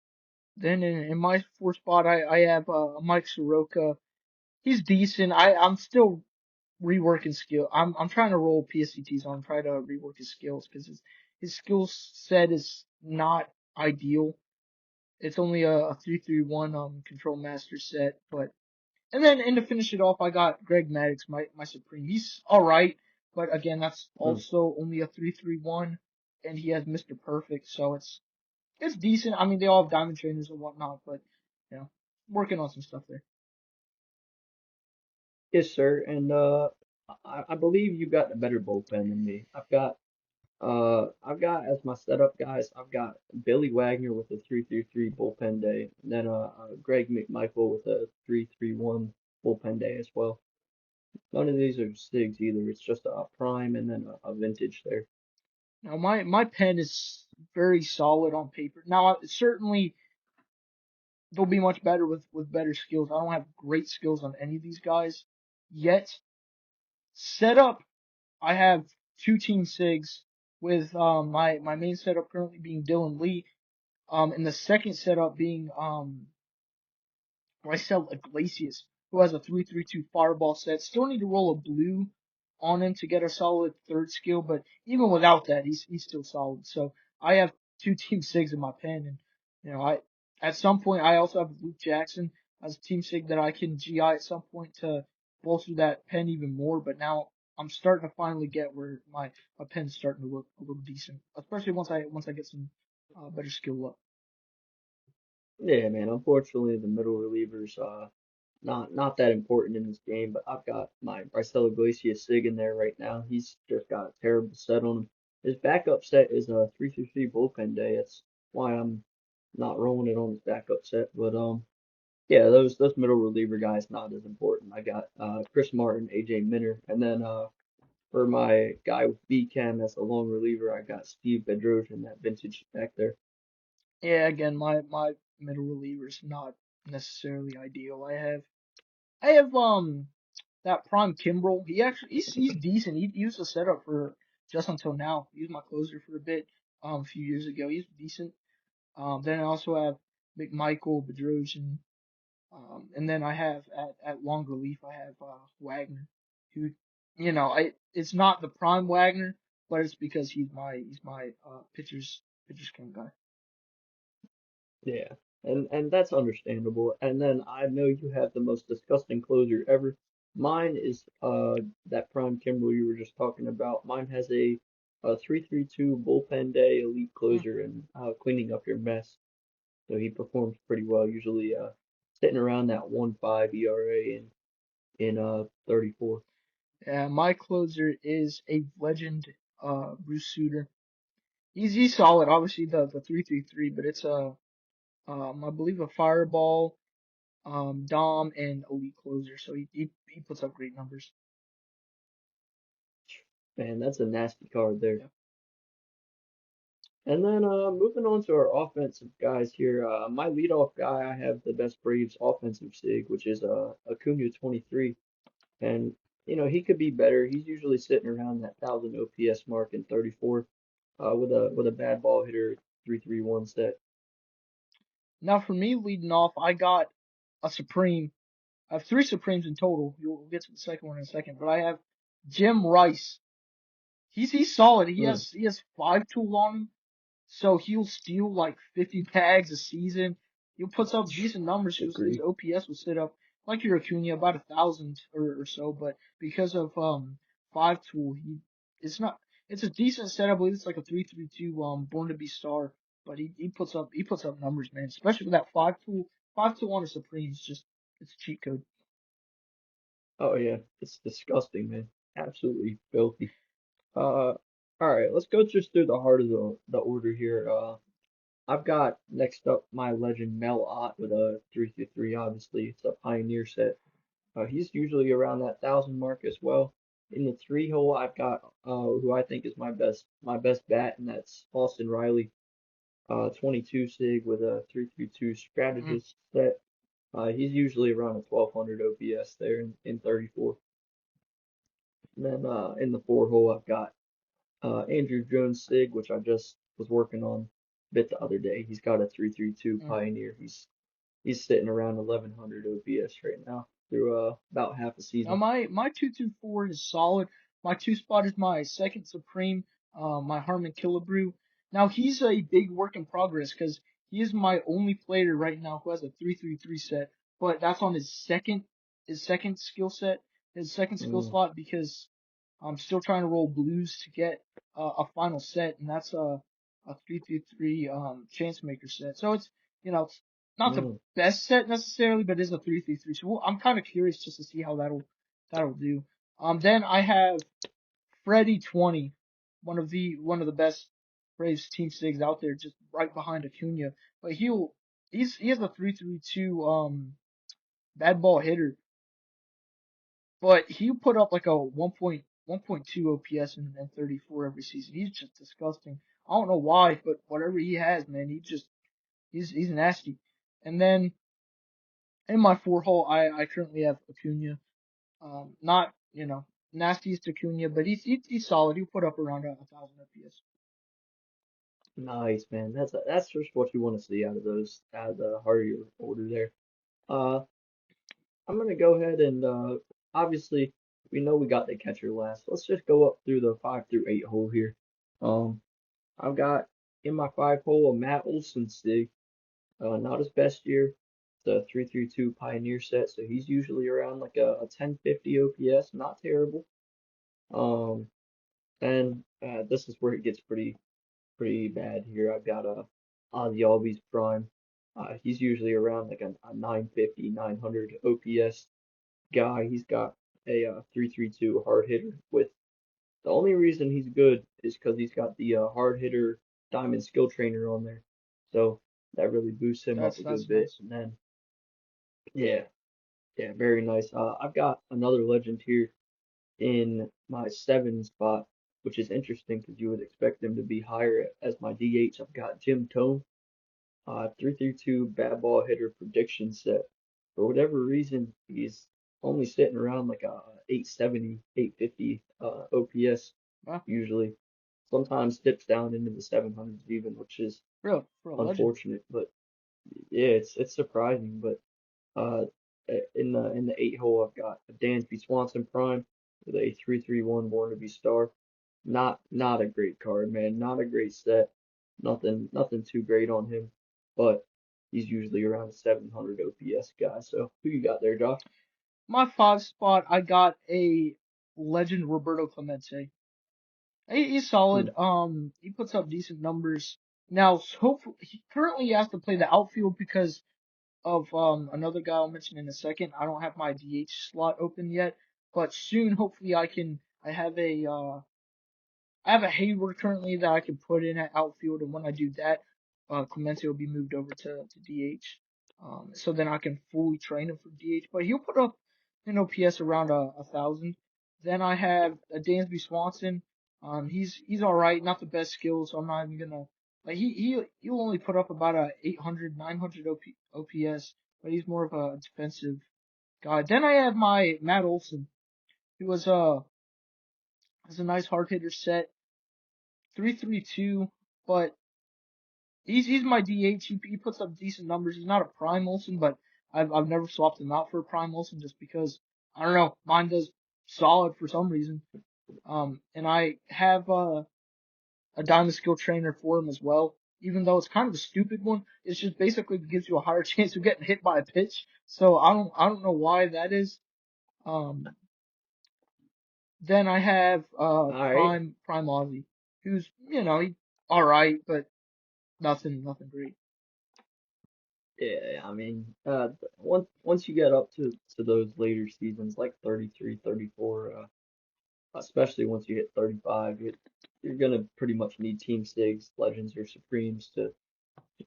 Then in my fourth spot, I have Mike Soroka. He's decent. I'm still reworking skill. I'm trying to roll PSCTs on, try to rework his skills because his skill set is not ideal. It's only a 3-3-1 control master set, but and to finish it off, I got Greg Maddux, my Supreme. He's all right, but again, that's Hmm. also only a 3-3-1, and he has Mr. Perfect, so it's decent. I mean, they all have diamond trainers and whatnot, but working on some stuff there. Yes, sir. And I believe you got a better bullpen than me. I've got as my setup guys, I've got Billy Wagner with a 3-3-3 bullpen day, and then Greg McMichael with a 3-3-1 bullpen day as well. None of these are SIGs either. It's just a prime and then a vintage there. Now, my pen is very solid on paper. Now, certainly they'll be much better with better skills. I don't have great skills on any of these guys yet. Setup, I have two team sigs with my main setup currently being Dylan Lee, and the second setup being Rysel Iglesias, who has a 3-3-2 fireball set. Still need to roll a blue on him to get a solid third skill, but even without that, he's still solid. So I have two team sigs in my pen, and I at some point I also have Luke Jackson as a team sig that I can GI at some point to bolster that pen even more. But now I'm starting to finally get where my pen's starting to look a little decent, especially once I get some better skill up. Yeah, man. Unfortunately, the middle relievers not that important in this game. But I've got my Bricella Glacia Sig in there right now. He's just got a terrible set on him. His backup set is a 3-3 bullpen day. That's why I'm not rolling it on his backup set. But yeah, those middle reliever guys not as important. I got Chris Martin, AJ Minter, and then for my guy with B Chem as a long reliever, I got Steve Bedrosian, that vintage back there. Yeah, again, my middle reliever is not necessarily ideal. I have that prime Kimbrel. He's decent. He used the setup for just until now. He was my closer for a bit a few years ago. He's decent. Then I also have McMichael, Bedrosian, and then I have at long relief I have Wagner, who it's not the prime Wagner, but it's because he's my pitchers king guy. Yeah, and that's understandable. And then I know you have the most disgusting closer ever. Mine is that prime Kimbrel you were just talking about. Mine has a 3-3-2 bullpen day elite Mm. closer and cleaning up your mess. So he performs pretty well, usually sitting around that 1.5 ERA in 34. Yeah, my closer is a legend, Bruce Sutter. He's solid. Obviously the 3-3-3, but it's I believe a fireball, Dom and elite closer. So he puts up great numbers. Man, that's a nasty card there. Yeah. And then moving on to our offensive guys here. My leadoff guy, I have the best Braves offensive sig, which is Acuna 23. And he could be better. He's usually sitting around that 1,000 OPS mark in 34 with a bad ball hitter 3-3-1 set. Now for me leading off, I got a Supreme. I have three Supremes in total. We'll get to the second one in a second, but I have Jim Rice. He's solid. He Mm, has he has 5 tool on him. So he'll steal like 50 bags a season. He'll put up decent numbers. His agree. OPS will sit up like your Acuna about 1,000 or so, but because of 5 tool, it's not it's a decent set. I believe it's like a 3-3-2 Born to Be Star, but he puts up numbers, man. Especially with that 5 tool. 5 tool on a Supreme is just it's a cheat code. Oh yeah, it's disgusting, man. Absolutely filthy. All right, let's go just through the heart of the order here. I've got next up my legend Mel Ott with a 3-3. Obviously, it's a pioneer set. He's usually around that 1,000 mark as well. In the three hole, I've got who I think is my best bat, and that's Austin Riley, 22 sig with a 3-3-2 Mm. strategist set. He's usually around a 1,200 OPS there in 34. And then in the four hole, I've got Andrew Jones Sig, which I just was working on a bit the other day. He's got a 3-3-2 Mm. Pioneer. He's sitting around 1,100 OPS right now through about half a Now season. my 224 is solid. My two spot is my second Supreme, my Harmon Killebrew. Now he's a big work in progress because he is my only player right now who has a 3-3-3 set, but that's on his second skill set, his second skill Mm, slot because I'm still trying to roll blues to get a final set, and that's a 3-3-3 chance maker set. So it's not the mm. best set necessarily, but it is a 3-3-3. So I'm kind of curious just to see how that'll do. Then I have Freddie 20, one of the best Braves team sigs out there, just right behind Acuna. But he has a 3-3-2 bad ball hitter, but he put up like a 1.2 OPS and 34 every season. He's just disgusting. I don't know why, but whatever he has, man, he's nasty. And then in my four hole, I currently have Acuna. Not nastiest Acuna, but he's solid. He'll put up around 1,000 FPS. Nice, man. That's just what you want to see out of the heart of your order there. Uh, I'm gonna go ahead and obviously we know we got the catcher last. Let's just go up through the 5 through 8 hole here. Um, I've got in my 5 hole a Matt Olson sig. Not his best year. the 332 Pioneer set, so he's usually around like a 1050 OPS, not terrible. Um, and this is where it gets pretty bad here. I've got Ozzy Albies Prime. He's usually around like a 950, 900 OPS guy. He's got a 332 hard hitter with the only reason he's good is because he's got the hard hitter diamond skill trainer on there. So that really boosts him up a That's good bit. nice. And then, yeah, yeah, very nice. I've got another legend here in my seven spot, which is interesting because you would expect him to be higher as my DH. I've got Jim Tome, 332 bad ball hitter prediction set. For whatever reason, he's only sitting around like a 870, 850 OPS Wow, usually. Sometimes dips down into the 700s even, which is real for a legend. unfortunate. But yeah, it's surprising. But uh, in the eight hole, I've got a Dansby Swanson Prime with a 331 Born to Be Star. Not a great card, man. Not a great set. Nothing too great on him, but he's usually around a 700 OPS guy. So who you got there, Josh? My 5 spot, I got a legend Roberto Clemente. He's Hmm. solid. He puts up decent numbers. Now, hopefully, he currently has to play the outfield because of another guy I'll mention in a second. I don't have my DH slot open yet, but soon, hopefully, I have a Hayward currently that I can put in at outfield, and when I do that, Clemente will be moved over to DH. So then I can fully train him for DH. But he'll put up an OPS around 1,000. Then I have a Dansby Swanson. He's all right, not the best skills, so I'm not even gonna like he'll only put up about a 800 900 OPS, but he's more of a defensive guy. Then I have my Matt Olson. He has a nice hard hitter set. 332, but he's my DH. He puts up decent numbers. He's not a prime Olsen, but I've never swapped him out for a prime Olsen just because I don't know, mine does solid for some reason. And I have a diamond skill trainer for him as well. Even though it's kind of a stupid one, it's just basically gives you a higher chance of getting hit by a pitch. So I don't know why that is. Um, then I have All right. prime Ozzy, who's he all right, but nothing great. Yeah, I mean, once you get up to those later seasons, like 33, 34, especially once you hit 35, you're gonna pretty much need Team Sigs, Legends, or Supremes to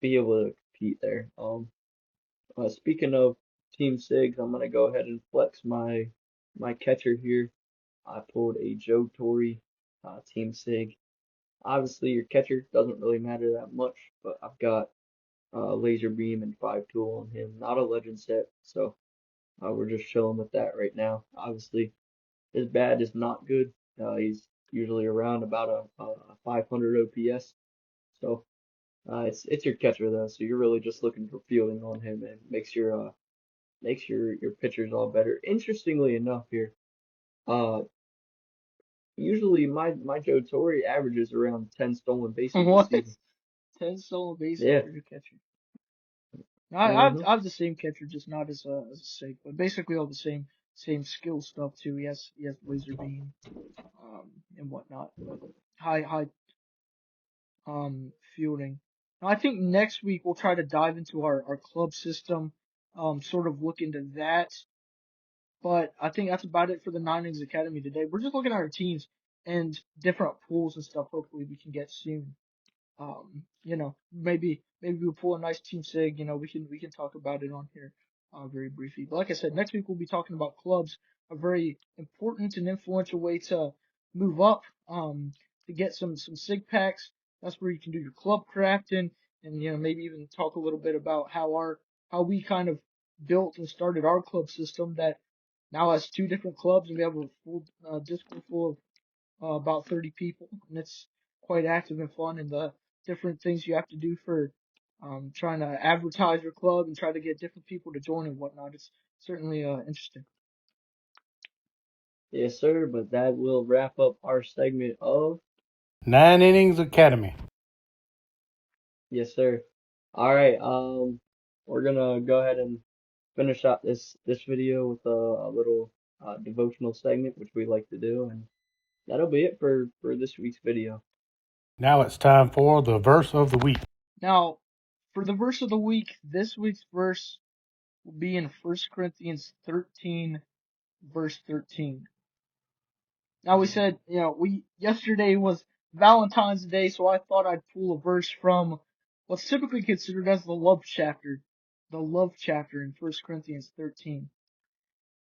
be able to compete there. Speaking of Team Sigs, I'm gonna go ahead and flex my catcher here. I pulled a Joe Torre, Team Sig. Obviously, your catcher doesn't really matter that much, but I've got laser beam and 5 tool on him. Not a legend set, so we're just chilling with that right now. Obviously, his bat is not good. He's usually around about a 500 OPS. So it's your catcher though, so you're really just looking for fielding on him and makes your pitchers all better. Interestingly enough, here, uh, usually my Joe Torre averages around 10 stolen bases a What? season. 10 stolen bases Yeah. for your catcher. No, Mm-hmm. I have the same catcher, just not as a sake, but basically all the same skill stuff too. He has laser beam, and whatnot, but high fielding. Now I think next week we'll try to dive into our club system, sort of look into that. But I think that's about it for the Innings Academy today. We're just looking at our teams and different pools and stuff. Hopefully we can get soon. Maybe we'll pull a nice team sig. We can talk about it on here, very briefly. But like I said, next week we'll be talking about clubs, a very important and influential way to move up, to get some sig packs. That's where you can do your club crafting, and maybe even talk a little bit about how we kind of built and started our club system that now has 2 different clubs, and we have a full Discord full of about 30 people, and it's quite active and fun. And the different things you have to do for trying to advertise your club and try to get different people to join and whatnot. It's certainly interesting. Yes, sir. But that will wrap up our segment of 9 Innings Academy. yes, sir. All right. We're gonna go ahead and finish out this video with a little devotional segment, which we like to do, and that'll be it for this week's video. Now it's time for the verse of the week. Now, for the verse of the week, this week's verse will be in 1 Corinthians 13, verse 13. Now we said, yesterday was Valentine's Day, so I thought I'd pull a verse from what's typically considered as the love chapter in 1 Corinthians 13.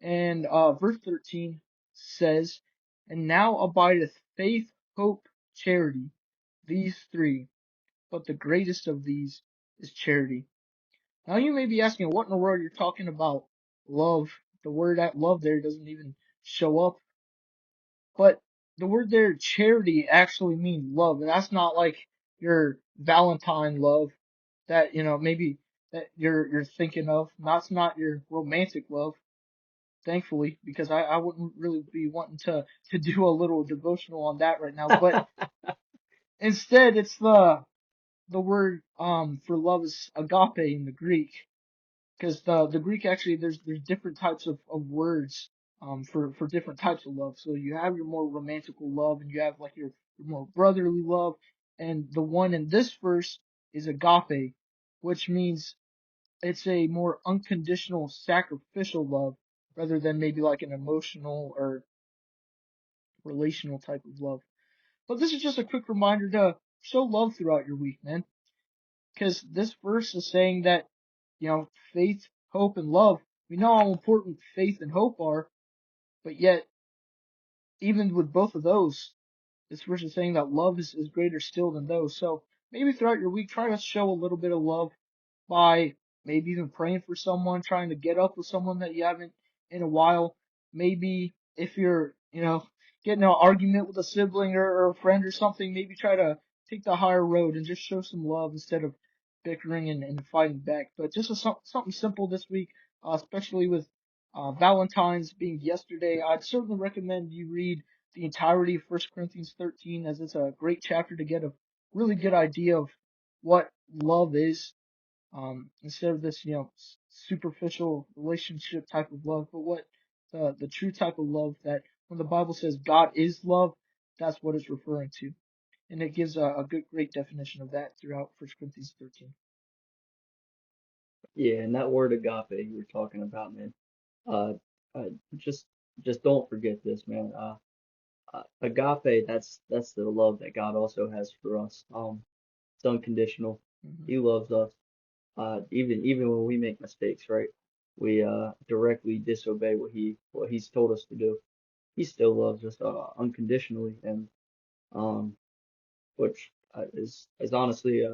And verse 13 says, "And now abideth faith, hope, charity, these three, but the greatest of these is charity." Now you may be asking, what in the world you're talking about? Love. The word at love there doesn't even show up. But the word there, charity, actually means love. And that's not like your Valentine love that, maybe that you're thinking of. That's not your romantic love, thankfully, because I wouldn't really be wanting to do a little devotional on that right now. But instead, it's the word for love is agape in the Greek. Because the Greek actually there's different types of words for different types of love. So you have your more romantical love, and you have like your more brotherly love, and the one in this verse is agape, which means it's a more unconditional sacrificial love rather than maybe like an emotional or relational type of love. But this is just a quick reminder to show love throughout your week, man. Because this verse is saying that, faith, hope, and love, we know how important faith and hope are, but yet, even with both of those, this verse is saying that love is greater still than those. So maybe throughout your week, try to show a little bit of love by maybe even praying for someone, trying to get up with someone that you haven't in a while. Maybe if you're, getting in an argument with a sibling or a friend or something, maybe try to take the higher road and just show some love instead of bickering and fighting back. But just something simple this week, especially with Valentine's being yesterday, I'd certainly recommend you read the entirety of 1 Corinthians 13, as it's a great chapter to get a really good idea of what love is, instead of this, superficial relationship type of love, but what the true type of love that when the Bible says God is love, that's what it's referring to. And it gives a great definition of that throughout 1 Corinthians 13. Yeah, and that word agape you were talking about, man. Uh, uh just just don't forget this, man. Agape, that's the love that God also has for us. It's unconditional. Hmm. He loves us. Even when we make mistakes, right? We directly disobey what he's told us to do. He still loves us unconditionally, and um, which is honestly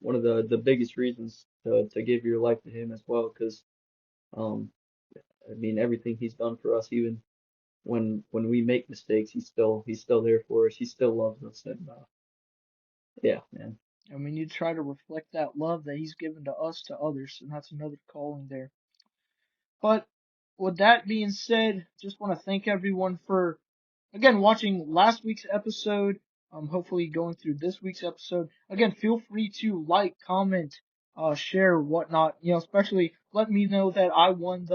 one of the biggest reasons to give your life to him as well, because um, I mean everything he's done for us, even when we make mistakes, he's still there for us. He still loves us, and yeah, man. And we need to try to reflect that love that He's given to us to others, and that's another calling there. But with that being said, just want to thank everyone for again watching last week's episode. Hopefully going through this week's episode. Again, feel free to like, comment, share, whatnot. Especially let me know that I won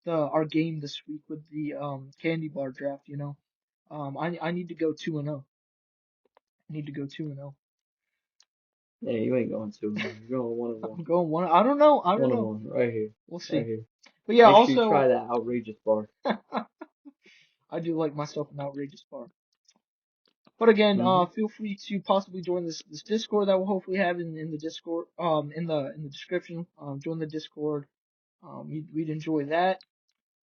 our game this week with the candy bar draft. I need to go 2-0. I need to go 2-0. Yeah, you ain't going to. You're going one and one. I'm going one. I don't know. I don't One and know. one, right here, We'll right see. here. But yeah, Make sure you also try that outrageous bar. I do like myself an outrageous bar. But again, Hmm. feel free to possibly join this Discord that we'll hopefully have in the Discord, in the description. Join the Discord. We'd enjoy that.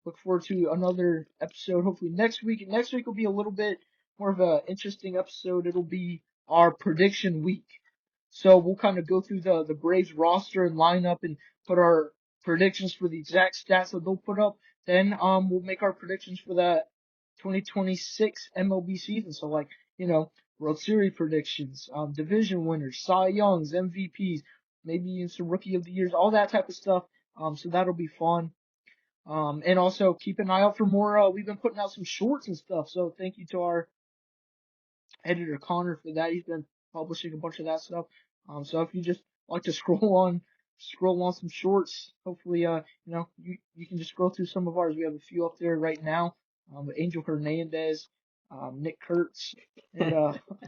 Look forward to another episode hopefully next week. And next week will be a little bit more of a interesting episode. It'll be our prediction week. So we'll kind of go through the Braves roster and lineup and put our predictions for the exact stats that they'll put up. Then we'll make our predictions for that 2026 MLB season. So like, World Series predictions, division winners, Cy Youngs, MVPs, maybe even some Rookie of the Years, all that type of stuff. So that'll be fun. And also keep an eye out for more. We've been putting out some shorts and stuff. So thank you to our editor Connor for that. He's been publishing a bunch of that stuff. So if you just like to scroll on scroll on some shorts. Hopefully, you can just scroll through some of ours. We have a few up there right now. Angel Hernandez, Nick Kurtz, and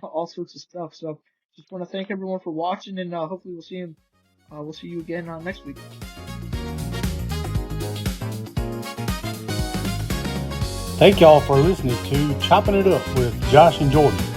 all sorts of stuff. So just want to thank everyone for watching, and hopefully we'll see you again next week. Thank y'all for listening to Chopping It Up with Josh and Jordan.